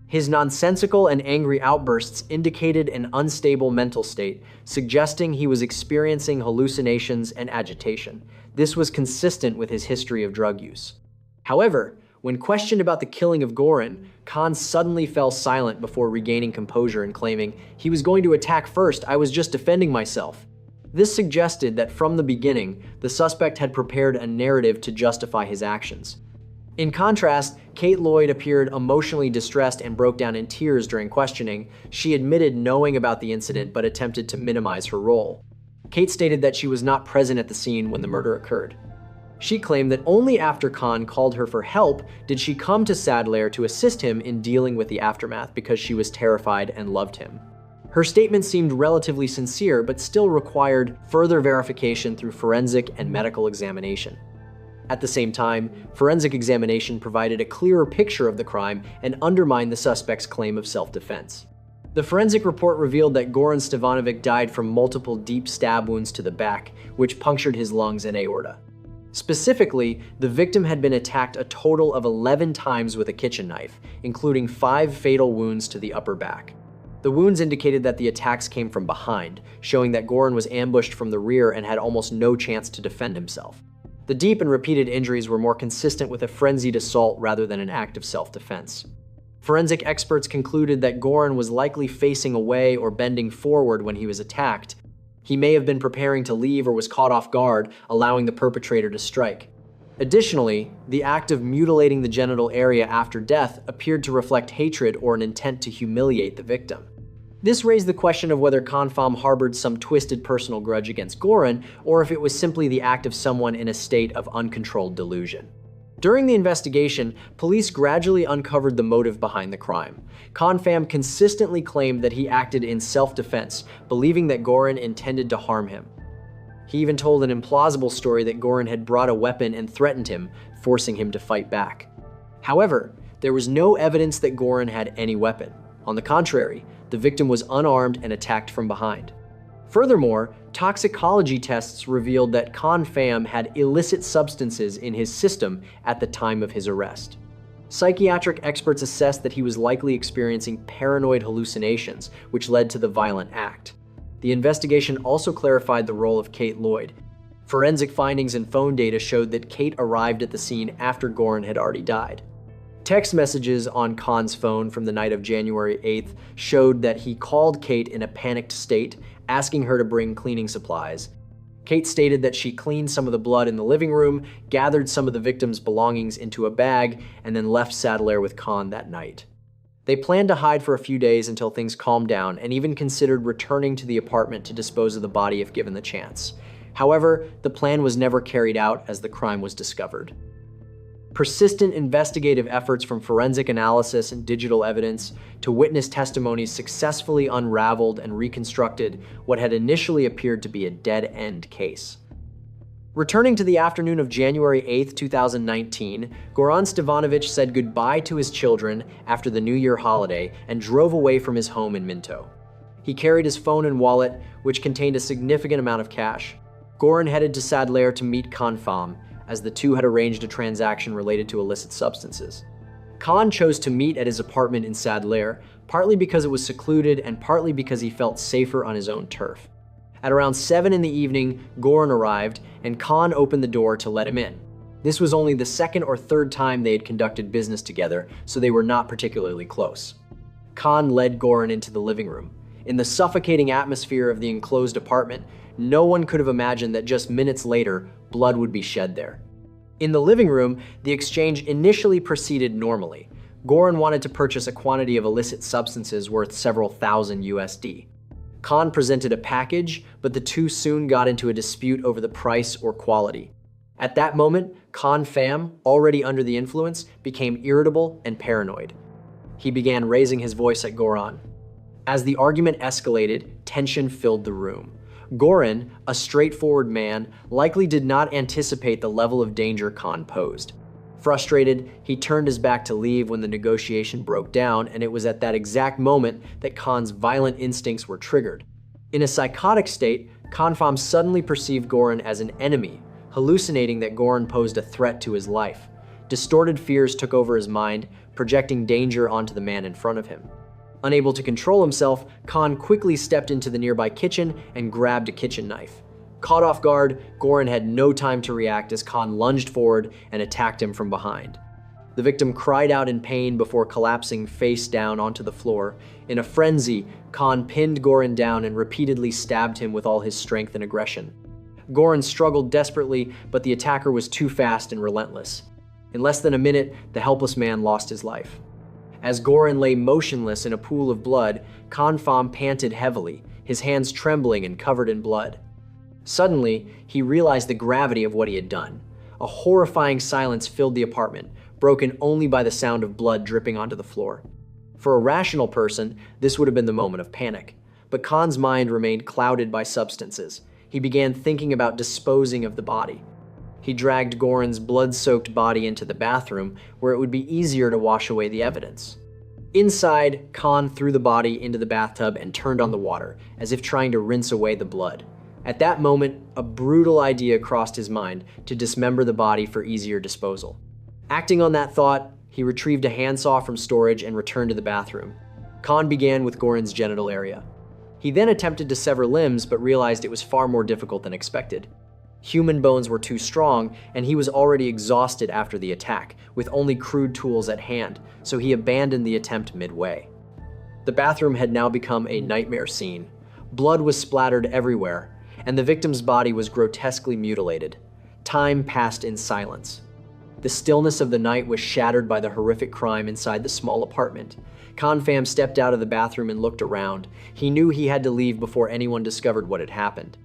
His nonsensical and angry outbursts indicated an unstable mental state, suggesting he was experiencing hallucinations and agitation. This was consistent with his history of drug use. However, when questioned about the killing of Goran, Khan suddenly fell silent before regaining composure and claiming, "He was going to attack first, I was just defending myself." This suggested that from the beginning, the suspect had prepared a narrative to justify his actions. In contrast, Kate Lloyd appeared emotionally distressed and broke down in tears during questioning. She admitted knowing about the incident but attempted to minimize her role. Kate stated that she was not present at the scene when the murder occurred. She claimed that only after Khanh called her for help did she come to Sadler to assist him in dealing with the aftermath because she was terrified and loved him. Her statement seemed relatively sincere but still required further verification through forensic and medical examination. At the same time, forensic examination provided a clearer picture of the crime and undermined the suspect's claim of self-defense. The forensic report revealed that Goran Stevanovic died from multiple deep stab wounds to the back, which punctured his lungs and aorta. Specifically, the victim had been attacked a total of 11 times with a kitchen knife, including 5 fatal wounds to the upper back. The wounds indicated that the attacks came from behind, showing that Goran was ambushed from the rear and had almost no chance to defend himself. The deep and repeated injuries were more consistent with a frenzied assault rather than an act of self-defense. Forensic experts concluded that Goran was likely facing away or bending forward when he was attacked. He may have been preparing to leave or was caught off guard, allowing the perpetrator to strike. Additionally, the act of mutilating the genital area after death appeared to reflect hatred or an intent to humiliate the victim. This raised the question of whether Pham harbored some twisted personal grudge against Goran, or if it was simply the act of someone in a state of uncontrolled delusion. During the investigation, police gradually uncovered the motive behind the crime. Pham consistently claimed that he acted in self-defense, believing that Goran intended to harm him. He even told an implausible story that Goran had brought a weapon and threatened him, forcing him to fight back. However, there was no evidence that Goran had any weapon. On the contrary, the victim was unarmed and attacked from behind. Furthermore, toxicology tests revealed that Pham had illicit substances in his system at the time of his arrest. Psychiatric experts assessed that he was likely experiencing paranoid hallucinations, which led to the violent act. The investigation also clarified the role of Kate Lloyd. Forensic findings and phone data showed that Kate arrived at the scene after Goran had already died. Text messages on Khan's phone from the night of January 8th showed that he called Kate in a panicked state, asking her to bring cleaning supplies. Kate stated that she cleaned some of the blood in the living room, gathered some of the victim's belongings into a bag, and then left Sadler with Khanh that night. They planned to hide for a few days until things calmed down and even considered returning to the apartment to dispose of the body if given the chance. However, the plan was never carried out as the crime was discovered. Persistent investigative efforts from forensic analysis and digital evidence to witness testimonies successfully unraveled and reconstructed what had initially appeared to be a dead-end case. Returning to the afternoon of January 8, 2019, Goran Stevanovic said goodbye to his children after the New Year holiday and drove away from his home in Minto. He carried his phone and wallet, which contained a significant amount of cash. Goran headed to Sadler to meet Pham, as the two had arranged a transaction related to illicit substances. Khanh chose to meet at his apartment in Sadler, partly because it was secluded and partly because he felt safer on his own turf. At around 7 in the evening, Goran arrived, and Khanh opened the door to let him in. This was only the second or third time they had conducted business together, so they were not particularly close. Khanh led Goran into the living room. In the suffocating atmosphere of the enclosed apartment, no one could have imagined that just minutes later, blood would be shed there. In the living room, the exchange initially proceeded normally. Goran wanted to purchase a quantity of illicit substances worth several thousand USD. Khanh presented a package, but the two soon got into a dispute over the price or quality. At that moment, Pham, already under the influence, became irritable and paranoid. He began raising his voice at Goran. As the argument escalated, tension filled the room. Goran, a straightforward man, likely did not anticipate the level of danger Khanh posed. Frustrated, he turned his back to leave when the negotiation broke down, and it was at that exact moment that Khan's violent instincts were triggered. In a psychotic state, Pham suddenly perceived Goran as an enemy, hallucinating that Goran posed a threat to his life. Distorted fears took over his mind, projecting danger onto the man in front of him. Unable to control himself, Khanh quickly stepped into the nearby kitchen and grabbed a kitchen knife. Caught off guard, Goran had no time to react as Khanh lunged forward and attacked him from behind. The victim cried out in pain before collapsing face down onto the floor. In a frenzy, Khanh pinned Goran down and repeatedly stabbed him with all his strength and aggression. Goran struggled desperately, but the attacker was too fast and relentless. In less than a minute, the helpless man lost his life. As Goran lay motionless in a pool of blood, Pham panted heavily, his hands trembling and covered in blood. Suddenly, he realized the gravity of what he had done. A horrifying silence filled the apartment, broken only by the sound of blood dripping onto the floor. For a rational person, this would have been the moment of panic. But Khan's mind remained clouded by substances. He began thinking about disposing of the body. He dragged Goran's blood-soaked body into the bathroom, where it would be easier to wash away the evidence. Inside, Khan threw the body into the bathtub and turned on the water, as if trying to rinse away the blood. At that moment, a brutal idea crossed his mind to dismember the body for easier disposal. Acting on that thought, he retrieved a handsaw from storage and returned to the bathroom. Khan began with Goran's genital area. He then attempted to sever limbs, but realized it was far more difficult than expected. Human bones were too strong, and he was already exhausted after the attack, with only crude tools at hand, so he abandoned the attempt midway. The bathroom had now become a nightmare scene. Blood was splattered everywhere, and the victim's body was grotesquely mutilated. Time passed in silence. The stillness of the night was shattered by the horrific crime inside the small apartment. Pham stepped out of the bathroom and looked around. He knew he had to leave before anyone discovered what had happened.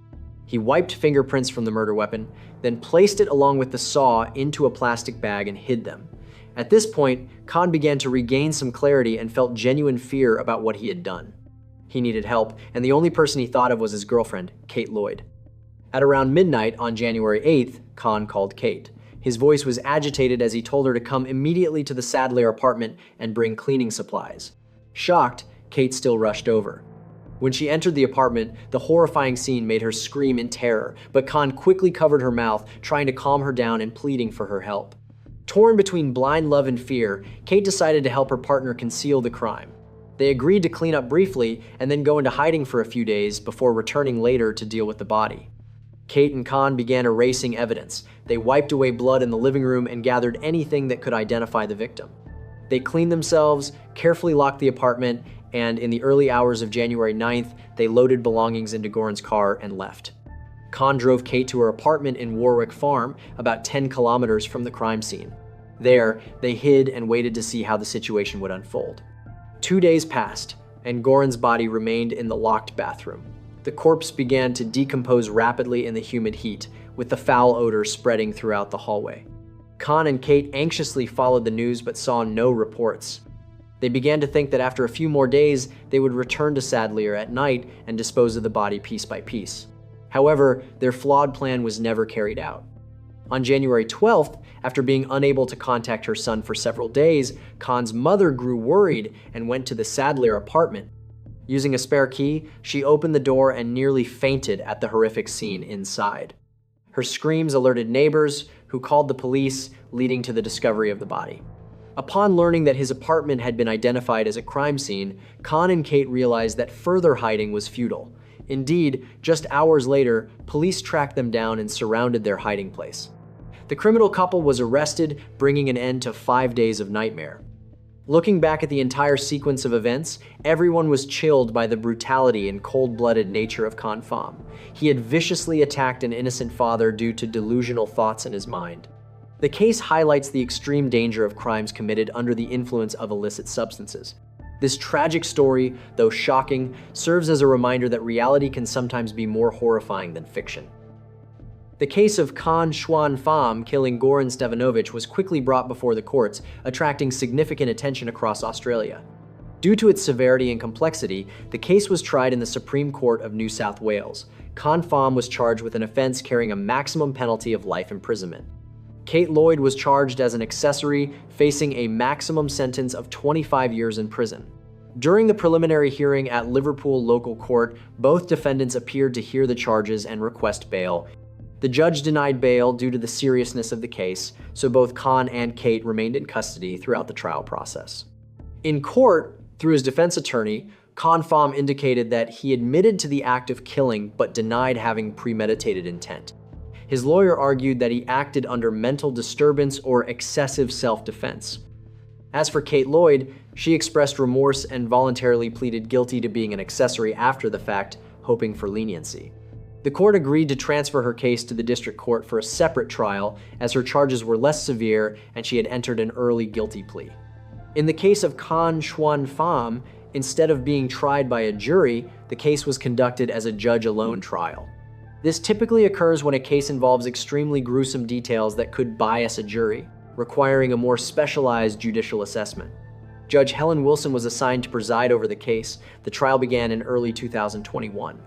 He wiped fingerprints from the murder weapon, then placed it along with the saw into a plastic bag and hid them. At this point, Khan began to regain some clarity and felt genuine fear about what he had done. He needed help, and the only person he thought of was his girlfriend, Kate Lloyd. At around midnight on January 8th, Khan called Kate. His voice was agitated as he told her to come immediately to the Sadler apartment and bring cleaning supplies. Shocked, Kate still rushed over. When she entered the apartment, the horrifying scene made her scream in terror, but Khan quickly covered her mouth, trying to calm her down and pleading for her help. Torn between blind love and fear, Kate decided to help her partner conceal the crime. They agreed to clean up briefly and then go into hiding for a few days before returning later to deal with the body. Kate and Khan began erasing evidence. They wiped away blood in the living room and gathered anything that could identify the victim. They cleaned themselves, carefully locked the apartment, and in the early hours of January 9th, they loaded belongings into Goran's car and left. Khan drove Kate to her apartment in Warwick Farm, about 10 kilometers from the crime scene. There, they hid and waited to see how the situation would unfold. 2 days passed, and Goran's body remained in the locked bathroom. The corpse began to decompose rapidly in the humid heat, with the foul odor spreading throughout the hallway. Khan and Kate anxiously followed the news but saw no reports. They began to think that after a few more days, they would return to Sadler at night and dispose of the body piece by piece. However, their flawed plan was never carried out. On January 12th, after being unable to contact her son for several days, Khan's mother grew worried and went to the Sadler apartment. Using a spare key, she opened the door and nearly fainted at the horrific scene inside. Her screams alerted neighbors, who called the police, leading to the discovery of the body. Upon learning that his apartment had been identified as a crime scene, Khan and Kate realized that further hiding was futile. Indeed, just hours later, police tracked them down and surrounded their hiding place. The criminal couple was arrested, bringing an end to 5 days of nightmare. Looking back at the entire sequence of events, everyone was chilled by the brutality and cold-blooded nature of Pham. He had viciously attacked an innocent father due to delusional thoughts in his mind. The case highlights the extreme danger of crimes committed under the influence of illicit substances. This tragic story, though shocking, serves as a reminder that reality can sometimes be more horrifying than fiction. The case of Xuan Pham killing Goran Stevanovich was quickly brought before the courts, attracting significant attention across Australia. Due to its severity and complexity, the case was tried in the Supreme Court of New South Wales. Pham was charged with an offense carrying a maximum penalty of life imprisonment. Kate Lloyd was charged as an accessory, facing a maximum sentence of 25 years in prison. During the preliminary hearing at Liverpool local court, both defendants appeared to hear the charges and request bail. The judge denied bail due to the seriousness of the case, so both Khan and Kate remained in custody throughout the trial process. In court, through his defense attorney, Pham indicated that he admitted to the act of killing but denied having premeditated intent. His lawyer argued that he acted under mental disturbance or excessive self-defense. As for Kate Lloyd, she expressed remorse and voluntarily pleaded guilty to being an accessory after the fact, hoping for leniency. The court agreed to transfer her case to the district court for a separate trial, as her charges were less severe and she had entered an early guilty plea. In the case of Khanh Xuan Pham, instead of being tried by a jury, the case was conducted as a judge-alone trial. This typically occurs when a case involves extremely gruesome details that could bias a jury, requiring a more specialized judicial assessment. Judge Helen Wilson was assigned to preside over the case. The trial began in early 2021.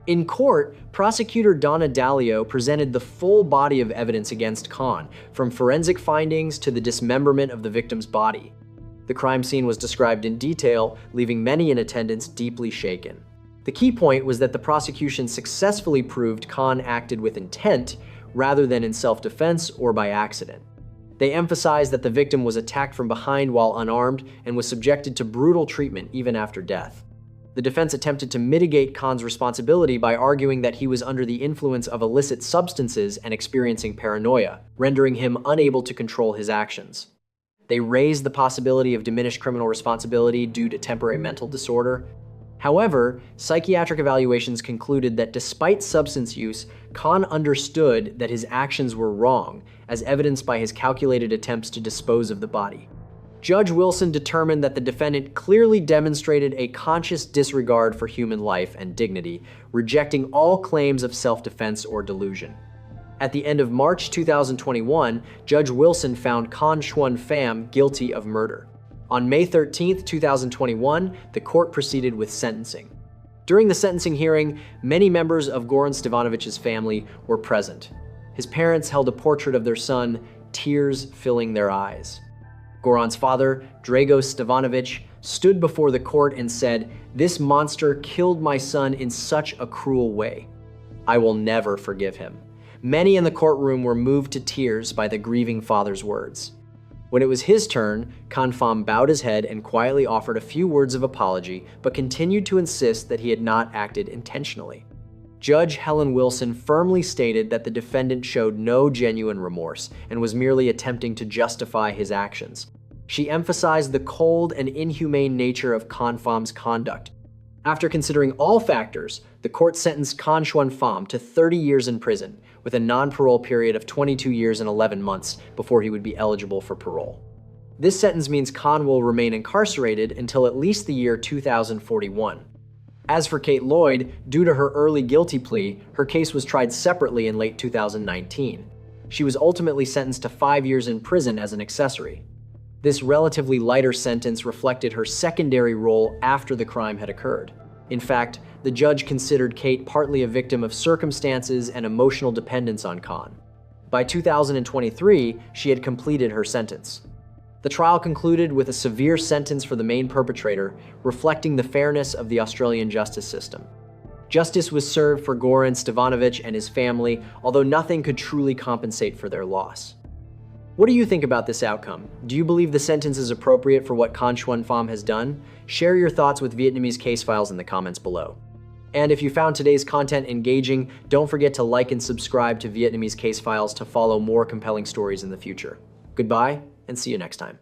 In court, prosecutor Donna Dalio presented the full body of evidence against Khanh, from forensic findings to the dismemberment of the victim's body. The crime scene was described in detail, leaving many in attendance deeply shaken. The key point was that the prosecution successfully proved Khanh acted with intent rather than in self-defense or by accident. They emphasized that the victim was attacked from behind while unarmed and was subjected to brutal treatment even after death. The defense attempted to mitigate Khan's responsibility by arguing that he was under the influence of illicit substances and experiencing paranoia, rendering him unable to control his actions. They raised the possibility of diminished criminal responsibility due to temporary mental disorder. However, psychiatric evaluations concluded that despite substance use, Khanh understood that his actions were wrong, as evidenced by his calculated attempts to dispose of the body. Judge Wilson determined that the defendant clearly demonstrated a conscious disregard for human life and dignity, rejecting all claims of self-defense or delusion. At the end of March 2021, Judge Wilson found Khanh Xuan Pham guilty of murder. On May 13, 2021, the court proceeded with sentencing. During the sentencing hearing, many members of Goran Stevanović's family were present. His parents held a portrait of their son, tears filling their eyes. Goran's father, Drago Stevanović, stood before the court and said, "This monster killed my son in such a cruel way. I will never forgive him." Many in the courtroom were moved to tears by the grieving father's words. When it was his turn, Khanh Pham bowed his head and quietly offered a few words of apology, but continued to insist that he had not acted intentionally. Judge Helen Wilson firmly stated that the defendant showed no genuine remorse and was merely attempting to justify his actions. She emphasized the cold and inhumane nature of Khanh Pham's conduct. After considering all factors, the court sentenced Khanh Xuan Pham to 30 years in prison, with a non-parole period of 22 years and 11 months before he would be eligible for parole. This sentence means Khanh will remain incarcerated until at least the year 2041. As for Kate Lloyd, due to her early guilty plea, her case was tried separately in late 2019. She was ultimately sentenced to 5 years in prison as an accessory. This relatively lighter sentence reflected her secondary role after the crime had occurred. In fact, the judge considered Kate partly a victim of circumstances and emotional dependence on Khanh. By 2023, she had completed her sentence. The trial concluded with a severe sentence for the main perpetrator, reflecting the fairness of the Australian justice system. Justice was served for Goran Stevanović and his family, although nothing could truly compensate for their loss. What do you think about this outcome? Do you believe the sentence is appropriate for what Khanh Xuan Pham has done? Share your thoughts with Vietnamese Case Files in the comments below. And if you found today's content engaging, don't forget to like and subscribe to Vietnamese Case Files to follow more compelling stories in the future. Goodbye, and see you next time.